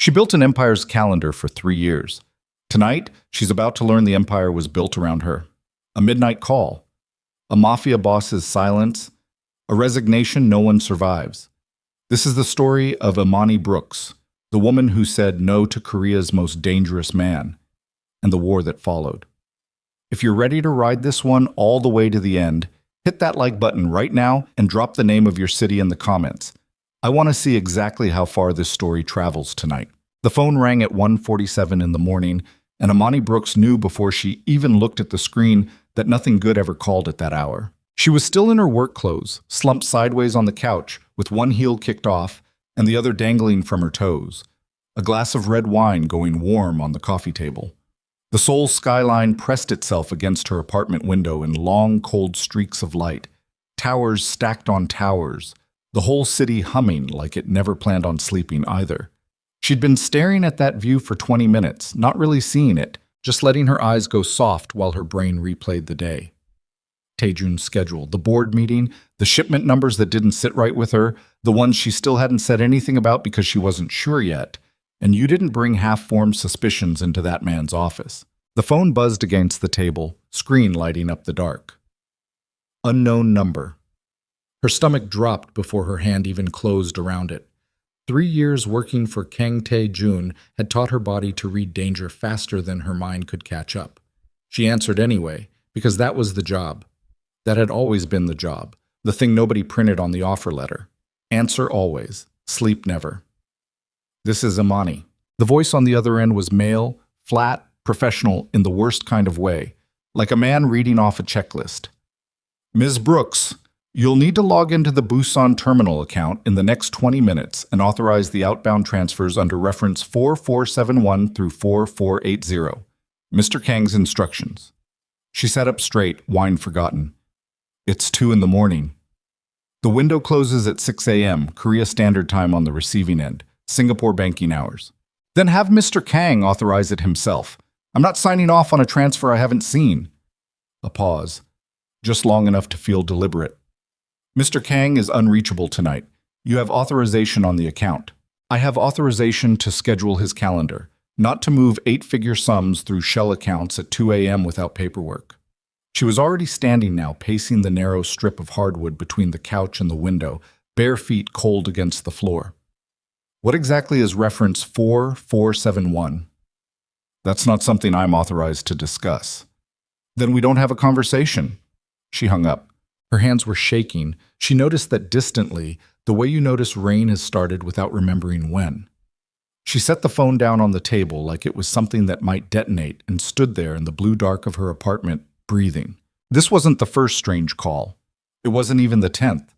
She built an empire's calendar for 3 years. Tonight, she's about to learn the empire was built around her. A midnight call, a mafia boss's silence, a resignation no one survives. This is the story of Imani Brooks, the woman who said no to Korea's most dangerous man, and the war that followed. If you're ready to ride this one all the way to the end, hit that like button right now and drop the name of your city in the comments. I want to see exactly how far this story travels tonight. The phone rang at 1:47 in the morning, and Imani Brooks knew before she even looked at the screen that nothing good ever called at that hour. She was still in her work clothes, slumped sideways on the couch, with one heel kicked off and the other dangling from her toes. A glass of red wine going warm on the coffee table. The Seoul skyline pressed itself against her apartment window in long, cold streaks of light. Towers stacked on towers, the whole city humming like it never planned on sleeping either. She'd been staring at that view for 20 minutes, not really seeing it, just letting her eyes go soft while her brain replayed the day. Taejun's schedule, the board meeting, the shipment numbers that didn't sit right with her, the ones she still hadn't said anything about because she wasn't sure yet. And you didn't bring half-formed suspicions into that man's office. The phone buzzed against the table, screen lighting up the dark. Unknown number. Her stomach dropped before her hand even closed around it. 3 years working for Kang Tae-jun had taught her body to read danger faster than her mind could catch up. She answered anyway, because that was the job. That had always been the job, the thing nobody printed on the offer letter. Answer always, sleep never. This is Imani. The voice on the other end was male, flat, professional in the worst kind of way, like a man reading off a checklist. Ms. Brooks, you'll need to log into the Busan terminal account in the next 20 minutes and authorize the outbound transfers under reference 4471 through 4480. Mr. Kang's instructions. She sat up straight, wine forgotten. It's 2 in the morning. The window closes at 6 a.m., Korea Standard Time on the receiving end, Singapore banking hours. Then have Mr. Kang authorize it himself. I'm not signing off on a transfer I haven't seen. A pause, just long enough to feel deliberate. Mr. Kang is unreachable tonight. You have authorization on the account. I have authorization to schedule his calendar, not to move 8-figure sums through shell accounts at 2 a.m. without paperwork. She was already standing now, pacing the narrow strip of hardwood between the couch and the window, bare feet cold against the floor. What exactly is reference 4471? That's not something I'm authorized to discuss. Then we don't have a conversation. She hung up. Her hands were shaking. She noticed that distantly, the way you notice rain has started without remembering when. She set the phone down on the table like it was something that might detonate and stood there in the blue dark of her apartment, breathing. This wasn't the first strange call. It wasn't even the 10th.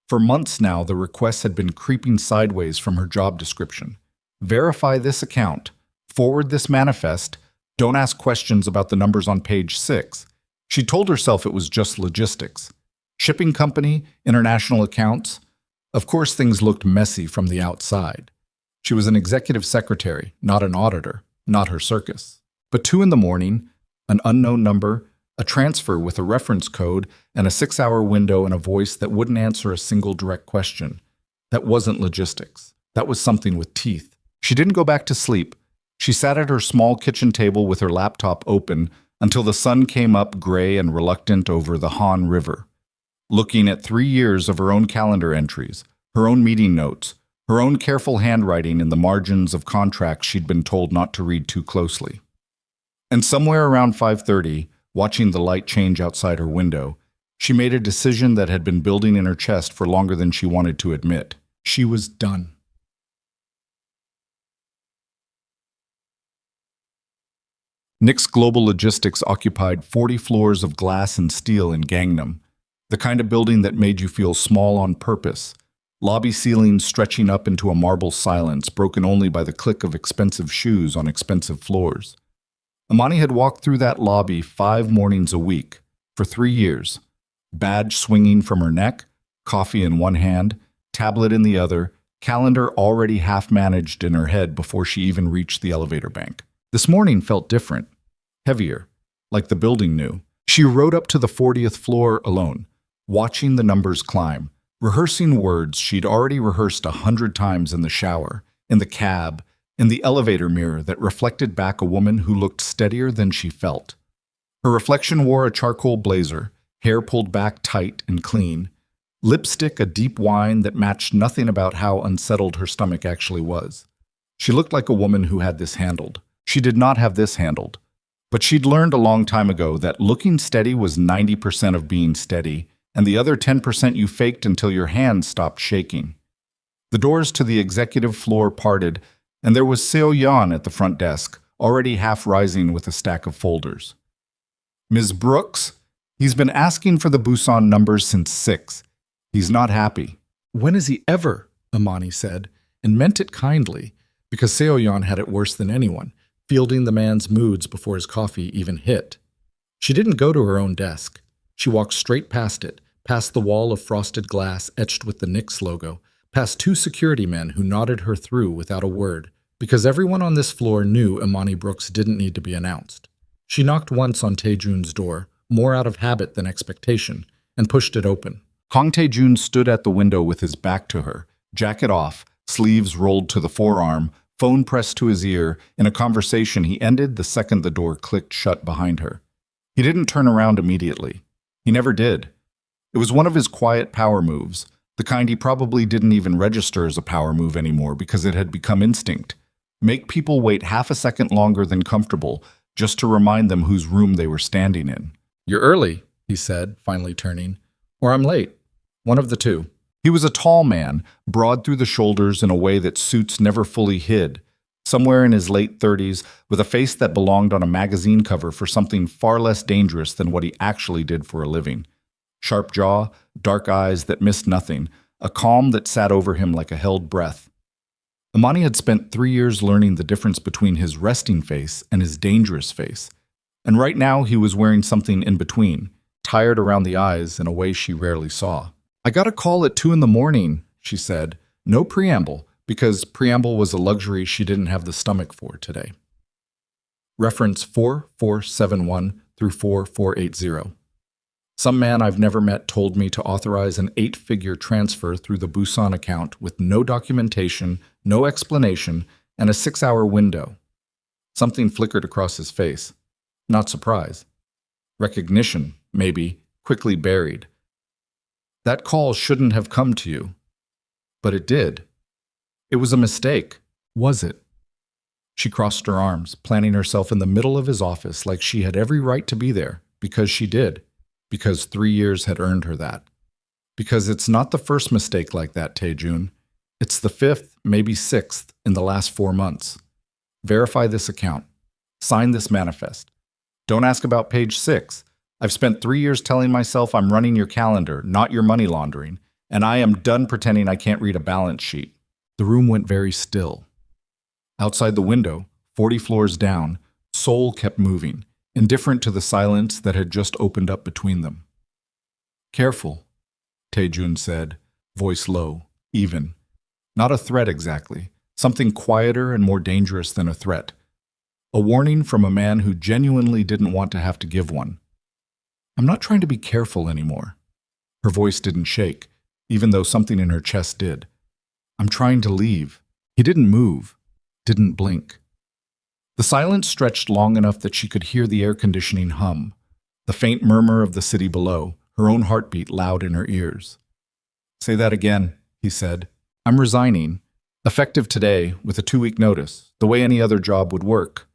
For months now, the requests had been creeping sideways from her job description. Verify this account. Forward this manifest. Don't ask questions about the numbers on page 6. She told herself it was just logistics. Shipping company, international accounts. Of course, things looked messy from the outside. She was an executive secretary, not an auditor, not her circus. But 2 in the morning, an unknown number, a transfer with a reference code, and a 6-hour window and a voice that wouldn't answer a single direct question. That wasn't logistics. That was something with teeth. She didn't go back to sleep. She sat at her small kitchen table with her laptop open until the sun came up gray and reluctant over the Han River, looking at 3 years of her own calendar entries, her own meeting notes, her own careful handwriting in the margins of contracts she'd been told not to read too closely. And somewhere around 5:30, watching the light change outside her window, she made a decision that had been building in her chest for longer than she wanted to admit. She was done. NYX Global Logistics occupied 40 floors of glass and steel in Gangnam, the kind of building that made you feel small on purpose, lobby ceilings stretching up into a marble silence broken only by the click of expensive shoes on expensive floors. Imani had walked through that lobby 5 mornings a week for 3 years, badge swinging from her neck, coffee in one hand, tablet in the other, calendar already half-managed in her head before she even reached the elevator bank. This morning felt different, heavier, like the building knew. She rode up to the 40th floor alone, watching the numbers climb, rehearsing words she'd already rehearsed 100 times in the shower, in the cab, in the elevator mirror that reflected back a woman who looked steadier than she felt. Her reflection wore a charcoal blazer, hair pulled back tight and clean, lipstick a deep wine that matched nothing about how unsettled her stomach actually was. She looked like a woman who had this handled. She did not have this handled. But she'd learned a long time ago that looking steady was 90% of being steady, and the other 10% you faked until your hands stopped shaking. The doors to the executive floor parted, and there was Seo Yan at the front desk, already half rising with a stack of folders. "Ms. Brooks, he's been asking for the Busan numbers since 6. He's not happy." "When is he ever?" Imani said, and meant it kindly, because Seo Yan had it worse than anyone, fielding the man's moods before his coffee even hit. She didn't go to her own desk. She walked straight past it, past the wall of frosted glass etched with the Knicks logo, past 2 security men who nodded her through without a word, because everyone on this floor knew Imani Brooks didn't need to be announced. She knocked once on Taejun's door, more out of habit than expectation, and pushed it open. Kang Taejun stood at the window with his back to her, jacket off, sleeves rolled to the forearm, phone pressed to his ear, in a conversation he ended the second the door clicked shut behind her. He didn't turn around immediately. He never did. It was one of his quiet power moves, the kind he probably didn't even register as a power move anymore because it had become instinct. Make people wait half a second longer than comfortable just to remind them whose room they were standing in. "You're early," he said, finally turning. "Or I'm late. One of the two." He was a tall man, broad through the shoulders in a way that suits never fully hid, somewhere in his late 30s, with a face that belonged on a magazine cover for something far less dangerous than what he actually did for a living. Sharp jaw, dark eyes that missed nothing, a calm that sat over him like a held breath. Imani had spent 3 years learning the difference between his resting face and his dangerous face, and right now he was wearing something in between, tired around the eyes in a way she rarely saw. "I got a call at 2 in the morning, she said. No preamble, because preamble was a luxury she didn't have the stomach for today. Reference 4471 through 4480. Some man I've never met told me to authorize an 8-figure transfer through the Busan account with no documentation, no explanation, and a 6-hour window. Something flickered across his face. Not surprise. Recognition, maybe, quickly buried. That call shouldn't have come to you. But it did. It was a mistake, was it? She crossed her arms, planting herself in the middle of his office like she had every right to be there, because she did, because 3 years had earned her that. Because it's not the first mistake like that, Taejun. It's the 5th, maybe 6th, in the last 4 months. Verify this account. Sign this manifest. Don't ask about page 6. I've spent 3 years telling myself I'm running your calendar, not your money laundering, and I am done pretending I can't read a balance sheet. The room went very still. Outside the window, 40 floors down, Seoul kept moving, indifferent to the silence that had just opened up between them. Careful, Taejun said, voice low, even. Not a threat exactly, something quieter and more dangerous than a threat. A warning from a man who genuinely didn't want to have to give one. I'm not trying to be careful anymore. Her voice didn't shake, even though something in her chest did. I'm trying to leave. He didn't move, didn't blink. The silence stretched long enough that she could hear the air conditioning hum, the faint murmur of the city below, her own heartbeat loud in her ears. Say that again, he said. I'm resigning, effective today with a 2-week notice, the way any other job would work.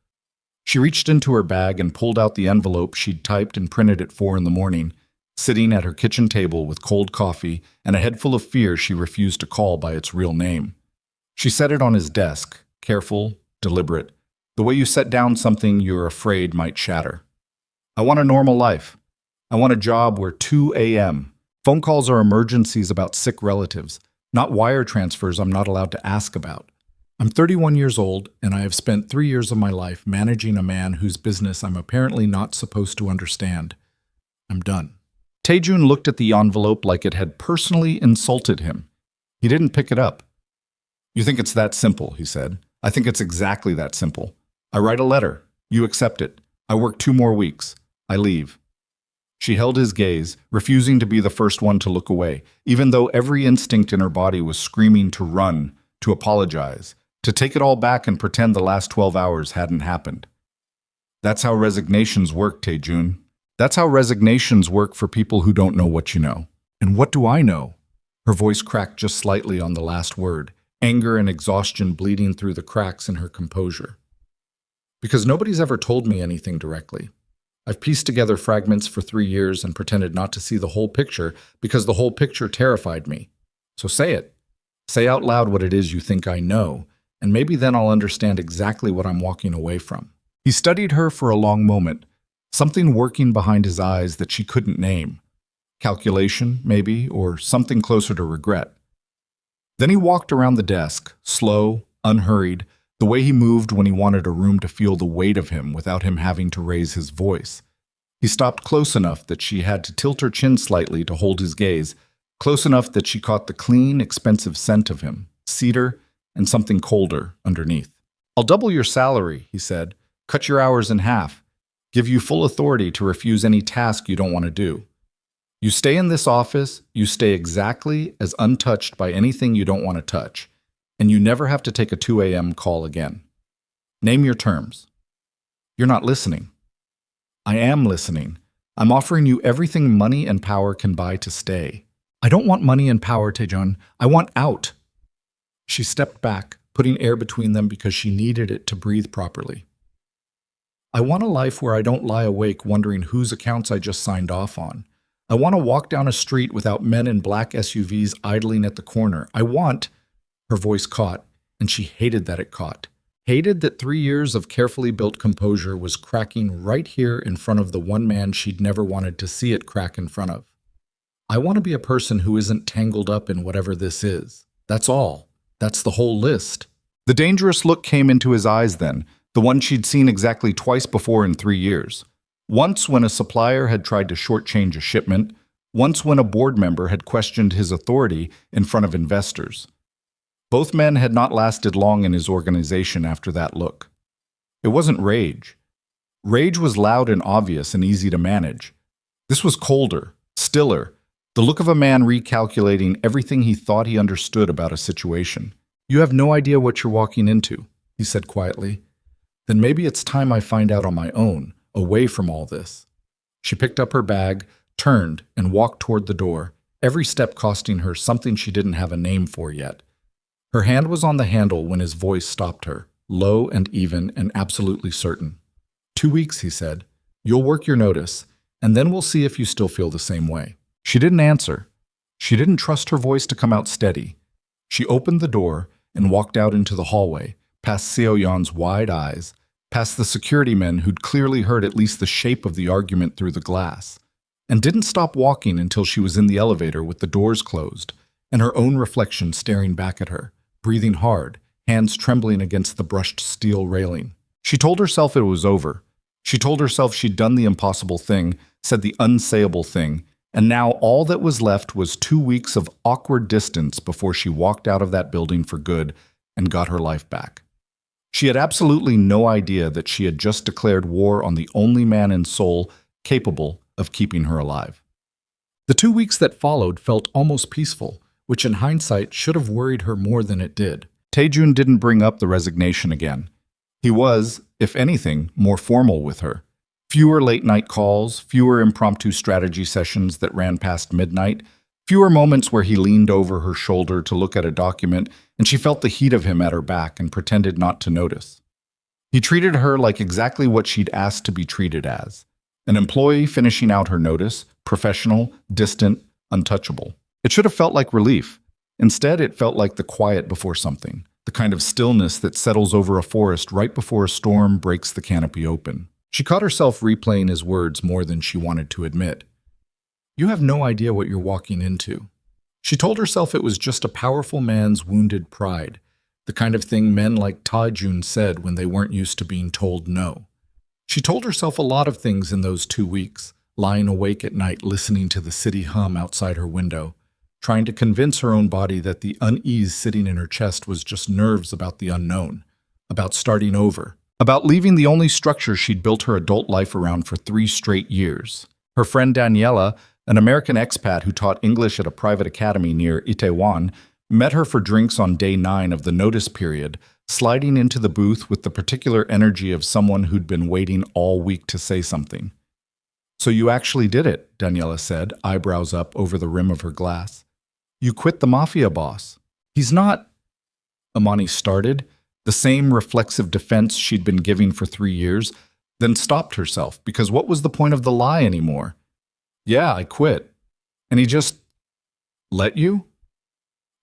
She reached into her bag and pulled out the envelope she'd typed and printed at 4 in the morning, sitting at her kitchen table with cold coffee and a head full of fear she refused to call by its real name. She set it on his desk, careful, deliberate, the way you set down something you're afraid might shatter. I want a normal life. I want a job where 2 a.m. Phone calls are emergencies about sick relatives, not wire transfers I'm not allowed to ask about. I'm 31 years old, and I have spent 3 years of my life managing a man whose business I'm apparently not supposed to understand. I'm done. Taejun looked at the envelope like it had personally insulted him. He didn't pick it up. You think it's that simple, he said. I think it's exactly that simple. I write a letter. You accept it. I work 2 more weeks. I leave. She held his gaze, refusing to be the first one to look away, even though every instinct in her body was screaming to run, to apologize, To take it all back and pretend the last 12 hours hadn't happened. That's how resignations work, Taejun. That's how resignations work for people who don't know what you know. And what do I know? Her voice cracked just slightly on the last word, anger and exhaustion bleeding through the cracks in her composure. Because nobody's ever told me anything directly. I've pieced together fragments for 3 years and pretended not to see the whole picture because the whole picture terrified me. So say it. Say out loud what it is you think I know, and maybe then I'll understand exactly what I'm walking away from. He studied her for a long moment, something working behind his eyes that she couldn't name. Calculation, maybe, or something closer to regret. Then he walked around the desk, slow, unhurried, the way he moved when he wanted a room to feel the weight of him without him having to raise his voice. He stopped close enough that she had to tilt her chin slightly to hold his gaze, close enough that she caught the clean, expensive scent of him, cedar and something colder underneath. "I'll double your salary," he said, "cut your hours in half, give you full authority to refuse any task you don't want to do. You stay in this office, you stay exactly as untouched by anything you don't want to touch, and you never have to take a 2 a.m. call again. Name your terms." "You're not listening." "I am listening. I'm offering you everything money and power can buy to stay." "I don't want money and power, Taejun. I want out." She stepped back, putting air between them because she needed it to breathe properly. "I want a life where I don't lie awake wondering whose accounts I just signed off on. I want to walk down a street without men in black SUVs idling at the corner. I want—" Her voice caught, and she hated that it caught. Hated that 3 years of carefully built composure was cracking right here in front of the one man she'd never wanted to see it crack in front of. "I want to be a person who isn't tangled up in whatever this is. That's all. That's the whole list." The dangerous look came into his eyes then, the one she'd seen exactly twice before in 3 years. Once when a supplier had tried to shortchange a shipment, once when a board member had questioned his authority in front of investors. Both men had not lasted long in his organization after that look. It wasn't rage. Rage was loud and obvious and easy to manage. This was colder, stiller, the look of a man recalculating everything he thought he understood about a situation. "You have no idea what you're walking into," he said quietly. "Then maybe it's time I find out on my own, away from all this." She picked up her bag, turned, and walked toward the door, every step costing her something she didn't have a name for yet. Her hand was on the handle when his voice stopped her, low and even and absolutely certain. 2 weeks, he said. "You'll work your notice, and then we'll see if you still feel the same way." She didn't answer. She didn't trust her voice to come out steady. She opened the door and walked out into the hallway, past Seo Yan's wide eyes, past the security men who'd clearly heard at least the shape of the argument through the glass, and didn't stop walking until she was in the elevator with the doors closed, and her own reflection staring back at her, breathing hard, hands trembling against the brushed steel railing. She told herself it was over. She told herself she'd done the impossible thing, said the unsayable thing, and now all that was left was 2 weeks of awkward distance before she walked out of that building for good and got her life back. She had absolutely no idea that she had just declared war on the only man in Seoul capable of keeping her alive. The 2 weeks that followed felt almost peaceful, which in hindsight should have worried her more than it did. Taejun didn't bring up the resignation again. He was, if anything, more formal with her. Fewer late-night calls, fewer impromptu strategy sessions that ran past midnight, fewer moments where he leaned over her shoulder to look at a document and she felt the heat of him at her back and pretended not to notice. He treated her like exactly what she'd asked to be treated as. An employee finishing out her notice, professional, distant, untouchable. It should have felt like relief. Instead, it felt like the quiet before something, the kind of stillness that settles over a forest right before a storm breaks the canopy open. She caught herself replaying his words more than she wanted to admit. "You have no idea what you're walking into." She told herself it was just a powerful man's wounded pride, the kind of thing men like Taejun said when they weren't used to being told no. She told herself a lot of things in those 2 weeks, lying awake at night listening to the city hum outside her window, trying to convince her own body that the unease sitting in her chest was just nerves about the unknown, about starting over, about leaving the only structure she'd built her adult life around for 3 straight years. Her friend Daniela, an American expat who taught English at a private academy near Itaewon, met her for drinks on day 9 of the notice period, sliding into the booth with the particular energy of someone who'd been waiting all week to say something. "So you actually did it," Daniela said, eyebrows up over the rim of her glass. "You quit the Mafia Boss." "He's not—" Amani started, the same reflexive defense she'd been giving for 3 years, then stopped herself, because what was the point of the lie anymore? "Yeah, I quit. And he just let you?"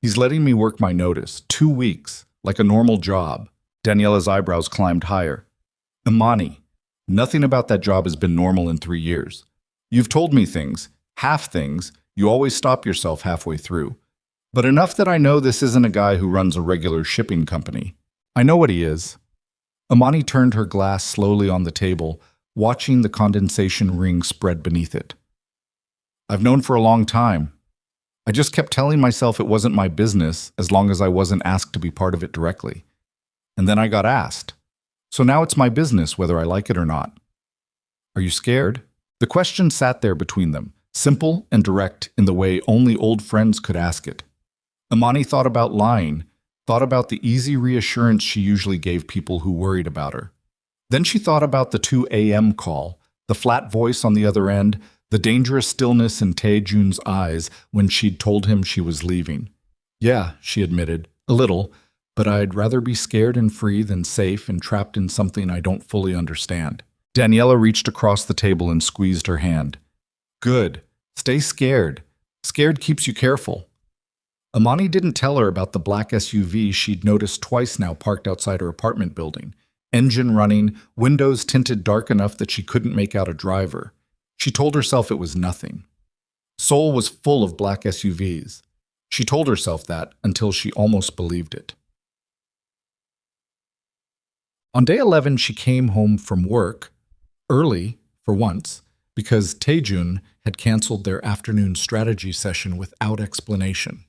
"He's letting me work my notice, 2 weeks, like a normal job." Daniela's eyebrows climbed higher. "Imani, nothing about that job has been normal in 3 years. You've told me things, half things, you always stop yourself halfway through. But enough that I know this isn't a guy who runs a regular shipping company. I know what he is." Imani turned her glass slowly on the table, watching the condensation ring spread beneath it. "I've known for a long time. I just kept telling myself it wasn't my business as long as I wasn't asked to be part of it directly. And then I got asked. So now it's my business whether I like it or not." "Are you scared?" The question sat there between them, simple and direct in the way only old friends could ask it. Imani thought about lying, thought about the easy reassurance she usually gave people who worried about her. Then she thought about the 2 a.m. call, the flat voice on the other end, the dangerous stillness in Tae-jun's eyes when she'd told him she was leaving. "Yeah," she admitted, "a little, but I'd rather be scared and free than safe and trapped in something I don't fully understand." Daniela reached across the table and squeezed her hand. "Good. Stay scared. Scared keeps you careful." Imani didn't tell her about the black SUV she'd noticed twice now parked outside her apartment building. Engine running, windows tinted dark enough that she couldn't make out a driver. She told herself it was nothing. Seoul was full of black SUVs. She told herself that until she almost believed it. On day 11, she came home from work, early for once, because Tae-jun had canceled their afternoon strategy session without explanation,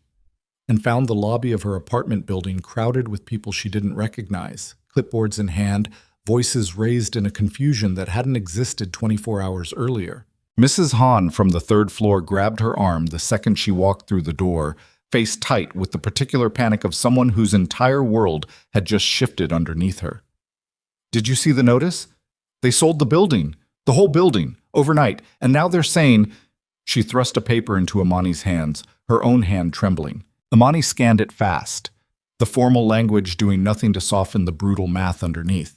and found the lobby of her apartment building crowded with people she didn't recognize, clipboards in hand, voices raised in a confusion that hadn't existed 24 hours earlier. Mrs. Han from the 3rd floor grabbed her arm the second she walked through the door, face tight with the particular panic of someone whose entire world had just shifted underneath her. "Did you see the notice? They sold the building, the whole building, overnight, and now they're saying—" She thrust a paper into Imani's hands, her own hand trembling. Imani scanned it fast, the formal language doing nothing to soften the brutal math underneath.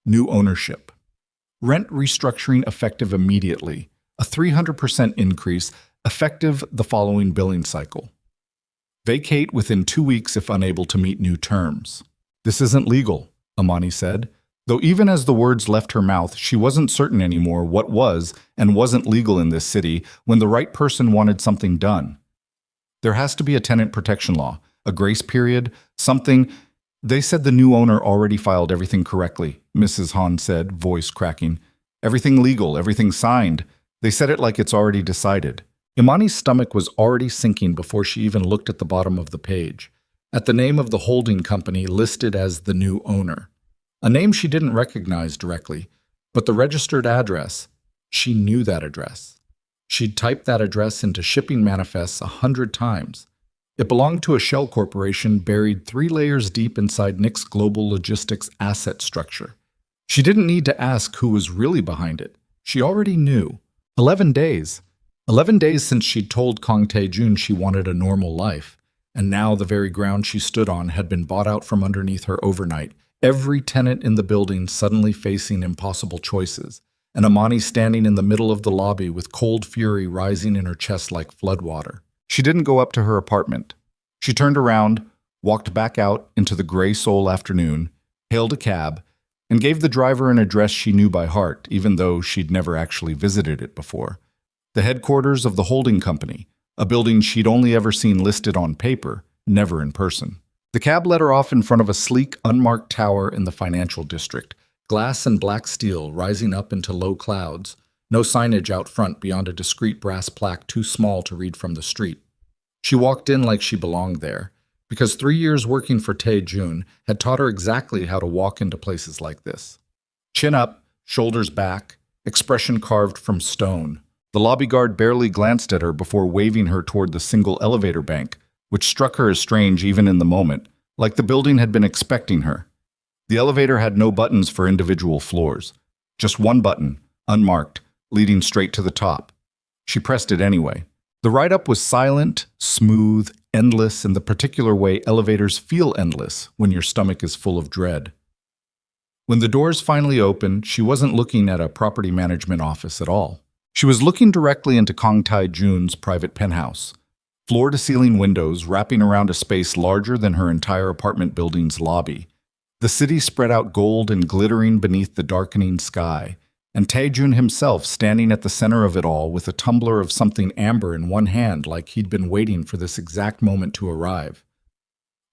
New ownership. Rent restructuring effective immediately. A 300% increase, effective the following billing cycle. Vacate within 2 weeks if unable to meet new terms. "This isn't legal," Imani said, though even as the words left her mouth, she wasn't certain anymore what was and wasn't legal in this city when the right person wanted something done. "There has to be a tenant protection law, a grace period, something—" "They said the new owner already filed everything correctly," Mrs. Han said, voice cracking. "Everything legal, everything signed. They said it like it's already decided." Imani's stomach was already sinking before she even looked at the bottom of the page, at the name of the holding company listed as the new owner. A name she didn't recognize directly, but the registered address, she knew that address. She'd typed that address into shipping manifests 100 times. It belonged to a shell corporation buried 3 layers deep inside Nick's global logistics asset structure. She didn't need to ask who was really behind it. She already knew. 11 days. 11 days since she'd told Kang Tae-jun she wanted a normal life, and now the very ground she stood on had been bought out from underneath her overnight, every tenant in the building suddenly facing impossible choices, and Imani standing in the middle of the lobby with cold fury rising in her chest like floodwater. She didn't go up to her apartment. She turned around, walked back out into the gray Seoul afternoon, hailed a cab, and gave the driver an address she knew by heart, even though she'd never actually visited it before. The headquarters of the holding company, a building she'd only ever seen listed on paper, never in person. The cab let her off in front of a sleek, unmarked tower in the financial district, glass and black steel rising up into low clouds, no signage out front beyond a discreet brass plaque too small to read from the street. She walked in like she belonged there, because 3 years working for Tae-jun had taught her exactly how to walk into places like this. Chin up, shoulders back, expression carved from stone. The lobby guard barely glanced at her before waving her toward the single elevator bank, which struck her as strange even in the moment, like the building had been expecting her. The elevator had no buttons for individual floors, just one button, unmarked, leading straight to the top. She pressed it anyway. The ride-up was silent, smooth, endless in the particular way elevators feel endless when your stomach is full of dread. When the doors finally opened, she wasn't looking at a property management office at all. She was looking directly into Kang Tai-jun's private penthouse. Floor-to-ceiling windows wrapping around a space larger than her entire apartment building's lobby. The city spread out gold and glittering beneath the darkening sky, and Tae-jun himself standing at the center of it all with a tumbler of something amber in one hand like he'd been waiting for this exact moment to arrive.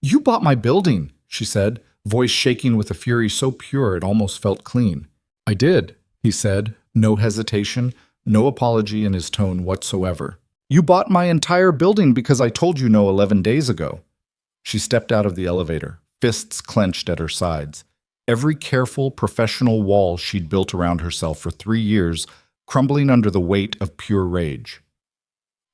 "You bought my building," she said, voice shaking with a fury so pure it almost felt clean. "I did," he said, no hesitation, no apology in his tone whatsoever. "You bought my entire building because I told you no 11 days ago." She stepped out of the elevator, fists clenched at her sides. Every careful, professional wall she'd built around herself for 3 years crumbling under the weight of pure rage.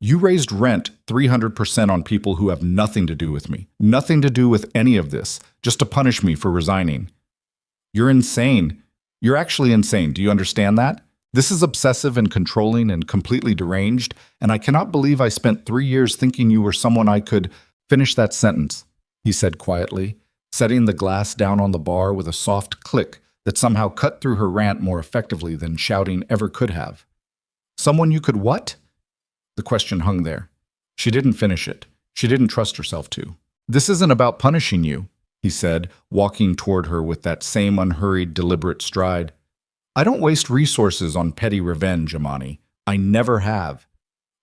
"You raised rent 300% on people who have nothing to do with me, nothing to do with any of this, just to punish me for resigning. You're insane. You're actually insane. Do you understand that? This is obsessive and controlling and completely deranged, and I cannot believe I spent 3 years thinking you were someone I could finish that sentence," he said quietly, setting the glass down on the bar with a soft click that somehow cut through her rant more effectively than shouting ever could have. "Someone you could what?" The question hung there. She didn't finish it. She didn't trust herself to. "This isn't about punishing you," he said, walking toward her with that same unhurried, deliberate stride. "I don't waste resources on petty revenge, Amani. I never have.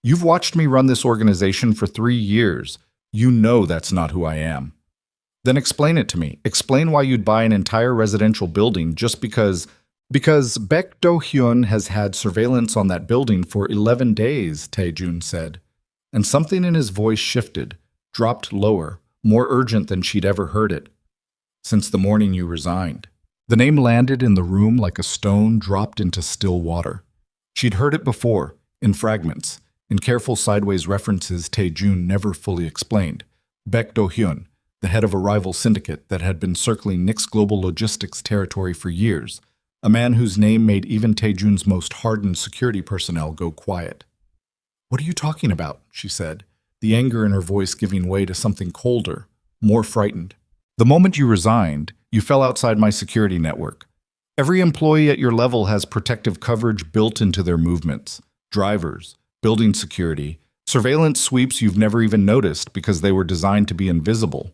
You've watched me run this organization for 3 years. You know that's not who I am. Then explain it to me. Explain why you'd buy an entire residential building just because Baek Do-hyun has had surveillance on that building for 11 days, Tae-jun said. And something in his voice shifted, dropped lower, more urgent than she'd ever heard it. "Since the morning you resigned." The name landed in the room like a stone dropped into still water. She'd heard it before, in fragments, in careful sideways references Tae-jun never fully explained. Baek Do-hyun, the head of a rival syndicate that had been circling Nick's global logistics territory for years, a man whose name made even Tae-jun's most hardened security personnel go quiet. "What are you talking about?" she said, the anger in her voice giving way to something colder, more frightened. "The moment you resigned, you fell outside my security network. Every employee at your level has protective coverage built into their movements. Drivers, building security, surveillance sweeps you've never even noticed because they were designed to be invisible.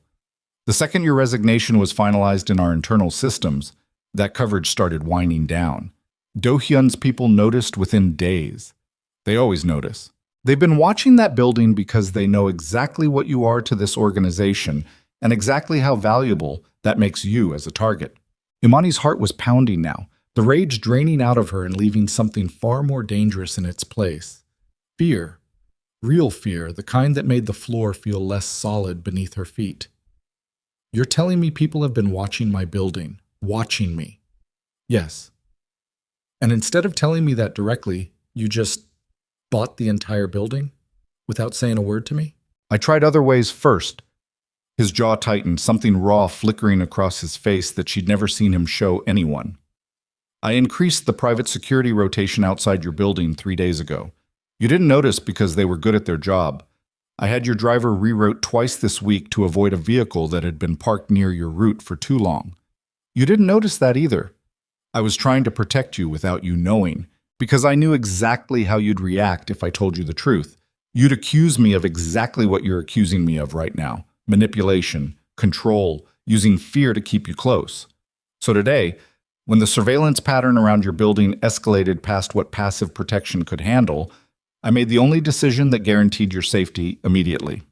The second your resignation was finalized in our internal systems, that coverage started winding down. Do-hyun's people noticed within days. They always notice. They've been watching that building because they know exactly what you are to this organization and exactly how valuable that makes you as a target." Imani's heart was pounding now, the rage draining out of her and leaving something far more dangerous in its place. Fear. Real fear, the kind that made the floor feel less solid beneath her feet. "You're telling me people have been watching my building, watching me?" "Yes." "And instead of telling me that directly, you just bought the entire building without saying a word to me?" "I tried other ways first." His jaw tightened, something raw flickering across his face that she'd never seen him show anyone. "I increased the private security rotation outside your building 3 days ago. You didn't notice because they were good at their job. I had your driver reroute twice this week to avoid a vehicle that had been parked near your route for too long. You didn't notice that either. I was trying to protect you without you knowing, because I knew exactly how you'd react if I told you the truth. You'd accuse me of exactly what you're accusing me of right now. Manipulation, control, using fear to keep you close. So today, when the surveillance pattern around your building escalated past what passive protection could handle, I made the only decision that guaranteed your safety immediately.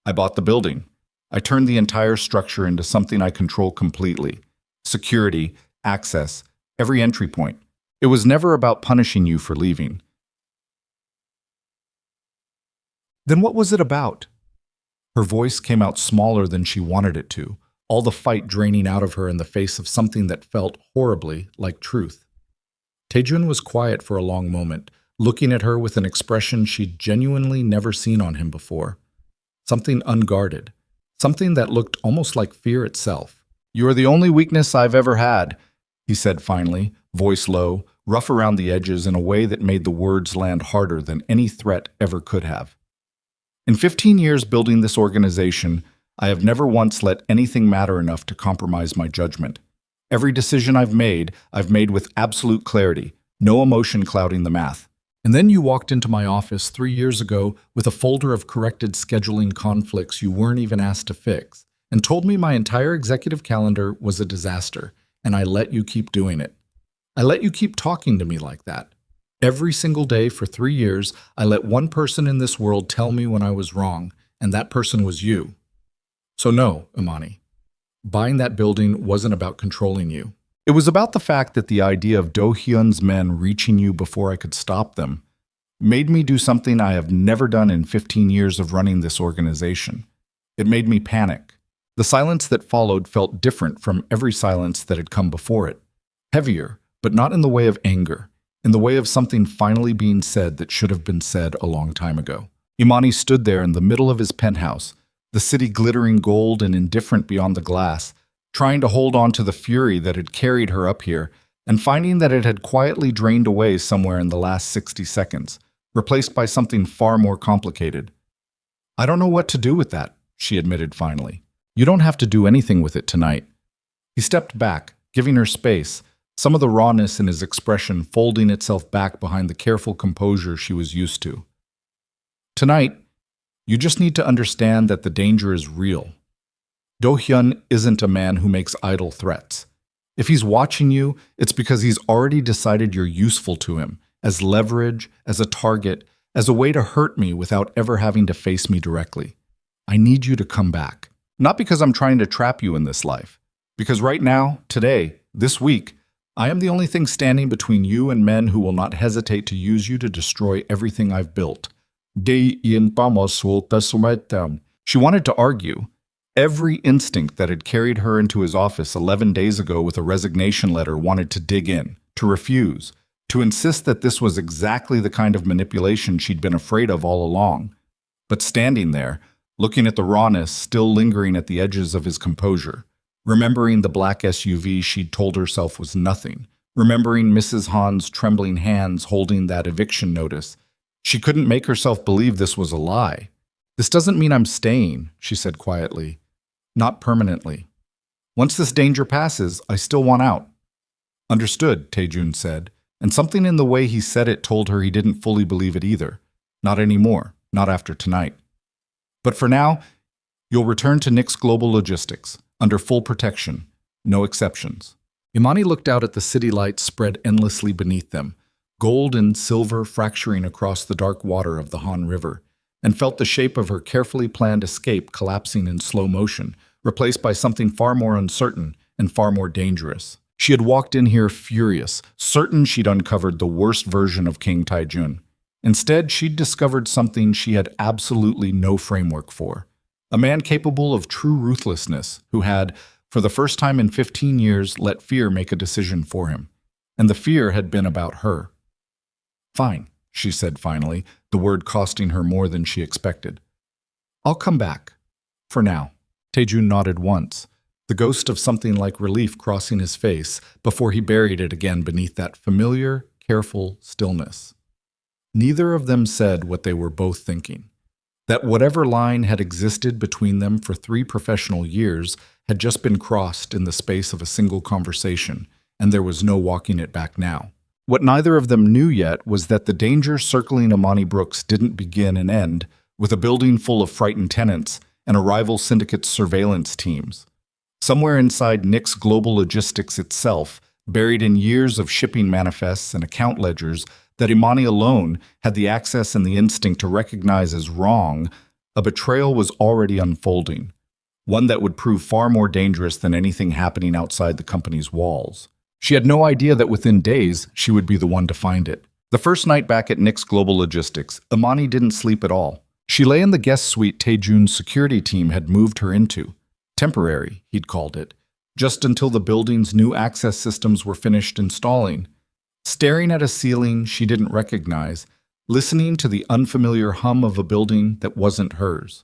I bought the building. I turned the entire structure into something I control completely. Security, access, every entry point. It was never about punishing you for leaving." "Then what was it about?" Her voice came out smaller than she wanted it to, all the fight draining out of her in the face of something that felt horribly like truth. Tae-jun was quiet for a long moment, looking at her with an expression she'd genuinely never seen on him before. Something unguarded, something that looked almost like fear itself. "You are the only weakness I've ever had," he said finally, voice low, rough around the edges in a way that made the words land harder than any threat ever could have. "In 15 years building this organization, I have never once let anything matter enough to compromise my judgment. Every decision I've made with absolute clarity, no emotion clouding the math. And then you walked into my office 3 years ago with a folder of corrected scheduling conflicts you weren't even asked to fix, and told me my entire executive calendar was a disaster, and I let you keep doing it. I let you keep talking to me like that. Every single day for 3 years, I let one person in this world tell me when I was wrong, and that person was you. So no, Imani, buying that building wasn't about controlling you. It was about the fact that the idea of Do Hyun's men reaching you before I could stop them made me do something I have never done in 15 years of running this organization. It made me panic. The silence that followed felt different from every silence that had come before it. Heavier, but not in the way of anger, in the way of something finally being said that should have been said a long time ago. Imani stood there in the middle of his penthouse, the city glittering gold and indifferent beyond the glass, trying to hold on to the fury that had carried her up here, and finding that it had quietly drained away somewhere in the last 60 seconds, replaced by something far more complicated. "I don't know what to do with that," she admitted finally. "You don't have to do anything with it tonight." He stepped back, giving her space, some of the rawness in his expression folding itself back behind the careful composure she was used to. "Tonight, you just need to understand that the danger is real. Do Hyun isn't a man who makes idle threats. If he's watching you, it's because he's already decided you're useful to him, as leverage, as a target, as a way to hurt me without ever having to face me directly. I need you to come back. Not because I'm trying to trap you in this life. Because right now, today, this week, I am the only thing standing between you and men who will not hesitate to use you to destroy everything I've built." She wanted to argue. Every instinct that had carried her into his office 11 days ago with a resignation letter wanted to dig in, to refuse, to insist that this was exactly the kind of manipulation she'd been afraid of all along. But standing there, looking at the rawness still lingering at the edges of his composure, remembering the black SUV she'd told herself was nothing, remembering Mrs. Han's trembling hands holding that eviction notice, she couldn't make herself believe this was a lie. "This doesn't mean I'm staying," she said quietly. "Not permanently. Once this danger passes, I still want out." "Understood," Taejun said, and something in the way he said it told her he didn't fully believe it either. Not anymore, not after tonight. "But for now, you'll return to Nix Global Logistics, under full protection, no exceptions." Imani looked out at the city lights spread endlessly beneath them, gold and silver fracturing across the dark water of the Han River, and felt the shape of her carefully planned escape collapsing in slow motion, replaced by something far more uncertain and far more dangerous. She had walked in here furious, certain she'd uncovered the worst version of King Taejun. Instead, she'd discovered something she had absolutely no framework for. A man capable of true ruthlessness, who had, for the first time in 15 years, let fear make a decision for him. And the fear had been about her. "Fine," she said finally, the word costing her more than she expected. "I'll come back. For now." Taejun nodded once, the ghost of something like relief crossing his face before he buried it again beneath that familiar, careful stillness. Neither of them said what they were both thinking. That whatever line had existed between them for 3 professional years had just been crossed in the space of a single conversation, and there was no walking it back now. What neither of them knew yet was that the danger circling Imani Brooks didn't begin and end with a building full of frightened tenants and a rival syndicate's surveillance teams. Somewhere inside Nix Global Logistics itself, buried in years of shipping manifests and account ledgers that Imani alone had the access and the instinct to recognize as wrong, a betrayal was already unfolding, one that would prove far more dangerous than anything happening outside the company's walls. She had no idea that within days she would be the one to find it. The first night back at Nix Global Logistics, Imani didn't sleep at all. She lay in the guest suite Taejun's security team had moved her into. Temporary, he'd called it, just until the building's new access systems were finished installing. Staring at a ceiling she didn't recognize, listening to the unfamiliar hum of a building that wasn't hers.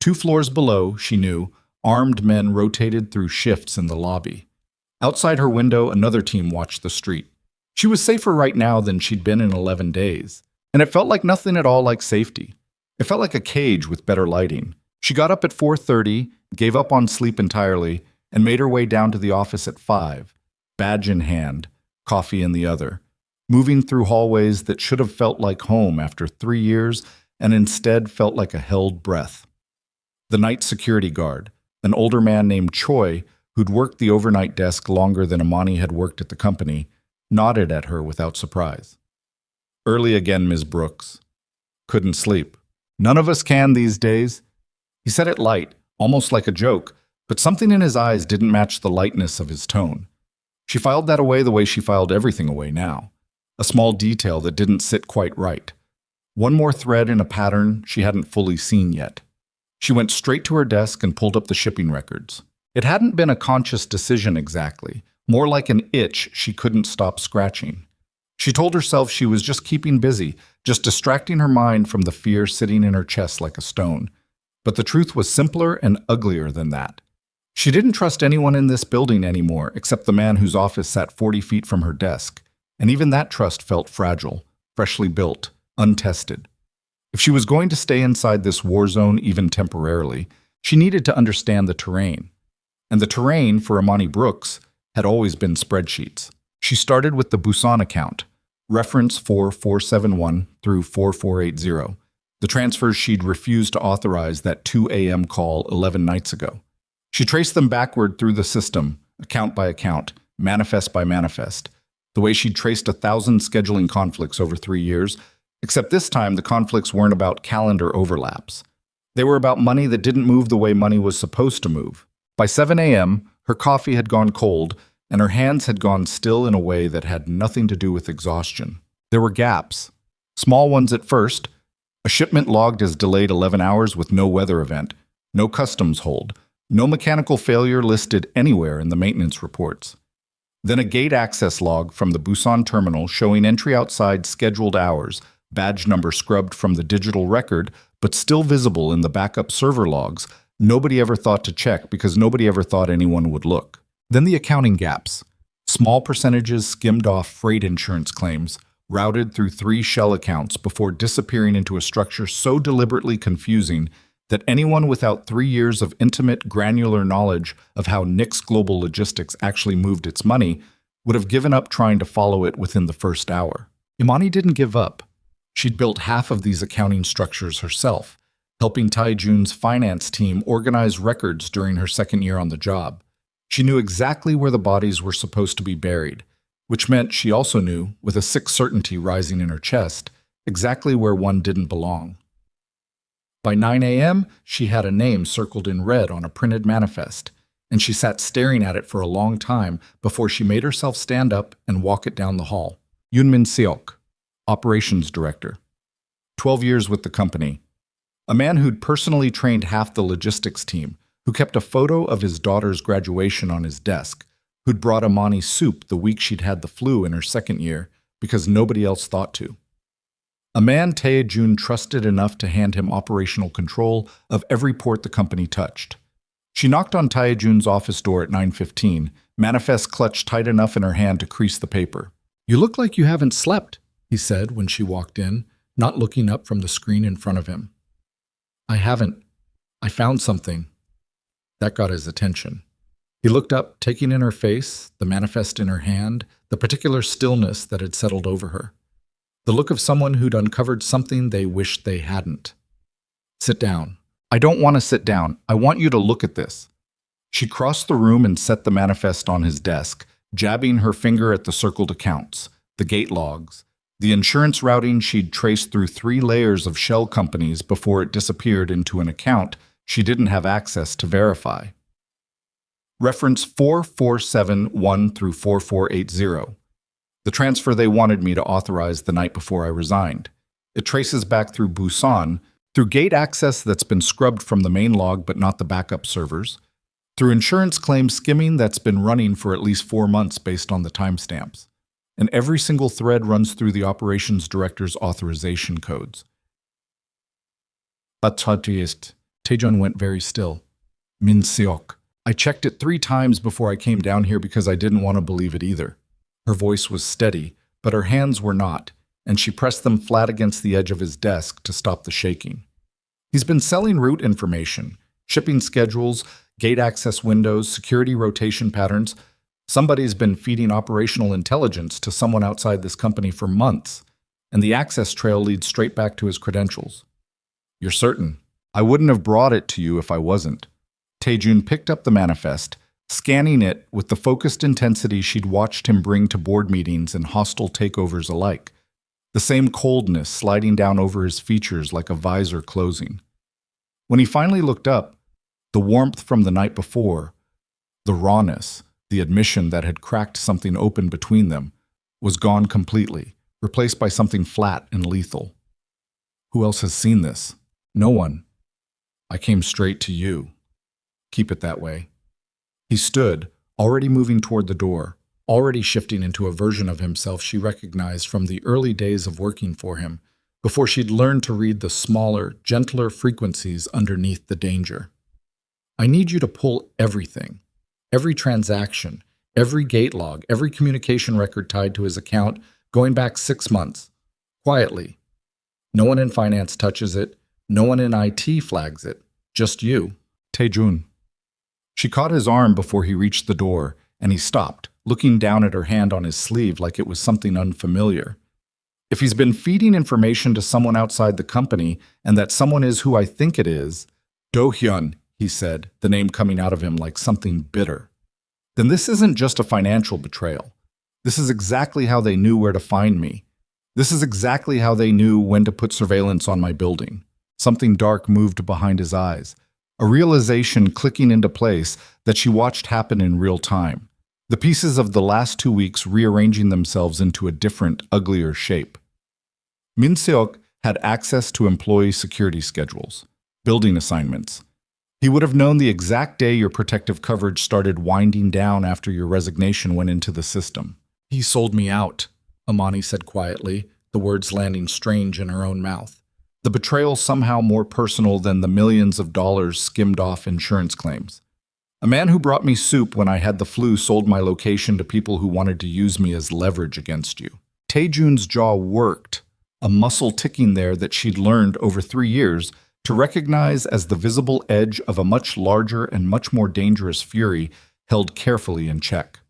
2 floors below, she knew, armed men rotated through shifts in the lobby. Outside her window, another team watched the street. She was safer right now than she'd been in 11 days. And it felt like nothing at all like safety. It felt like a cage with better lighting. She got up at 4:30, gave up on sleep entirely, and made her way down to the office at 5, badge in hand, coffee in the other, moving through hallways that should have felt like home after 3 years and instead felt like a held breath. The night security guard, an older man named Choi, who'd worked the overnight desk longer than Imani had worked at the company, nodded at her without surprise. "Early again, Ms. Brooks. Couldn't sleep. None of us can these days." He said it light, almost like a joke, but something in his eyes didn't match the lightness of his tone. She filed that away the way she filed everything away now. A small detail that didn't sit quite right. One more thread in a pattern she hadn't fully seen yet. She went straight to her desk and pulled up the shipping records. It hadn't been a conscious decision exactly, more like an itch she couldn't stop scratching. She told herself she was just keeping busy, just distracting her mind from the fear sitting in her chest like a stone. But the truth was simpler and uglier than that. She didn't trust anyone in this building anymore except the man whose office sat 40 feet from her desk. And even that trust felt fragile, freshly built, untested. If she was going to stay inside this war zone even temporarily, she needed to understand the terrain. And the terrain for Imani Brooks had always been spreadsheets. She started with the Busan account, reference 4471 through 4480, the transfers she'd refused to authorize that 2 a.m. call 11 nights ago. She traced them backward through the system, account by account, manifest by manifest, the way she'd traced 1,000 scheduling conflicts over 3 years, except this time the conflicts weren't about calendar overlaps. They were about money that didn't move the way money was supposed to move. By 7 a.m., her coffee had gone cold, and her hands had gone still in a way that had nothing to do with exhaustion. There were gaps. Small ones at first. A shipment logged as delayed 11 hours with no weather event, no customs hold, no mechanical failure listed anywhere in the maintenance reports. Then a gate access log from the Busan terminal showing entry outside scheduled hours, badge number scrubbed from the digital record, but still visible in the backup server logs. Nobody ever thought to check because nobody ever thought anyone would look. Then the accounting gaps. Small percentages skimmed off freight insurance claims, routed through 3 shell accounts before disappearing into a structure so deliberately confusing that anyone without 3 years of intimate, granular knowledge of how Nix Global Logistics actually moved its money would have given up trying to follow it within the first hour. Imani didn't give up. She'd built half of these accounting structures herself, helping Taijun's finance team organize records during her second year on the job. She knew exactly where the bodies were supposed to be buried, which meant she also knew, with a sick certainty rising in her chest, exactly where one didn't belong. By 9 a.m., she had a name circled in red on a printed manifest, and she sat staring at it for a long time before she made herself stand up and walk it down the hall. Yoonmin Seok, Operations Director. 12 years with the company. A man who'd personally trained half the logistics team, who kept a photo of his daughter's graduation on his desk, who'd brought Imani soup the week she'd had the flu in her second year because nobody else thought to. A man Tae-jun trusted enough to hand him operational control of every port the company touched. She knocked on Tae-jun's office door at 9:15, manifest clutched tight enough in her hand to crease the paper. "You look like you haven't slept," he said when she walked in, not looking up from the screen in front of him. "I haven't. I found something." That got his attention. He looked up, taking in her face, the manifest in her hand, the particular stillness that had settled over her. The look of someone who'd uncovered something they wished they hadn't. "Sit down." "I don't want to sit down. I want you to look at this." She crossed the room and set the manifest on his desk, jabbing her finger at the circled accounts, the gate logs, the insurance routing she'd traced through 3 layers of shell companies before it disappeared into an account she didn't have access to verify. Reference 4471 through 4480. The transfer they wanted me to authorize the night before I resigned. It traces back through Busan, through gate access that's been scrubbed from the main log but not the backup servers, through insurance claim skimming that's been running for at least 4 months based on the timestamps. And every single thread runs through the operations director's authorization codes. Patrioist, Taejun went very still. Min Seok. I checked it 3 times before I came down here because I didn't want to believe it either. Her voice was steady, but her hands were not, and she pressed them flat against the edge of his desk to stop the shaking. He's been selling route information, shipping schedules, gate access windows, security rotation patterns. Somebody's been feeding operational intelligence to someone outside this company for months, and the access trail leads straight back to his credentials. You're certain? I wouldn't have brought it to you if I wasn't. Taejun picked up the manifest, scanning it with the focused intensity she'd watched him bring to board meetings and hostile takeovers alike. The same coldness sliding down over his features like a visor closing. When he finally looked up, the warmth from the night before, the rawness, the admission that had cracked something open between them, was gone completely, replaced by something flat and lethal. Who else has seen this? No one. I came straight to you. Keep it that way. He stood, already moving toward the door, already shifting into a version of himself she recognized from the early days of working for him, before she'd learned to read the smaller, gentler frequencies underneath the danger. I need you to pull everything, every transaction, every gate log, every communication record tied to his account going back 6 months, quietly. No one in finance touches it, no one in IT flags it, just you, Taejun. She caught his arm before he reached the door, and he stopped, looking down at her hand on his sleeve like it was something unfamiliar. If he's been feeding information to someone outside the company, and that someone is who I think it is, Do-hyun, he said, the name coming out of him like something bitter, then this isn't just a financial betrayal. This is exactly how they knew where to find me. This is exactly how they knew when to put surveillance on my building. Something dark moved behind his eyes, a realization clicking into place that she watched happen in real time. The pieces of the last 2 weeks rearranging themselves into a different, uglier shape. Min Seok had access to employee security schedules, building assignments. He would have known the exact day your protective coverage started winding down after your resignation went into the system. He sold me out, Amani said quietly, the words landing strange in her own mouth. The betrayal somehow more personal than the millions of dollars skimmed off insurance claims. A man who brought me soup when I had the flu sold my location to people who wanted to use me as leverage against you. Taejun's jaw worked, a muscle ticking there that she'd learned over 3 years to recognize as the visible edge of a much larger and much more dangerous fury held carefully in check.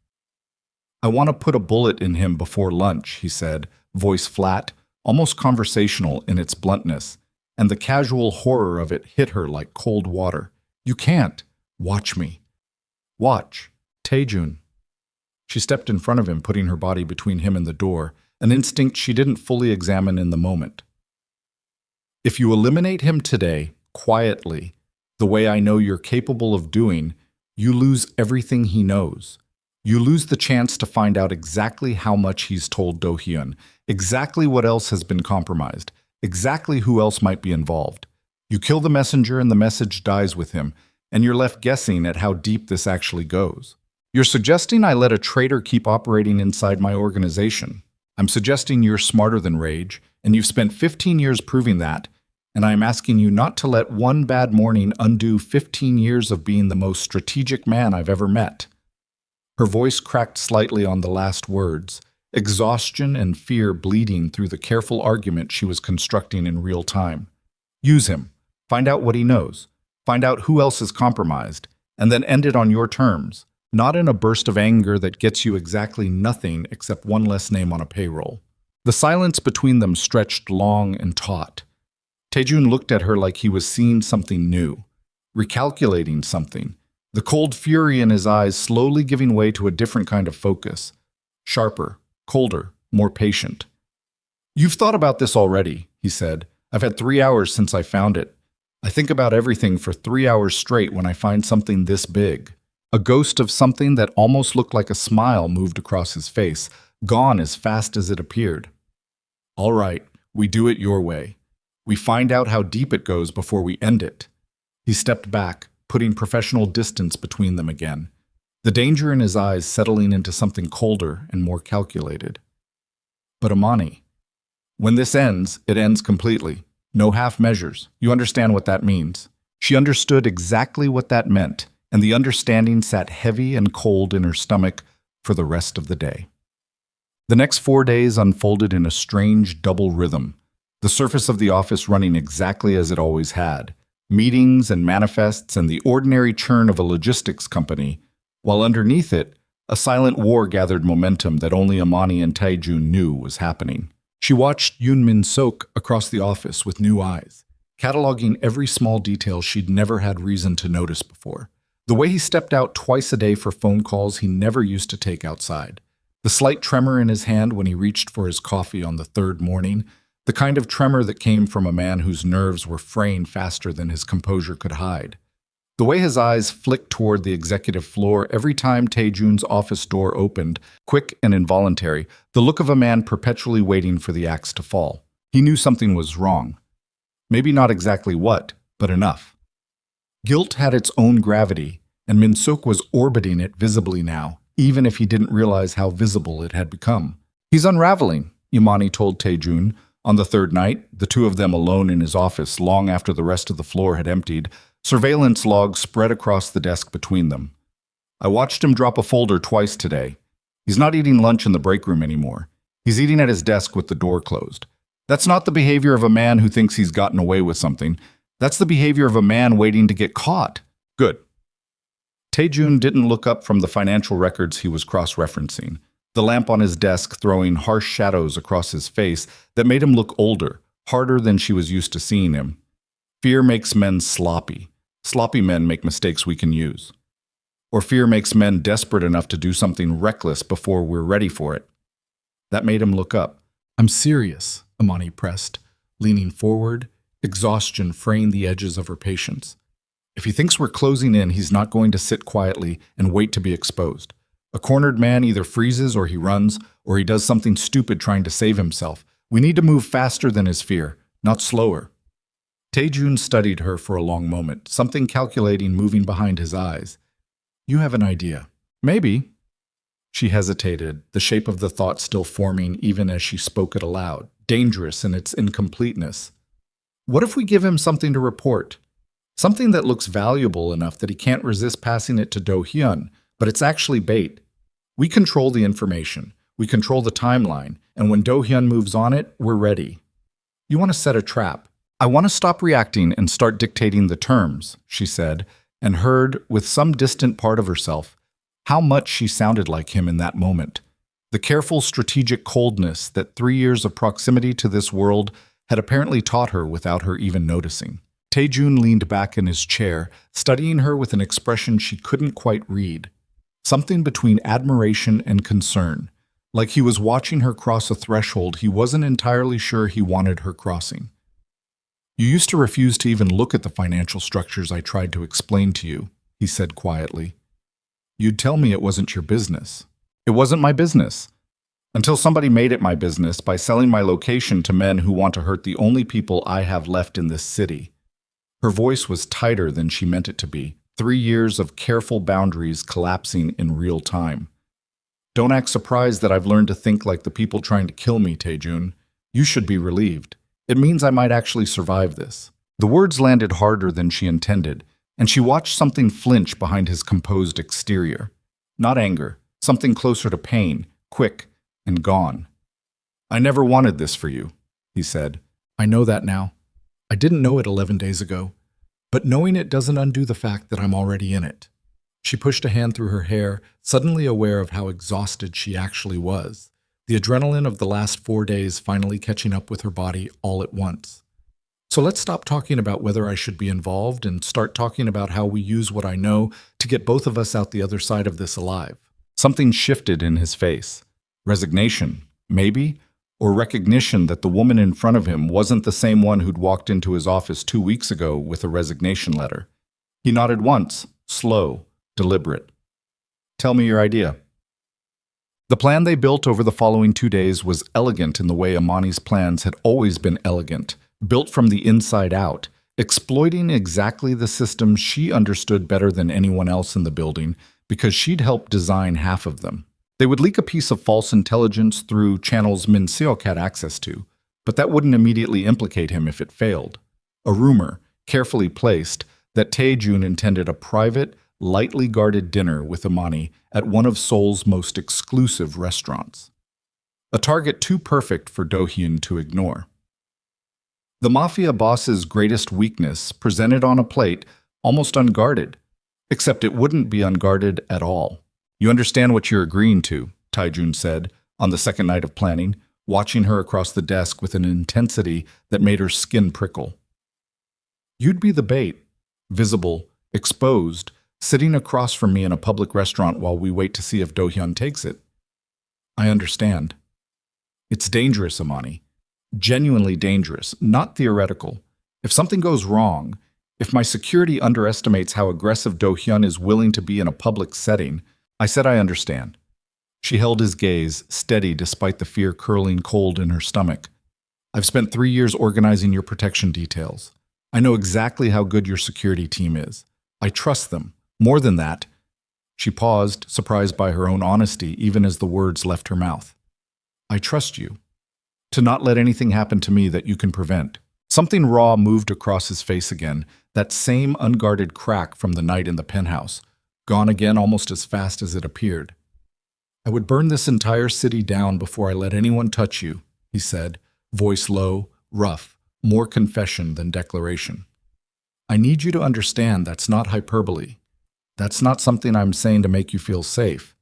I want to put a bullet in him before lunch, he said, voice flat, almost conversational in its bluntness, and the casual horror of it hit her like cold water. You can't. Watch me. Watch. Taejun. She stepped in front of him, putting her body between him and the door, an instinct she didn't fully examine in the moment. If you eliminate him today, quietly, the way I know you're capable of doing, you lose everything he knows. You lose the chance to find out exactly how much he's told Do-hyun, exactly what else has been compromised, exactly who else might be involved. You kill the messenger and the message dies with him, and you're left guessing at how deep this actually goes. You're suggesting I let a traitor keep operating inside my organization. I'm suggesting you're smarter than Rage, and you've spent 15 years proving that, and I'm asking you not to let one bad morning undo 15 years of being the most strategic man I've ever met. Her voice cracked slightly on the last words, exhaustion and fear bleeding through the careful argument she was constructing in real time. Use him. Find out what he knows. Find out who else is compromised, and then end it on your terms, not in a burst of anger that gets you exactly nothing except one less name on a payroll. The silence between them stretched long and taut. Taejun looked at her like he was seeing something new, recalculating something, the cold fury in his eyes slowly giving way to a different kind of focus, sharper, colder, more patient. You've thought about this already, he said. I've had 3 hours since I found it. I think about everything for 3 hours straight when I find something this big. A ghost of something that almost looked like a smile moved across his face, gone as fast as it appeared. All right, we do it your way. We find out how deep it goes before we end it. He stepped back, putting professional distance between them again, the danger in his eyes settling into something colder and more calculated. But Amani, when this ends, it ends completely. No half measures. You understand what that means. She understood exactly what that meant, and the understanding sat heavy and cold in her stomach for the rest of the day. The next 4 days unfolded in a strange double rhythm, the surface of the office running exactly as it always had, meetings and manifests and the ordinary churn of a logistics company, while underneath it, a silent war gathered momentum that only Amani and Taejun knew was happening. She watched Yoon Min Sok across the office with new eyes, cataloging every small detail she'd never had reason to notice before. The way he stepped out twice a day for phone calls he never used to take outside. The slight tremor in his hand when he reached for his coffee on the third morning, the kind of tremor that came from a man whose nerves were fraying faster than his composure could hide. The way his eyes flicked toward the executive floor every time Taejun's office door opened, quick and involuntary, the look of a man perpetually waiting for the axe to fall. He knew something was wrong. Maybe not exactly what, but enough. Guilt had its own gravity, and Min Sok was orbiting it visibly now, even if he didn't realize how visible it had become. He's unraveling, Imani told Taejun. On the third night, the two of them alone in his office long after the rest of the floor had emptied, surveillance logs spread across the desk between them. I watched him drop a folder twice today. He's not eating lunch in the break room anymore. He's eating at his desk with the door closed. That's not the behavior of a man who thinks he's gotten away with something. That's the behavior of a man waiting to get caught. Good. Taejun didn't look up from the financial records he was cross-referencing, the lamp on his desk throwing harsh shadows across his face that made him look older, harder than she was used to seeing him. Fear makes men sloppy. Sloppy men make mistakes we can use. Or fear makes men desperate enough to do something reckless before we're ready for it. That made him look up. I'm serious, Amani pressed, leaning forward, exhaustion fraying the edges of her patience. If he thinks we're closing in, he's not going to sit quietly and wait to be exposed. A cornered man either freezes or he runs, or he does something stupid trying to save himself. We need to move faster than his fear, not slower. Taejun studied her for a long moment, something calculating moving behind his eyes. You have an idea. Maybe. She hesitated, the shape of the thought still forming even as she spoke it aloud, dangerous in its incompleteness. What if we give him something to report? Something that looks valuable enough that he can't resist passing it to Do-hyun, but it's actually bait. We control the information, we control the timeline, and when Do-hyun moves on it, we're ready. You want to set a trap. I want to stop reacting and start dictating the terms, she said, and heard, with some distant part of herself, how much she sounded like him in that moment. The careful, strategic coldness that 3 years of proximity to this world had apparently taught her without her even noticing. Taejun leaned back in his chair, studying her with an expression she couldn't quite read. Something between admiration and concern, like he was watching her cross a threshold he wasn't entirely sure he wanted her crossing. You used to refuse to even look at the financial structures I tried to explain to you, he said quietly. You'd tell me it wasn't your business. It wasn't my business. Until somebody made it my business by selling my location to men who want to hurt the only people I have left in this city. Her voice was tighter than she meant it to be, 3 years of careful boundaries collapsing in real time. Don't act surprised that I've learned to think like the people trying to kill me, Taejun. You should be relieved. It means I might actually survive this. The words landed harder than she intended, and she watched something flinch behind his composed exterior. Not anger, something closer to pain, quick and gone. I never wanted this for you, he said. I know that now. I didn't know it 11 days ago, but knowing it doesn't undo the fact that I'm already in it. She pushed a hand through her hair, suddenly aware of how exhausted she actually was, the adrenaline of the last 4 days finally catching up with her body all at once. So let's stop talking about whether I should be involved and start talking about how we use what I know to get both of us out the other side of this alive. Something shifted in his face. Resignation, maybe? Or recognition that the woman in front of him wasn't the same one who'd walked into his office 2 weeks ago with a resignation letter. He nodded once, slow, deliberate. Tell me your idea. The plan they built over the following 2 days was elegant in the way Amani's plans had always been elegant, built from the inside out, exploiting exactly the systems she understood better than anyone else in the building because she'd helped design half of them. They would leak a piece of false intelligence through channels Min Seok had access to, but that wouldn't immediately implicate him if it failed. A rumor, carefully placed, that Taejun intended a private, lightly guarded dinner with Imani at one of Seoul's most exclusive restaurants. A target too perfect for Do-hyun to ignore. The Mafia Boss's greatest weakness presented on a plate, almost unguarded, except it wouldn't be unguarded at all. "You understand what you're agreeing to," Taejun said on the second night of planning, watching her across the desk with an intensity that made her skin prickle. "You'd be the bait, visible, exposed, sitting across from me in a public restaurant while we wait to see if Do-hyun takes it." "I understand." "It's dangerous, Imani. Genuinely dangerous, not theoretical. If something goes wrong, if my security underestimates how aggressive Do-hyun is willing to be in a public setting," I said I understand. She held his gaze, steady despite the fear curling cold in her stomach. "I've spent 3 years organizing your protection details. I know exactly how good your security team is. I trust them. More than that." She paused, surprised by her own honesty, even as the words left her mouth. "I trust you. To not let anything happen to me that you can prevent." Something raw moved across his face again, that same unguarded crack from the night in the penthouse, gone again almost as fast as it appeared. "I would burn this entire city down before I let anyone touch you," he said, voice low, rough, more confession than declaration. "I need you to understand that's not hyperbole. That's not something I'm saying to make you feel safe.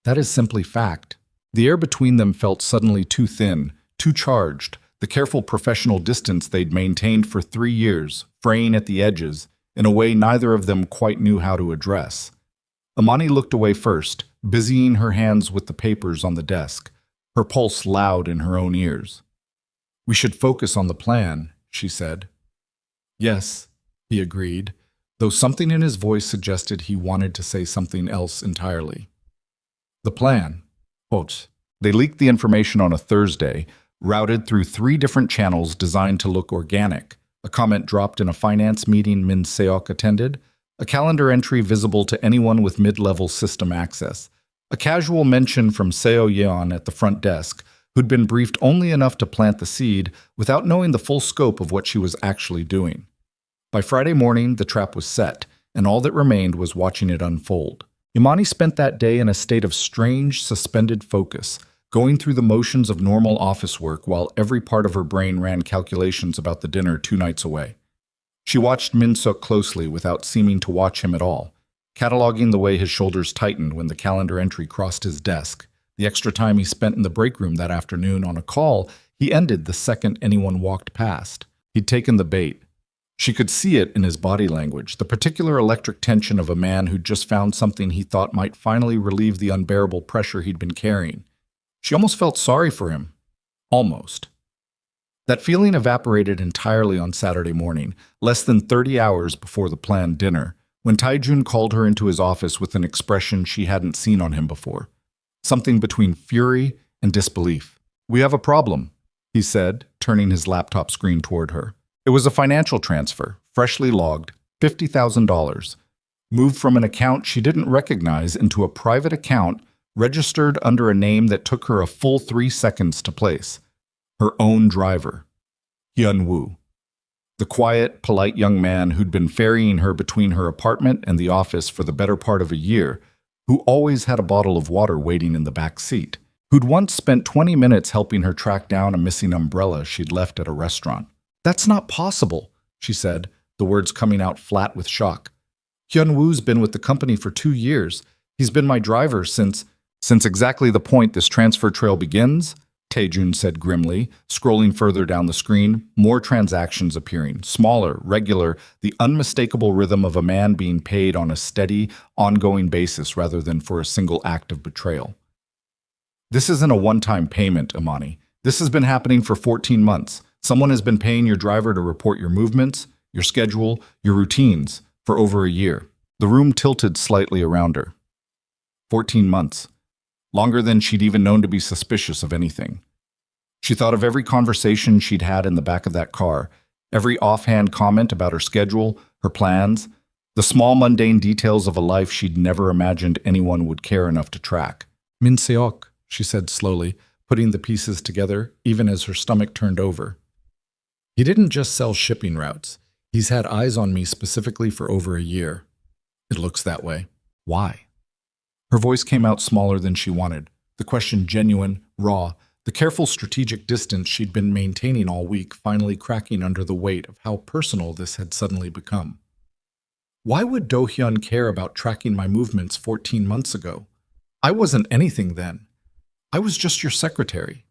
That is simply fact." The air between them felt suddenly too thin, too charged, the careful professional distance they'd maintained for 3 years, fraying at the edges, in a way neither of them quite knew how to address. Imani looked away first, busying her hands with the papers on the desk, her pulse loud in her own ears. "We should focus on the plan," she said. "Yes," he agreed, though something in his voice suggested he wanted to say something else entirely. "The plan." Quote, "They leaked the information on a Thursday, routed through 3 different channels designed to look organic. A comment dropped in a finance meeting Min Seok attended, a calendar entry visible to anyone with mid-level system access, a casual mention from Seo Yeon at the front desk, who'd been briefed only enough to plant the seed without knowing the full scope of what she was actually doing. By Friday morning, the trap was set, and all that remained was watching it unfold. Imani spent that day in a state of strange, suspended focus, going through the motions of normal office work while every part of her brain ran calculations about the dinner 2 nights away. She watched Min-suk closely without seeming to watch him at all, cataloging the way his shoulders tightened when the calendar entry crossed his desk, the extra time he spent in the break room that afternoon on a call he ended the second anyone walked past. He'd taken the bait. She could see it in his body language, the particular electric tension of a man who'd just found something he thought might finally relieve the unbearable pressure he'd been carrying. She almost felt sorry for him. Almost. That feeling evaporated entirely on Saturday morning, less than 30 hours before the planned dinner, when Taejun called her into his office with an expression she hadn't seen on him before. Something between fury and disbelief. "We have a problem," he said, turning his laptop screen toward her. It was a financial transfer, freshly logged, $50,000, moved from an account she didn't recognize into a private account registered under a name that took her a full 3 seconds to place. Her own driver, Hyun-woo. The quiet, polite young man who'd been ferrying her between her apartment and the office for the better part of a year, who always had a bottle of water waiting in the back seat, who'd once spent 20 minutes helping her track down a missing umbrella she'd left at a restaurant. "That's not possible," she said, the words coming out flat with shock. "Hyun-woo's been with the company for 2 years. He's been my driver since exactly the point this transfer trail begins," Taejun said grimly, scrolling further down the screen, more transactions appearing, smaller, regular, the unmistakable rhythm of a man being paid on a steady, ongoing basis rather than for a single act of betrayal. "This isn't a one-time payment, Imani. This has been happening for 14 months. Someone has been paying your driver to report your movements, your schedule, your routines, for over a year." The room tilted slightly around her. 14 months. Longer than she'd even known to be suspicious of anything. She thought of every conversation she'd had in the back of that car, every offhand comment about her schedule, her plans, the small mundane details of a life she'd never imagined anyone would care enough to track. "Min Seok," she said slowly, putting the pieces together, even as her stomach turned over. "He didn't just sell shipping routes. He's had eyes on me specifically for over a year. It looks that way. Why? Her voice came out smaller than she wanted, the question genuine, raw, the careful strategic distance she'd been maintaining all week finally cracking under the weight of how personal this had suddenly become. Why would Do-hyun care about tracking my movements 14 months ago? I wasn't anything then. I was just your secretary.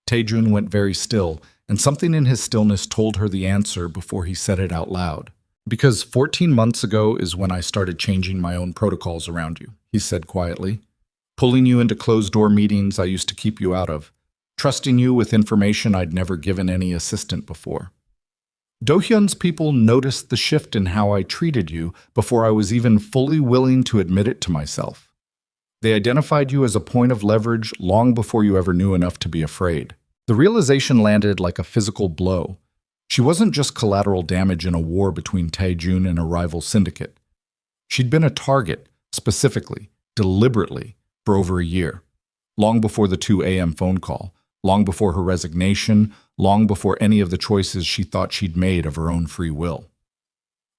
Taejun went very still, and something in his stillness told her the answer before he said it out loud. Because 14 months ago is when I started changing my own protocols around you, he said quietly. Pulling you into closed-door meetings I used to keep you out of. Trusting you with information I'd never given any assistant before. Do-hyun's people noticed the shift in how I treated you before I was even fully willing to admit it to myself. They identified you as a point of leverage long before you ever knew enough to be afraid. The realization landed like a physical blow. She wasn't just collateral damage in a war between Taejun and a rival syndicate. She'd been a target, specifically, deliberately, for over a year. Long before the 2 a.m. phone call, long before her resignation, long before any of the choices she thought she'd made of her own free will.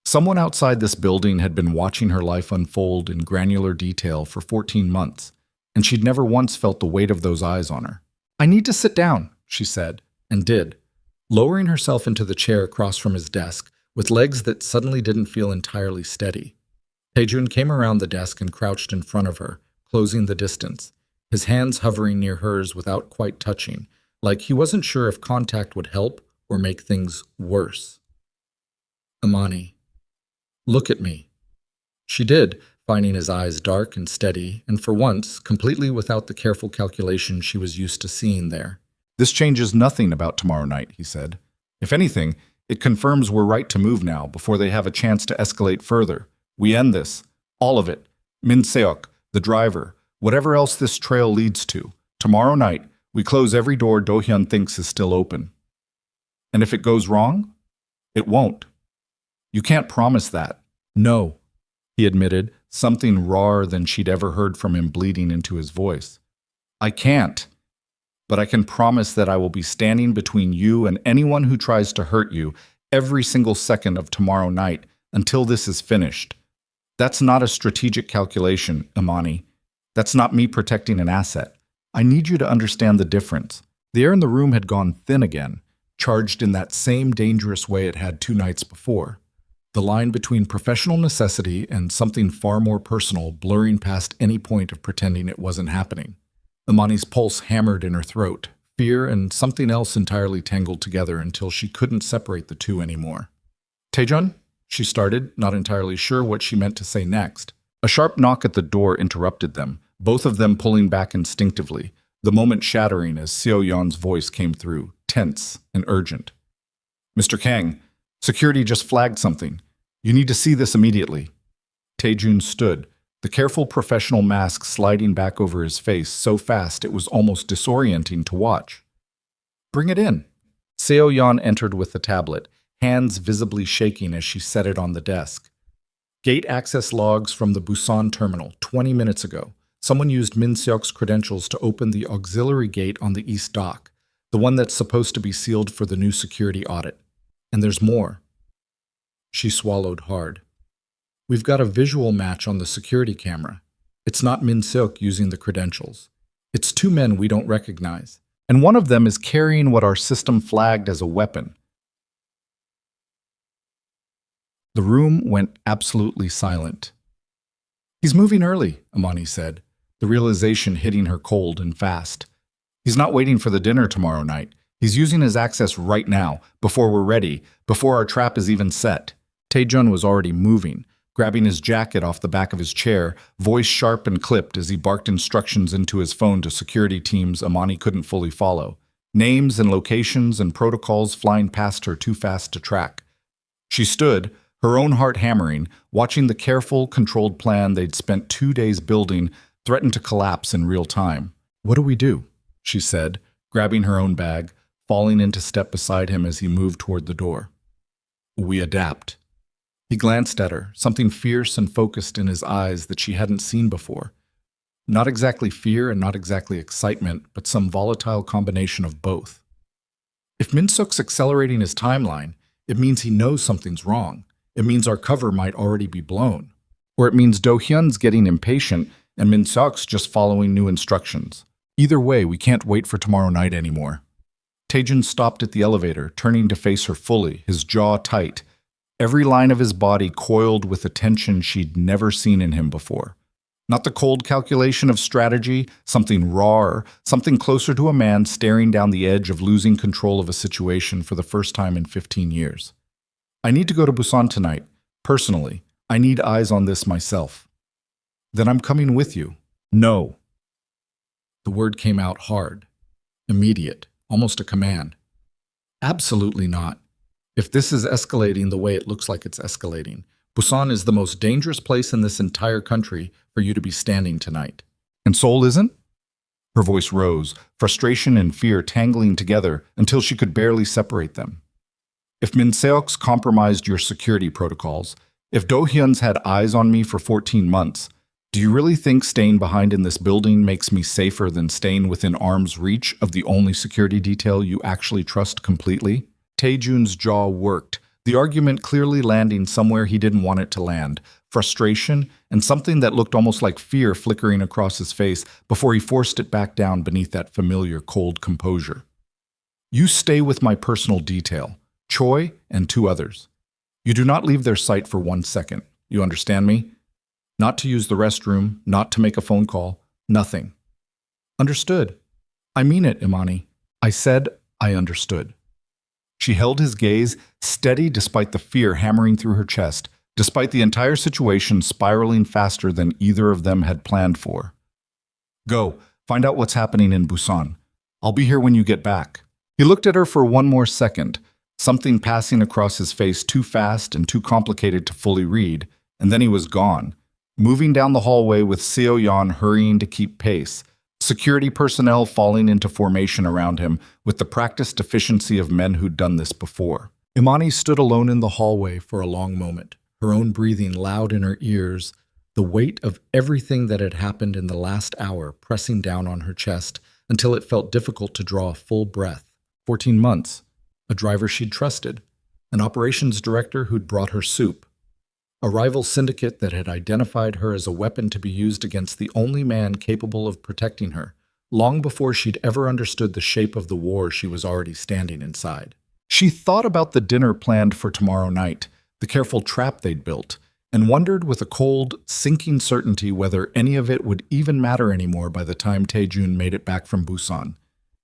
Someone outside this building had been watching her life unfold in granular detail for 14 months, and she'd never once felt the weight of those eyes on her. I need to sit down, she said, and did, lowering herself into the chair across from his desk with legs that suddenly didn't feel entirely steady. Taejun came around the desk and crouched in front of her, closing the distance, his hands hovering near hers without quite touching, like he wasn't sure if contact would help or make things worse. Amani, look at me. She did, finding his eyes dark and steady, and for once, completely without the careful calculation she was used to seeing there. This changes nothing about tomorrow night, he said. If anything, it confirms we're right to move now before they have a chance to escalate further. We end this. All of it. Min Seok, the driver, whatever else this trail leads to. Tomorrow night, we close every door Do-hyun thinks is still open. And if it goes wrong, it won't. You can't promise that. No, he admitted, something rawer than she'd ever heard from him bleeding into his voice. I can't. But I can promise that I will be standing between you and anyone who tries to hurt you every single second of tomorrow night until this is finished. That's not a strategic calculation, Imani. That's not me protecting an asset. I need you to understand the difference. The air in the room had gone thin again, charged in that same dangerous way it had 2 nights before. The line between professional necessity and something far more personal blurring past any point of pretending it wasn't happening. Imani's pulse hammered in her throat, fear and something else entirely tangled together until she couldn't separate the two anymore. Taejun? She started, not entirely sure what she meant to say next. A sharp knock at the door interrupted them, both of them pulling back instinctively, the moment shattering as Seo-yeon's voice came through, tense and urgent. Mr. Kang, security just flagged something. You need to see this immediately. Taejun stood, the careful professional mask sliding back over his face so fast it was almost disorienting to watch. Bring it in. Seo-yeon entered with the tablet, hands visibly shaking as she set it on the desk. Gate access logs from the Busan terminal 20 minutes ago. Someone used Min Seok's credentials to open the auxiliary gate on the east dock, the one that's supposed to be sealed for the new security audit. And there's more. She swallowed hard. We've got a visual match on the security camera. It's not Min Seok using the credentials. It's 2 men we don't recognize. And one of them is carrying what our system flagged as a weapon. The room went absolutely silent. He's moving early, Imani said, the realization hitting her cold and fast. He's not waiting for the dinner tomorrow night. He's using his access right now, before we're ready, before our trap is even set. Taejun was already moving, grabbing his jacket off the back of his chair, voice sharp and clipped as he barked instructions into his phone to security teams Imani couldn't fully follow. Names and locations and protocols flying past her too fast to track. She stood, her own heart hammering, watching the careful, controlled plan they'd spent 2 days building threaten to collapse in real time. What do we do? She said, grabbing her own bag, falling into step beside him as he moved toward the door. We adapt. He glanced at her, something fierce and focused in his eyes that she hadn't seen before. Not exactly fear and not exactly excitement, but some volatile combination of both. If Min Seok's accelerating his timeline, It means he knows something's wrong. It means our cover might already be blown. Or it means Do-hyun's getting impatient and Min-seok's just following new instructions. Either way, we can't wait for tomorrow night anymore. Taejun stopped at the elevator, turning to face her fully, his jaw tight, every line of his body coiled with a tension she'd never seen in him before. Not the cold calculation of strategy, something rawer, something closer to a man staring down the edge of losing control of a situation for the first time in 15 years. I need to go to Busan tonight. Personally, I need eyes on this myself. Then I'm coming with you. No. The word came out hard, immediate, almost a command. Absolutely not. If this is escalating the way it looks like it's escalating, Busan is the most dangerous place in this entire country for you to be standing tonight. And Seoul isn't? Her voice rose, frustration and fear tangling together until she could barely separate them. If Min-seok's compromised your security protocols, if Do-hyun's had eyes on me for 14 months, do you really think staying behind in this building makes me safer than staying within arm's reach of the only security detail you actually trust completely? Taejun's jaw worked, the argument clearly landing somewhere he didn't want it to land, frustration and something that looked almost like fear flickering across his face before he forced it back down beneath that familiar cold composure. You stay with my personal detail, Choi and 2 others. You do not leave their sight for 1 second. You understand me? Not to use the restroom, not to make a phone call, nothing. Understood. I mean it, Imani. I said I understood. She held his gaze, steady despite the fear hammering through her chest, despite the entire situation spiraling faster than either of them had planned for. Go, find out what's happening in Busan. I'll be here when you get back. He looked at her for 1 more second, something passing across his face too fast and too complicated to fully read, and then he was gone, moving down the hallway with Seo-yeon hurrying to keep pace, security personnel falling into formation around him with the practiced efficiency of men who'd done this before. Imani stood alone in the hallway for a long moment, her own breathing loud in her ears, the weight of everything that had happened in the last hour pressing down on her chest until it felt difficult to draw a full breath. 14 months, a driver she'd trusted, an operations director who'd brought her soup, a rival syndicate that had identified her as a weapon to be used against the only man capable of protecting her, long before she'd ever understood the shape of the war she was already standing inside. She thought about the dinner planned for tomorrow night, the careful trap they'd built, and wondered with a cold, sinking certainty whether any of it would even matter anymore by the time Taejun made it back from Busan.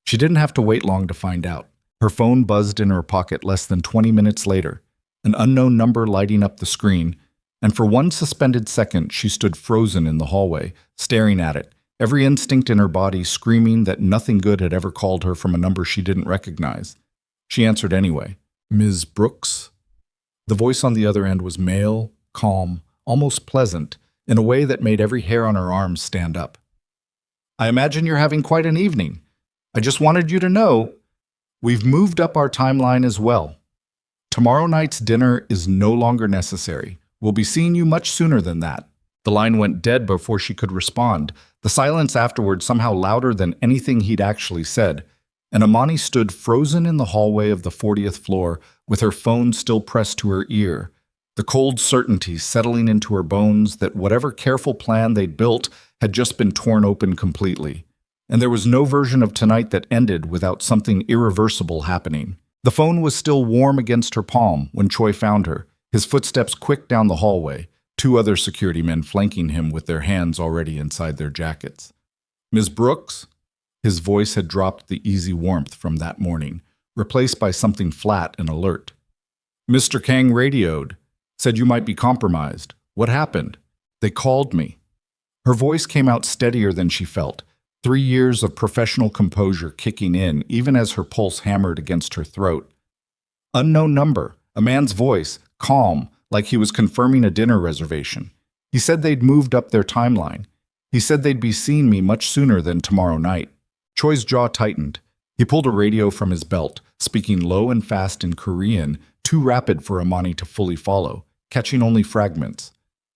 She didn't have to wait long to find out. Her phone buzzed in her pocket less than 20 minutes later, an unknown number lighting up the screen, and for 1 suspended second she stood frozen in the hallway, staring at it, every instinct in her body screaming that nothing good had ever called her from a number she didn't recognize. She answered anyway. Ms. Brooks? The voice on the other end was male, calm, almost pleasant, in a way that made every hair on her arms stand up. I imagine you're having quite an evening. I just wanted you to know, we've moved up our timeline as well. Tomorrow night's dinner is no longer necessary. We'll be seeing you much sooner than that. The line went dead before she could respond, the silence afterward somehow louder than anything he'd actually said, and Imani stood frozen in the hallway of the 40th floor with her phone still pressed to her ear, the cold certainty settling into her bones that whatever careful plan they'd built had just been torn open completely. And there was no version of tonight that ended without something irreversible happening. The phone was still warm against her palm when Choi found her, his footsteps quick down the hallway, 2 other security men flanking him with their hands already inside their jackets. Ms. Brooks? His voice had dropped the easy warmth from that morning, replaced by something flat and alert. Mr. Kang radioed, said you might be compromised. What happened? They called me. Her voice came out steadier than she felt, 3 years of professional composure kicking in even as her pulse hammered against her throat. Unknown number, a man's voice, calm, like he was confirming a dinner reservation. He said they'd moved up their timeline. He said they'd be seeing me much sooner than tomorrow night. Choi's jaw tightened. He pulled a radio from his belt, speaking low and fast in Korean, too rapid for Imani to fully follow, catching only fragments.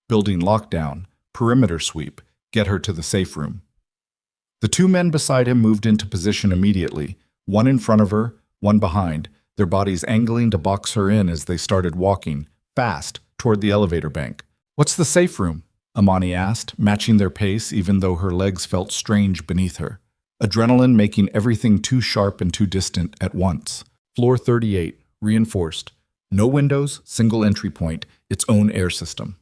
Building lockdown, perimeter sweep, get her to the safe room. The 2 men beside him moved into position immediately, one in front of her, one behind, their bodies angling to box her in as they started walking, fast, toward the elevator bank. "What's the safe room?" Amani asked, matching their pace even though her legs felt strange beneath her. Adrenaline making everything too sharp and too distant at once. Floor 38, reinforced. No windows, single entry point, its own air system.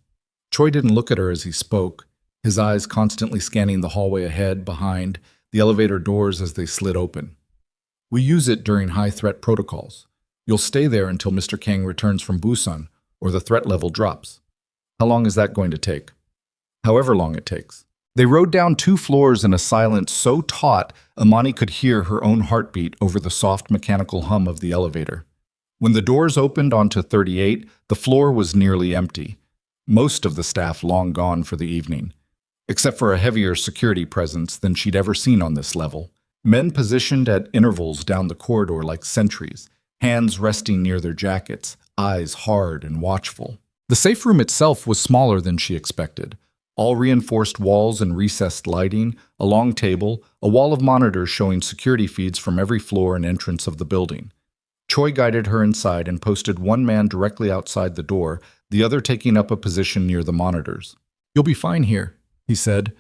Choi didn't look at her as he spoke, his eyes constantly scanning the hallway ahead, behind, the elevator doors as they slid open. "We use it during high-threat protocols. You'll stay there until Mr. Kang returns from Busan, or the threat level drops." "How long is that going to take?" "However long it takes." They rode down 2 floors in a silence so taut Amani could hear her own heartbeat over the soft mechanical hum of the elevator. When the doors opened onto 38, the floor was nearly empty. Most of the staff long gone for the evening, except for a heavier security presence than she'd ever seen on this level. Men positioned at intervals down the corridor like sentries, hands resting near their jackets, eyes hard and watchful. The safe room itself was smaller than she expected. All reinforced walls and recessed lighting, a long table, a wall of monitors showing security feeds from every floor and entrance of the building. Choi guided her inside and posted one man directly outside the door, the other taking up a position near the monitors. "You'll be fine here," he said,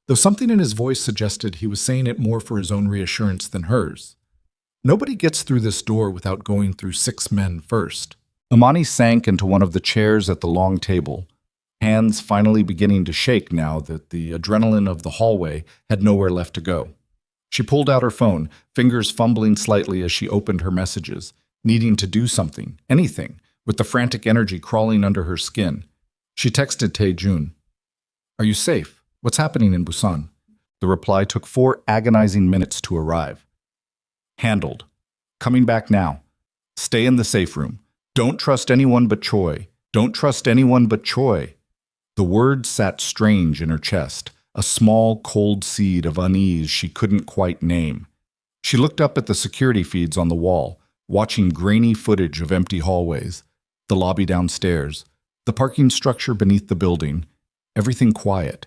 though something in his voice suggested he was saying it more for his own reassurance than hers. "Nobody gets through this door without going through 6 men first." Amani sank into one of the chairs at the long table, hands finally beginning to shake now that the adrenaline of the hallway had nowhere left to go. She pulled out her phone, fingers fumbling slightly as she opened her messages, needing to do something, anything, with the frantic energy crawling under her skin. She texted Tae-jun. "Are you safe? What's happening in Busan?" The reply took 4 agonizing minutes to arrive. "Handled. Coming back now. Stay in the safe room. Don't trust anyone but Choi. Don't trust anyone but Choi." The word sat strange in her chest, a small, cold seed of unease she couldn't quite name. She looked up at the security feeds on the wall, watching grainy footage of empty hallways, the lobby downstairs, the parking structure beneath the building, everything quiet,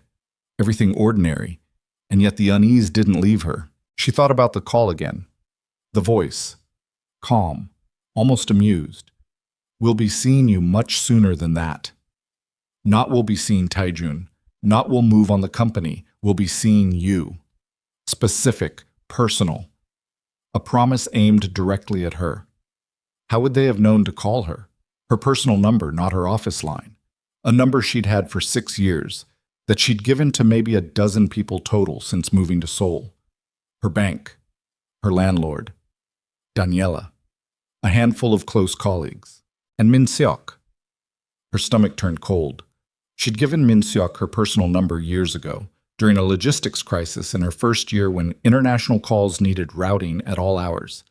everything ordinary, and yet the unease didn't leave her. She thought about the call again. The voice, calm, almost amused. "We'll be seeing you much sooner than that. Not we'll be seeing Tae-jun. Not we'll move on the company. We'll be seeing you." Specific, personal. A promise aimed directly at her. How would they have known to call her? Her personal number, not her office line. A number she'd had for 6 years, that she'd given to maybe a dozen people total since moving to Seoul. Her bank, her landlord, Daniela, a handful of close colleagues, and Min Seok. Her stomach turned cold. She'd given Min Seok her personal number years ago, during a logistics crisis in her first year when international calls needed routing at all hours.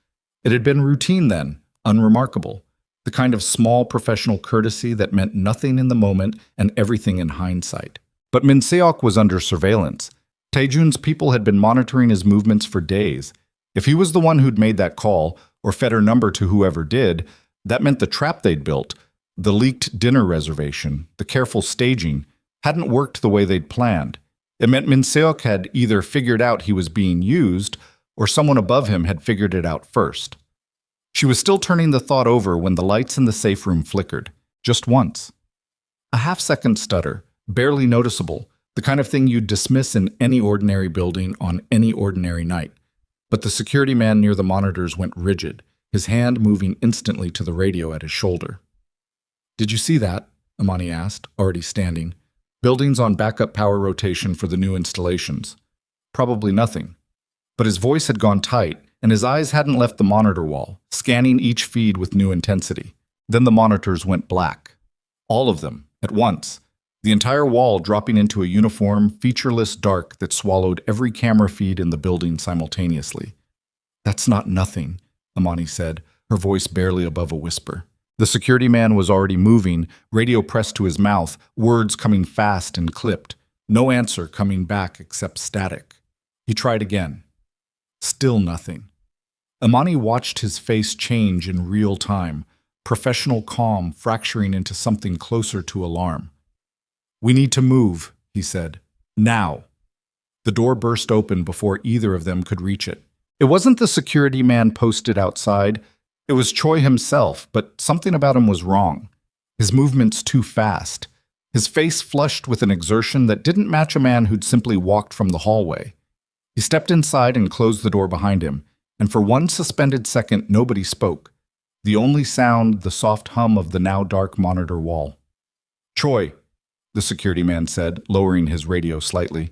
It had been routine then, unremarkable, the kind of small professional courtesy that meant nothing in the moment and everything in hindsight. But Min Seok was under surveillance. Tae-jun's people had been monitoring his movements for days. If he was the one who'd made that call, or fed her number to whoever did, that meant the trap they'd built, the leaked dinner reservation, the careful staging, hadn't worked the way they'd planned. It meant Min Seok had either figured out he was being used, or someone above him had figured it out first. She was still turning the thought over when the lights in the safe room flickered, just once. A half-second stutter, barely noticeable, the kind of thing you'd dismiss in any ordinary building on any ordinary night. But the security man near the monitors went rigid, his hand moving instantly to the radio at his shoulder. "Did you see that?" Amani asked, already standing. "Buildings on backup power rotation for the new installations." "Probably nothing." But his voice had gone tight, and his eyes hadn't left the monitor wall, scanning each feed with new intensity. Then the monitors went black. All of them, at once. The entire wall dropping into a uniform, featureless dark that swallowed every camera feed in the building simultaneously. "That's not nothing," Amani said, her voice barely above a whisper. The security man was already moving, radio pressed to his mouth, words coming fast and clipped. No answer coming back except static. He tried again. Still nothing. Amani watched his face change in real time, professional calm fracturing into something closer to alarm. "We need to move," he said. "Now." The door burst open before either of them could reach it. It wasn't the security man posted outside. It was Choi himself, but something about him was wrong. His movements too fast. His face flushed with an exertion that didn't match a man who'd simply walked from the hallway. He stepped inside and closed the door behind him, and for one suspended second nobody spoke. The only sound, the soft hum of the now dark monitor wall. "Choi," the security man said, lowering his radio slightly.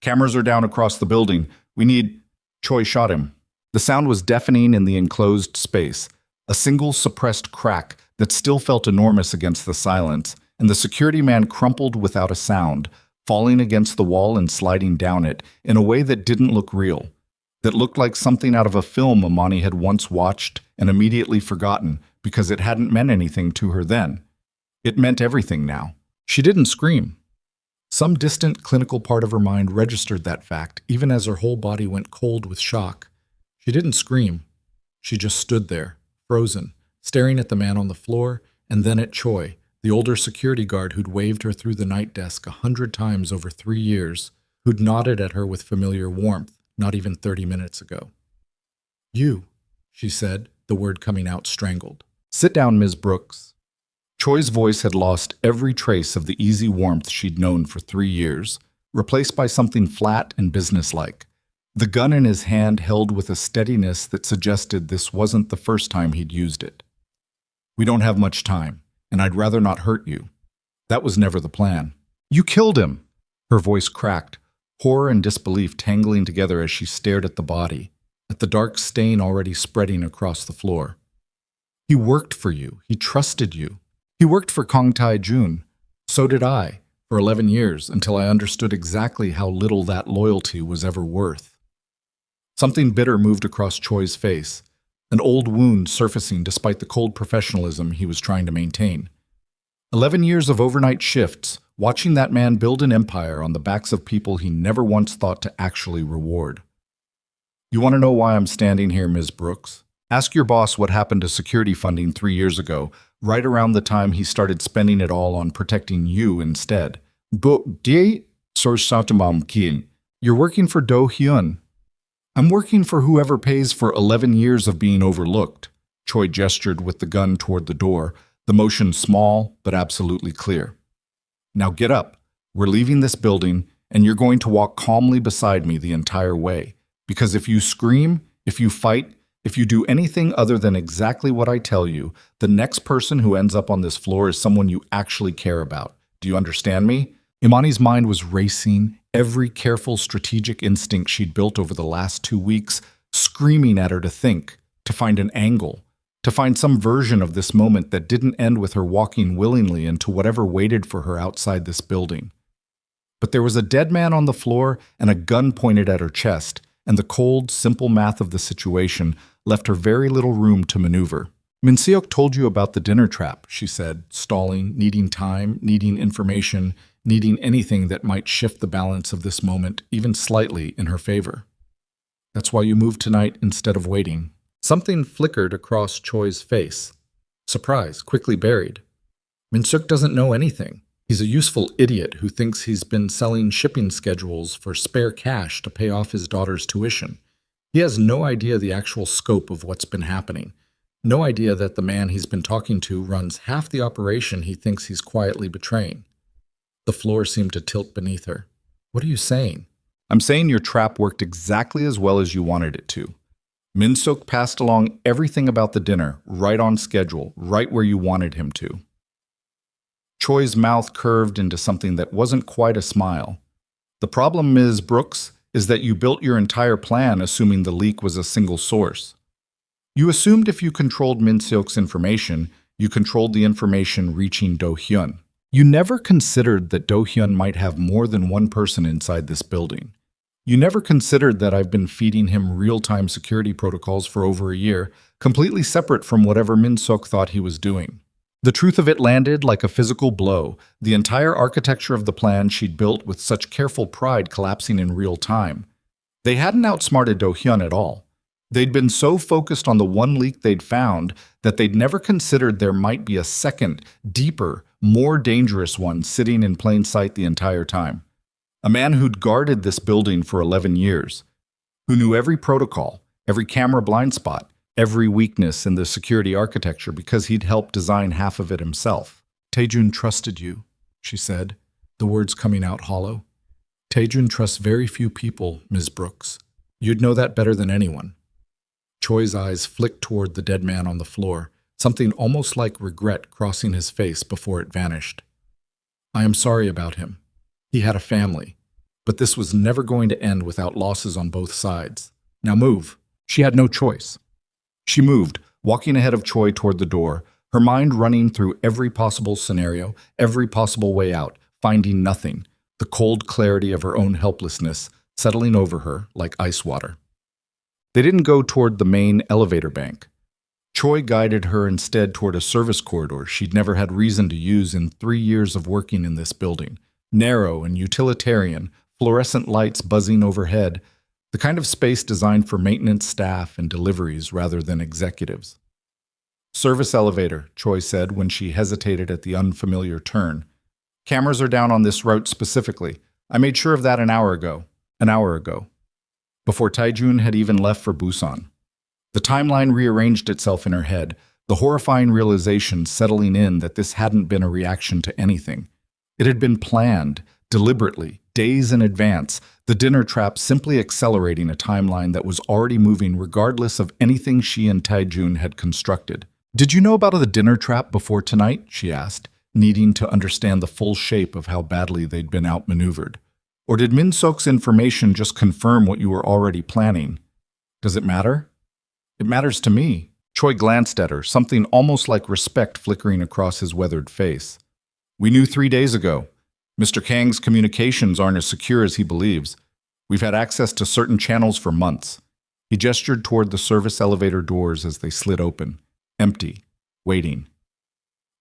"Cameras are down across the building. We need—" Choi shot him. The sound was deafening in the enclosed space, a single suppressed crack that still felt enormous against the silence, and the security man crumpled without a sound, falling against the wall and sliding down it in a way that didn't look real, that looked like something out of a film Amani had once watched and immediately forgotten because it hadn't meant anything to her then. It meant everything now. She didn't scream. Some distant clinical part of her mind registered that fact, even as her whole body went cold with shock. She didn't scream. She just stood there, frozen, staring at the man on the floor and then at Choi, the older security guard who'd waved her through the night desk 100 times over 3 years, who'd nodded at her with familiar warmth not even 30 minutes ago. "You," she said, the word coming out strangled. "Sit down, Ms. Brooks." Choi's voice had lost every trace of the easy warmth she'd known for 3 years, replaced by something flat and businesslike. The gun in his hand held with a steadiness that suggested this wasn't the first time he'd used it. "We don't have much time, and I'd rather not hurt you. That was never the plan." "You killed him!" Her voice cracked, horror and disbelief tangling together as she stared at the body, at the dark stain already spreading across the floor. "He worked for you. He trusted you. He worked for Kong Tai-jun. So did I, for 11 years, until I understood exactly how little that loyalty was ever worth." Something bitter moved across Choi's face, an old wound surfacing despite the cold professionalism he was trying to maintain. 11 years of overnight shifts, watching that man build an empire on the backs of people he never once thought to actually reward. "You want to know why I'm standing here, Ms. Brooks? Ask your boss what happened to security funding 3 years ago, right around the time he started spending it all on protecting you instead." "But you're working for Do Hyun." "I'm working for whoever pays for 11 years of being overlooked." Choi gestured with the gun toward the door, the motion small but absolutely clear. "Now get up. We're leaving this building, and you're going to walk calmly beside me the entire way. Because if you scream, if you fight, if you do anything other than exactly what I tell you, the next person who ends up on this floor is someone you actually care about. Do you understand me?" Imani's mind was racing, every careful strategic instinct she'd built over the last 2 weeks screaming at her to think, to find an angle, to find some version of this moment that didn't end with her walking willingly into whatever waited for her outside this building. But there was a dead man on the floor and a gun pointed at her chest, and the cold, simple math of the situation left her very little room to maneuver. "Min Seok told you about the dinner trap," she said, stalling, needing time, needing information, needing anything that might shift the balance of this moment even slightly in her favor. "That's why you moved tonight instead of waiting." Something flickered across Choi's face. Surprise, quickly buried. "Min Seok doesn't know anything. He's a useful idiot who thinks he's been selling shipping schedules for spare cash to pay off his daughter's tuition. He has no idea the actual scope of what's been happening. No idea that the man he's been talking to runs half the operation he thinks he's quietly betraying." The floor seemed to tilt beneath her. "What are you saying?" "I'm saying your trap worked exactly as well as you wanted it to. Min Seok passed along everything about the dinner, right on schedule, right where you wanted him to." Choi's mouth curved into something that wasn't quite a smile. "The problem, Ms. Brooks, is that you built your entire plan assuming the leak was a single source. You assumed if you controlled Min Seok's information, you controlled the information reaching Do Hyun. You never considered that Do Hyun might have more than one person inside this building. You never considered that I've been feeding him real-time security protocols for over a year, completely separate from whatever Min Seok thought he was doing. The truth of it landed like a physical blow, the entire architecture of the plan she'd built with such careful pride collapsing in real time. They hadn't outsmarted Do Hyun at all. They'd been so focused on the one leak they'd found that they'd never considered there might be a second, deeper, more dangerous one sitting in plain sight the entire time. A man who'd guarded this building for 11 years, who knew every protocol, every camera blind spot, every weakness in the security architecture because he'd helped design half of it himself. Taejun trusted you, she said, the words coming out hollow. Taejun trusts very few people, Ms. Brooks. You'd know that better than anyone. Choi's eyes flicked toward the dead man on the floor, something almost like regret crossing his face before it vanished. I am sorry about him. He had a family, but this was never going to end without losses on both sides. Now move. She had no choice. She moved, walking ahead of Choi toward the door, her mind running through every possible scenario, every possible way out, finding nothing, the cold clarity of her own helplessness settling over her like ice water. They didn't go toward the main elevator bank. Choi guided her instead toward a service corridor she'd never had reason to use in 3 years of working in this building. Narrow and utilitarian, fluorescent lights buzzing overhead, the kind of space designed for maintenance staff and deliveries rather than executives. Service elevator, Choi said when she hesitated at the unfamiliar turn. Cameras are down on this route specifically. I made sure of that an hour ago. Before Taejun had even left for Busan. The timeline rearranged itself in her head, the horrifying realization settling in that this hadn't been a reaction to anything. It had been planned, deliberately, days in advance, the dinner trap simply accelerating a timeline that was already moving regardless of anything she and Taejun had constructed. Did you know about the dinner trap before tonight? She asked, needing to understand the full shape of how badly they'd been outmaneuvered. Or did Min-sok's information just confirm what you were already planning? Does it matter? It matters to me. Choi glanced at her, something almost like respect flickering across his weathered face. We knew 3 days ago. Mr. Kang's communications aren't as secure as he believes. We've had access to certain channels for months. He gestured toward the service elevator doors as they slid open. Empty. Waiting.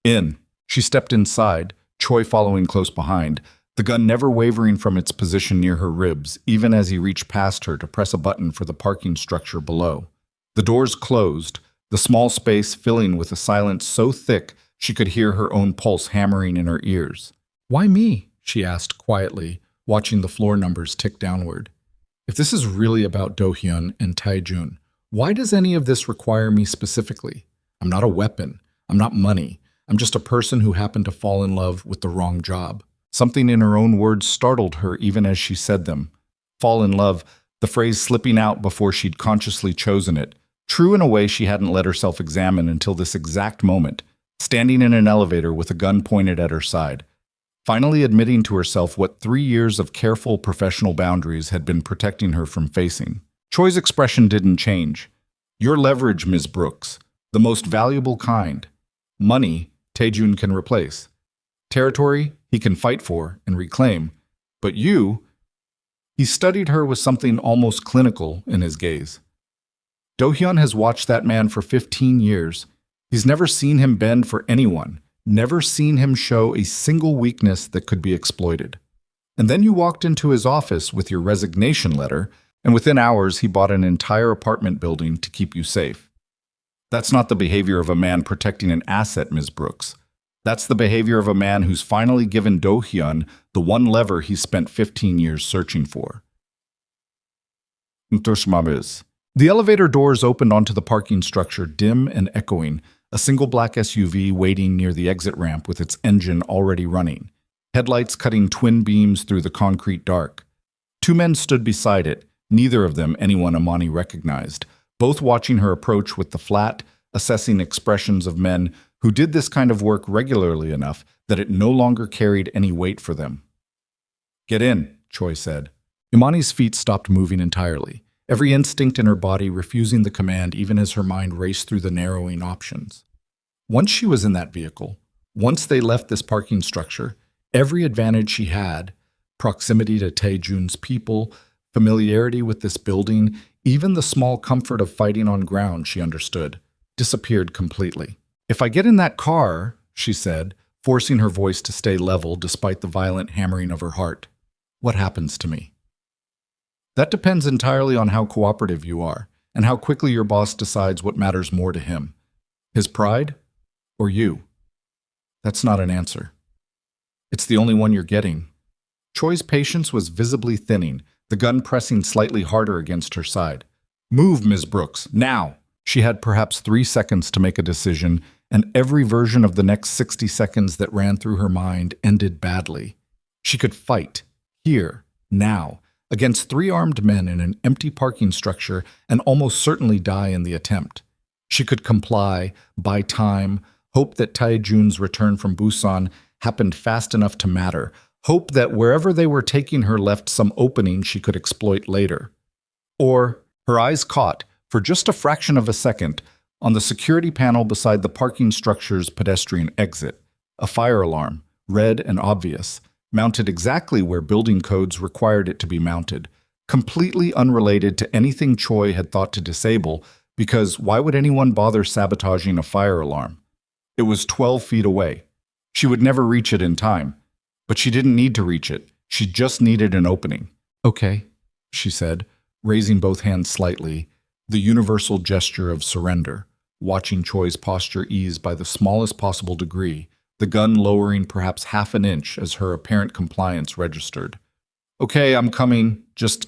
In. She stepped inside, Choi following close behind, the gun never wavering from its position near her ribs, even as he reached past her to press a button for the parking structure below. The doors closed, the small space filling with a silence so thick she could hear her own pulse hammering in her ears. Why me? She asked quietly, watching the floor numbers tick downward. If this is really about Do-hyun and Taejun, why does any of this require me specifically? I'm not a weapon. I'm not money. I'm just a person who happened to fall in love with the wrong job. Something in her own words startled her even as she said them. Fall in love, the phrase slipping out before she'd consciously chosen it, true in a way she hadn't let herself examine until this exact moment, standing in an elevator with a gun pointed at her side, finally admitting to herself what 3 years of careful professional boundaries had been protecting her from facing. Choi's expression didn't change. Your leverage, Ms. Brooks, the most valuable kind. Money, Taejun can replace. Territory, he can fight for and reclaim. But you... He studied her with something almost clinical in his gaze. Do-hyun has watched that man for 15 years. He's never seen him bend for anyone, never seen him show a single weakness that could be exploited. And then you walked into his office with your resignation letter, and within hours he bought an entire apartment building to keep you safe. That's not the behavior of a man protecting an asset, Ms. Brooks. That's the behavior of a man who's finally given Do-hyun the one lever he spent 15 years searching for. The elevator doors opened onto the parking structure, dim and echoing, a single black SUV waiting near the exit ramp with its engine already running, headlights cutting twin beams through the concrete dark. 2 men stood beside it, neither of them anyone Amani recognized, both watching her approach with the flat, assessing expressions of men who did this kind of work regularly enough that it no longer carried any weight for them. Get in, Choi said. Imani's feet stopped moving entirely, every instinct in her body refusing the command even as her mind raced through the narrowing options. Once she was in that vehicle, once they left this parking structure, every advantage she had, proximity to Taejun's people, familiarity with this building, even the small comfort of fighting on ground she understood, disappeared completely. If I get in that car, she said, forcing her voice to stay level despite the violent hammering of her heart, what happens to me? That depends entirely on how cooperative you are and how quickly your boss decides what matters more to him, his pride or you. That's not an answer. It's the only one you're getting. Choi's patience was visibly thinning, the gun pressing slightly harder against her side. Move, Ms. Brooks, now! She had perhaps 3 seconds to make a decision, and every version of the next 60 seconds that ran through her mind ended badly. She could fight, here, now, against 3 armed men in an empty parking structure and almost certainly die in the attempt. She could comply, buy time, hope that Taejun's return from Busan happened fast enough to matter, hope that wherever they were taking her left some opening she could exploit later. Or, her eyes caught, for just a fraction of a second, on the security panel beside the parking structure's pedestrian exit, a fire alarm, red and obvious, mounted exactly where building codes required it to be mounted, completely unrelated to anything Choi had thought to disable, because why would anyone bother sabotaging a fire alarm? It was 12 feet away. She would never reach it in time. But she didn't need to reach it. She just needed an opening. "Okay," she said, raising both hands slightly, the universal gesture of surrender, watching Choi's posture ease by the smallest possible degree, the gun lowering perhaps half an inch as her apparent compliance registered. "Okay, I'm coming. Just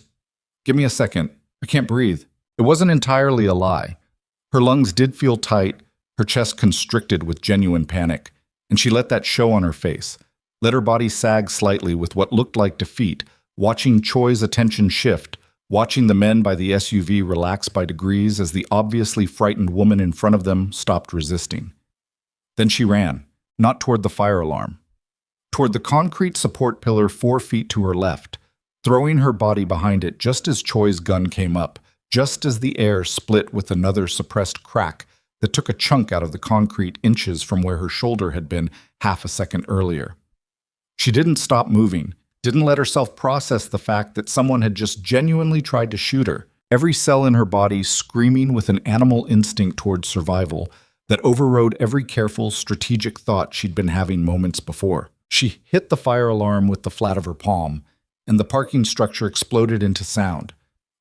give me a second. I can't breathe." It wasn't entirely a lie. Her lungs did feel tight, her chest constricted with genuine panic, and she let that show on her face, let her body sag slightly with what looked like defeat, watching Choi's attention shift, watching the men by the SUV relax by degrees as the obviously frightened woman in front of them stopped resisting. Then she ran, not toward the fire alarm, toward the concrete support pillar 4 feet to her left, throwing her body behind it just as Choi's gun came up, just as the air split with another suppressed crack that took a chunk out of the concrete inches from where her shoulder had been half a second earlier. She didn't stop moving, didn't let herself process the fact that someone had just genuinely tried to shoot her, every cell in her body screaming with an animal instinct toward survival that overrode every careful, strategic thought she'd been having moments before. She hit the fire alarm with the flat of her palm, and the parking structure exploded into sound.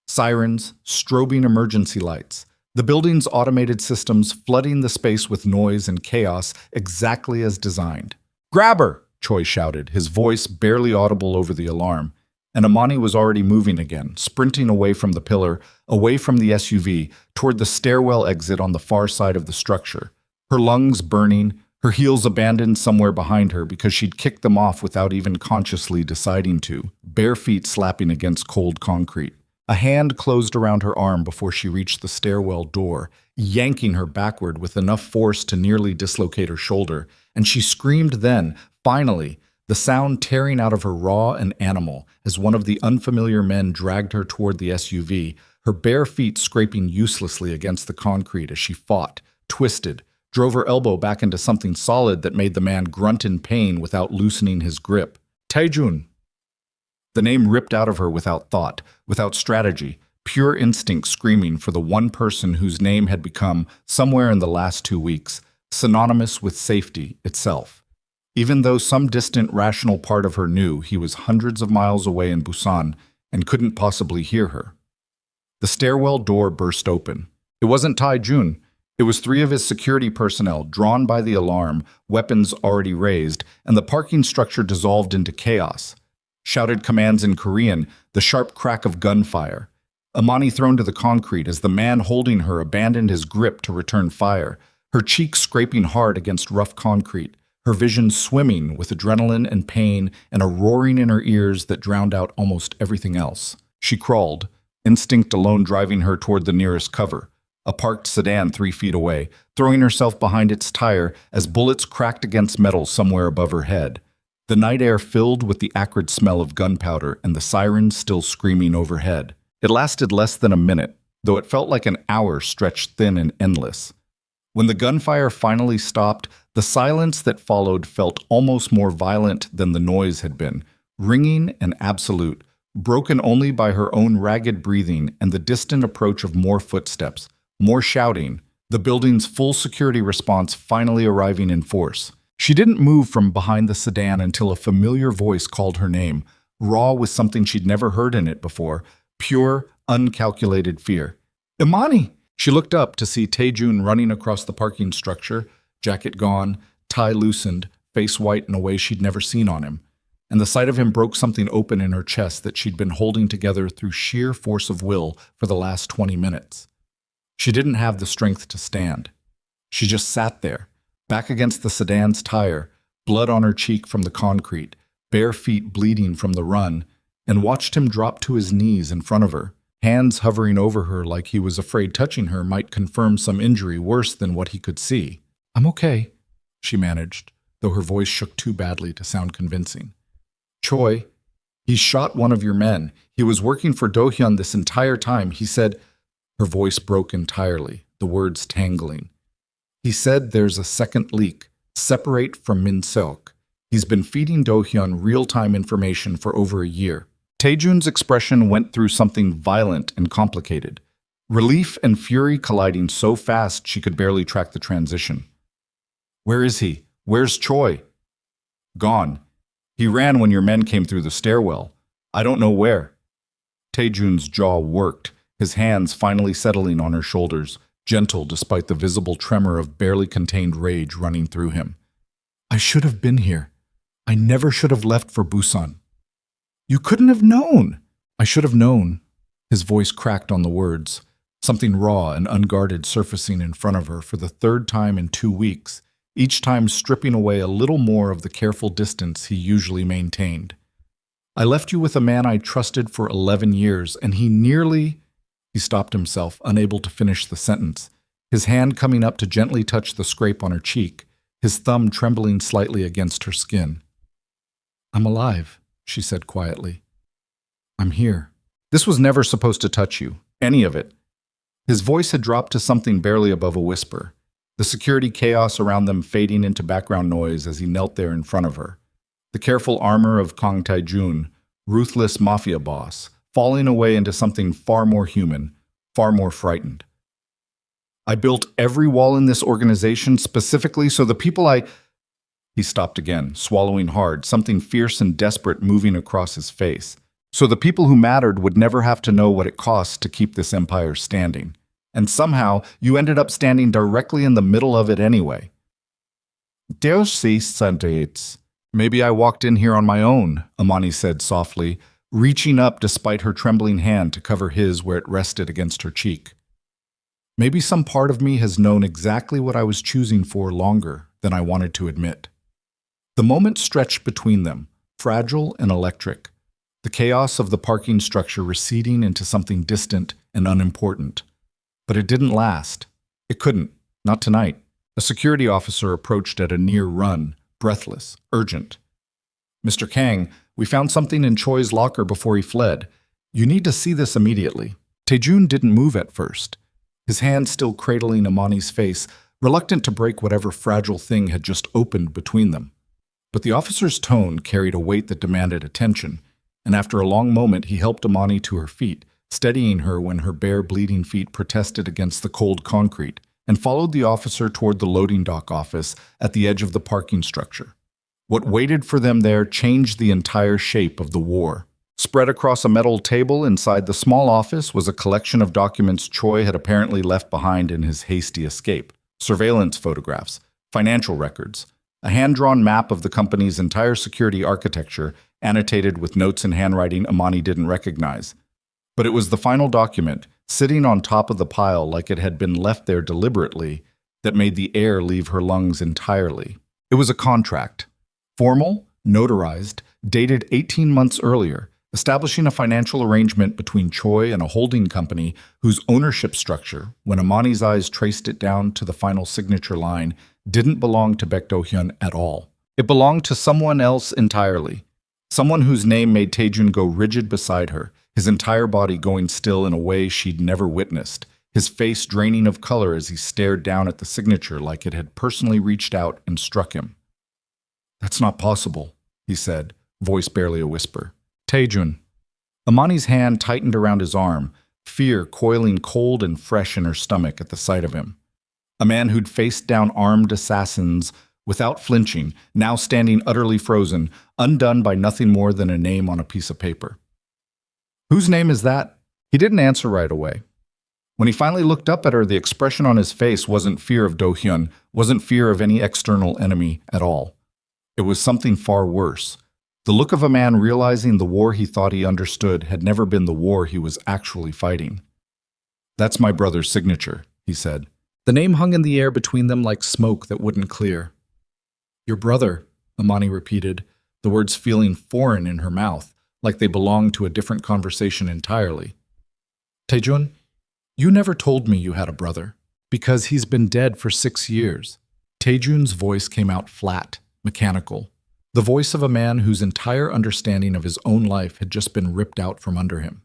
Sirens, strobing emergency lights, the building's automated systems flooding the space with noise and chaos exactly as designed. "Grab her!" Choi shouted, his voice barely audible over the alarm, and Amani was already moving again, sprinting away from the pillar, away from the SUV, toward the stairwell exit on the far side of the structure, her lungs burning, her heels abandoned somewhere behind her because she'd kicked them off without even consciously deciding to, bare feet slapping against cold concrete. A hand closed around her arm before she reached the stairwell door, yanking her backward with enough force to nearly dislocate her shoulder, and she screamed then, finally, the sound tearing out of her raw and animal as one of the unfamiliar men dragged her toward the SUV, her bare feet scraping uselessly against the concrete as she fought, twisted, drove her elbow back into something solid that made the man grunt in pain without loosening his grip. "Taejun!" The name ripped out of her without thought, without strategy, pure instinct screaming for the one person whose name had become, somewhere in the last 2 weeks, synonymous with safety itself. Even though some distant rational part of her knew he was hundreds of miles away in Busan and couldn't possibly hear her. The stairwell door burst open. It wasn't Taejun. It was 3 of his security personnel, drawn by the alarm, weapons already raised, and the parking structure dissolved into chaos. Shouted commands in Korean, the sharp crack of gunfire. Amani thrown to the concrete as the man holding her abandoned his grip to return fire, her cheeks scraping hard against rough concrete, her vision swimming with adrenaline and pain and a roaring in her ears that drowned out almost everything else. She crawled, instinct alone driving her toward the nearest cover, a parked sedan 3 feet away, throwing herself behind its tire as bullets cracked against metal somewhere above her head. The night air filled with the acrid smell of gunpowder and the sirens still screaming overhead. It lasted less than a minute, though it felt like an hour stretched thin and endless. When the gunfire finally stopped, the silence that followed felt almost more violent than the noise had been, ringing and absolute, broken only by her own ragged breathing and the distant approach of more footsteps, more shouting, the building's full security response finally arriving in force. She didn't move from behind the sedan until a familiar voice called her name, raw with something she'd never heard in it before, pure, uncalculated fear. "Imani!" She looked up to see Taejun running across the parking structure, jacket gone, tie loosened, face white in a way she'd never seen on him. And the sight of him broke something open in her chest that she'd been holding together through sheer force of will for the last 20 minutes. She didn't have the strength to stand. She just sat there, back against the sedan's tire, blood on her cheek from the concrete, bare feet bleeding from the run, and watched him drop to his knees in front of her, hands hovering over her like he was afraid touching her might confirm some injury worse than what he could see. "I'm okay," she managed, though her voice shook too badly to sound convincing. "Choi, he shot one of your men. He was working for Do-hyun this entire time. He said—" Her voice broke entirely, the words tangling. "He said there's a second leak, separate from Min-seok. He's been feeding Do-hyun real-time information for over a year." Taejun's expression went through something violent and complicated. Relief and fury colliding so fast she could barely track the transition. "Where is he? Where's Choi?" "Gone. He ran when your men came through the stairwell. I don't know where." Taejun's jaw worked, his hands finally settling on her shoulders, gentle despite the visible tremor of barely contained rage running through him. "I should have been here. I never should have left for Busan." "You couldn't have known." "I should have known." His voice cracked on the words, something raw and unguarded surfacing in front of her for the third time in 2 weeks, each time stripping away a little more of the careful distance he usually maintained. "I left you with a man I trusted for 11 years, and he nearly—" He stopped himself, unable to finish the sentence, his hand coming up to gently touch the scrape on her cheek, his thumb trembling slightly against her skin. "I'm alive," she said quietly. "I'm here. This was never supposed to touch you, any of it." His voice had dropped to something barely above a whisper, the security chaos around them fading into background noise as he knelt there in front of her. The careful armor of Kang Tae-jun, ruthless Mafia Boss, falling away into something far more human, far more frightened. "I built every wall in this organization specifically so the people I—" He stopped again, swallowing hard, something fierce and desperate moving across his face. "So the people who mattered would never have to know what it costs to keep this empire standing. And somehow, you ended up standing directly in the middle of it anyway." "Deus se santates." "Maybe I walked in here on my own," Amani said softly, reaching up despite her trembling hand to cover his where it rested against her cheek. "Maybe some part of me has known exactly what I was choosing for longer than I wanted to admit." The moment stretched between them, fragile and electric, the chaos of the parking structure receding into something distant and unimportant. But it didn't last. It couldn't, not tonight. A security officer approached at a near run, breathless, urgent. "Mr. Kang, we found something in Choi's locker before he fled. You need to see this immediately." Taejun didn't move at first, his hand still cradling Amani's face, reluctant to break whatever fragile thing had just opened between them. But the officer's tone carried a weight that demanded attention, and after a long moment he helped Amani to her feet, steadying her when her bare bleeding feet protested against the cold concrete, and followed the officer toward the loading dock office at the edge of the parking structure. What waited for them there changed the entire shape of the war. Spread across a metal table inside the small office was a collection of documents Choi had apparently left behind in his hasty escape. Surveillance photographs, financial records, a hand-drawn map of the company's entire security architecture, annotated with notes in handwriting Amani didn't recognize. But it was the final document, sitting on top of the pile like it had been left there deliberately, that made the air leave her lungs entirely. It was a contract. Formal, notarized, dated 18 months earlier, establishing a financial arrangement between Choi and a holding company whose ownership structure, when Amani's eyes traced it down to the final signature line, didn't belong to Baek Do-hyun at all. It belonged to someone else entirely. Someone whose name made Taejun go rigid beside her, his entire body going still in a way she'd never witnessed, his face draining of color as he stared down at the signature like it had personally reached out and struck him. "That's not possible," he said, voice barely a whisper. "Taejun." Amani's hand tightened around his arm, fear coiling cold and fresh in her stomach at the sight of him. A man who'd faced down armed assassins without flinching, now standing utterly frozen, undone by nothing more than a name on a piece of paper. "Whose name is that?" He didn't answer right away. When he finally looked up at her, the expression on his face wasn't fear of Do-hyun, wasn't fear of any external enemy at all. It was something far worse. The look of a man realizing the war he thought he understood had never been the war he was actually fighting. That's my brother's signature, he said. The name hung in the air between them like smoke that wouldn't clear. Your brother, Amani repeated, the words feeling foreign in her mouth, like they belonged to a different conversation entirely. Taejun, you never told me you had a brother, because he's been dead for 6 years. Taejun's voice came out flat, mechanical, the voice of a man whose entire understanding of his own life had just been ripped out from under him.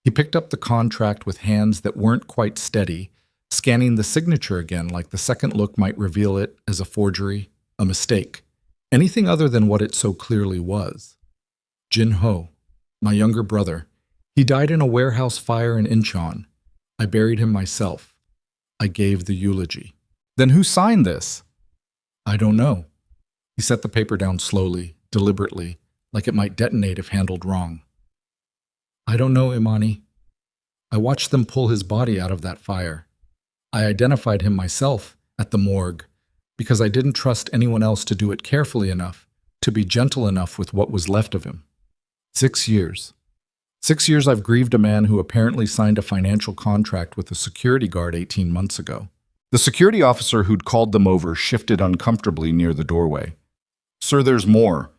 He picked up the contract with hands that weren't quite steady, scanning the signature again like the second look might reveal it as a forgery, a mistake, anything other than what it so clearly was. Jin Ho, my younger brother. He died in a warehouse fire in Incheon. I buried him myself. I gave the eulogy. Then who signed this? I don't know. He set the paper down slowly, deliberately, like it might detonate if handled wrong. I don't know, Imani. I watched them pull his body out of that fire. I identified him myself at the morgue because I didn't trust anyone else to do it carefully enough, to be gentle enough with what was left of him. 6 years. 6 years I've grieved a man who apparently signed a financial contract with a security guard 18 months ago. The security officer who'd called them over shifted uncomfortably near the doorway. Sir, there's more.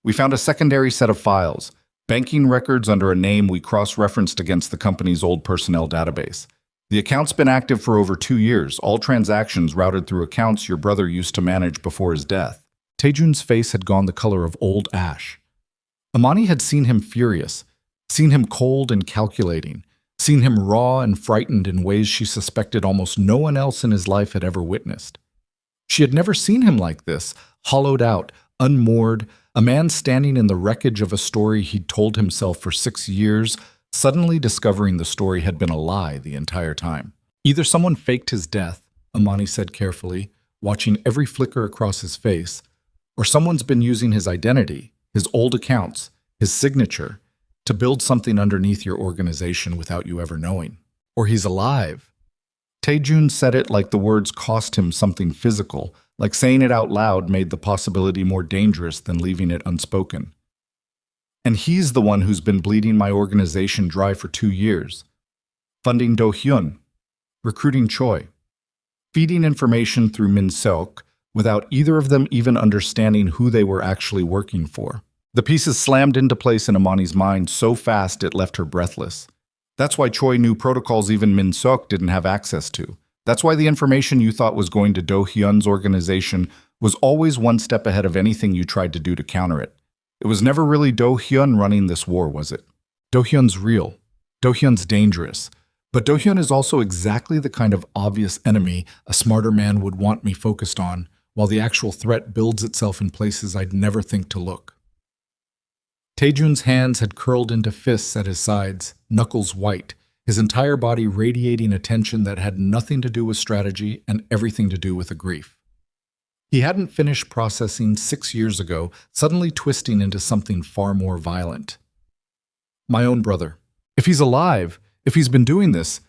We found a secondary set of files, banking records under a name we cross-referenced against the company's old personnel database. The account's been active for over 2 years, all transactions routed through accounts your brother used to manage before his death. Taejun's face had gone the color of old ash. Amani had seen him furious, seen him cold and calculating, seen him raw and frightened in ways she suspected almost no one else in his life had ever witnessed. She had never seen him like this, hollowed out, unmoored, a man standing in the wreckage of a story he'd told himself for 6 years, suddenly discovering the story had been a lie the entire time. Either someone faked his death, Amani said carefully, watching every flicker across his face, or someone's been using his identity, his old accounts, his signature, to build something underneath your organization without you ever knowing. Or he's alive. Taejun said it like the words cost him something physical, like saying it out loud made the possibility more dangerous than leaving it unspoken. And he's the one who's been bleeding my organization dry for 2 years. Funding Do Hyun, recruiting Choi, feeding information through Min Seok without either of them even understanding who they were actually working for. The pieces slammed into place in Amani's mind so fast it left her breathless. That's why Choi knew protocols even Min Seok didn't have access to. That's why the information you thought was going to Do Hyun's organization was always one step ahead of anything you tried to do to counter it. It was never really Do Hyun running this war, was it? Do Hyun's real. Do Hyun's dangerous. But Do Hyun is also exactly the kind of obvious enemy a smarter man would want me focused on, while the actual threat builds itself in places I'd never think to look. Taejun's hands had curled into fists at his sides, knuckles white, his entire body radiating attention that had nothing to do with strategy and everything to do with a grief. He hadn't finished processing 6 years ago, suddenly twisting into something far more violent. My own brother. If he's alive, if he's been doing this,